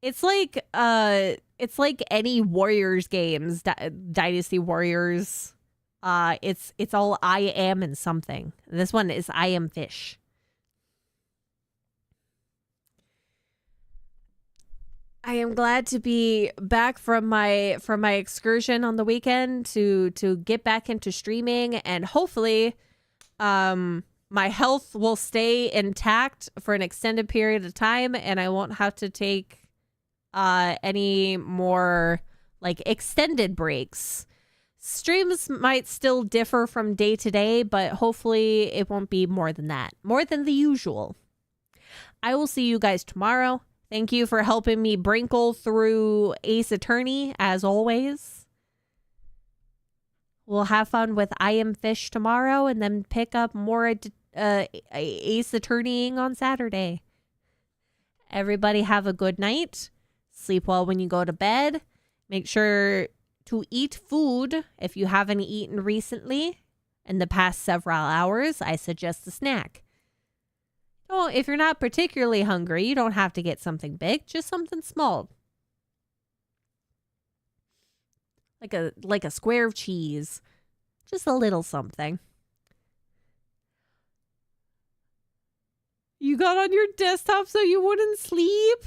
It's like any Warriors games, Dynasty Warriors. It's all I am and something. This one is I Am Fish. I am glad to be back from my excursion on the weekend to get back into streaming, and hopefully my health will stay intact for an extended period of time, and I won't have to take any more like extended breaks. Streams might still differ from day to day, but hopefully it won't be more than that. More than the usual. I will see you guys tomorrow. Thank you for helping me brinkle through Ace Attorney, as always. We'll have fun with I Am Fish tomorrow, and then pick up more Ace Attorneying on Saturday. Everybody have a good night. Sleep well when you go to bed. Make sure to eat food if you haven't eaten recently. In the past several hours, I suggest a snack. Oh, if you're not particularly hungry, you don't have to get something big, just something small. Like a square of cheese. Just a little something. You got on your desktop so you wouldn't sleep?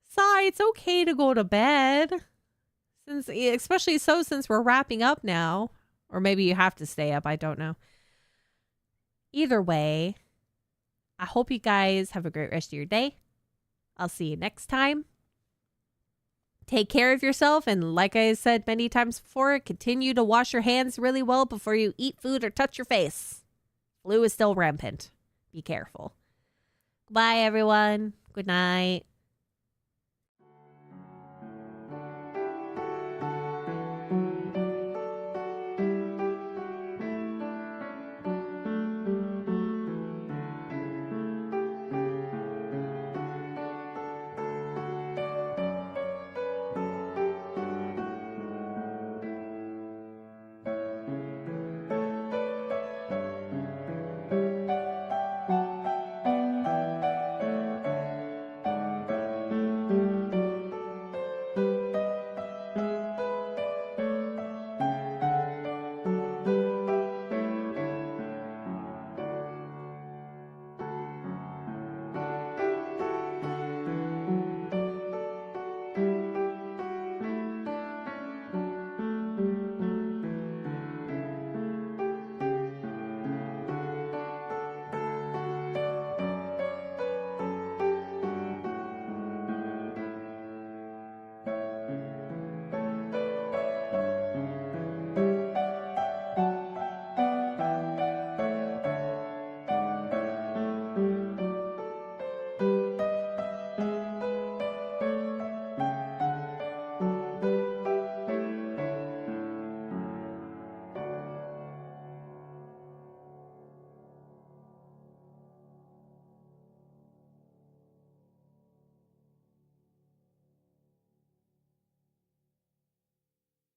Sigh, it's okay to go to bed. Especially since we're wrapping up now. Or maybe you have to stay up, I don't know. Either way, I hope you guys have a great rest of your day. I'll see you next time. Take care of yourself, and like I said many times before, continue to wash your hands really well before you eat food or touch your face. Flu is still rampant. Be careful. Bye, everyone. Good night.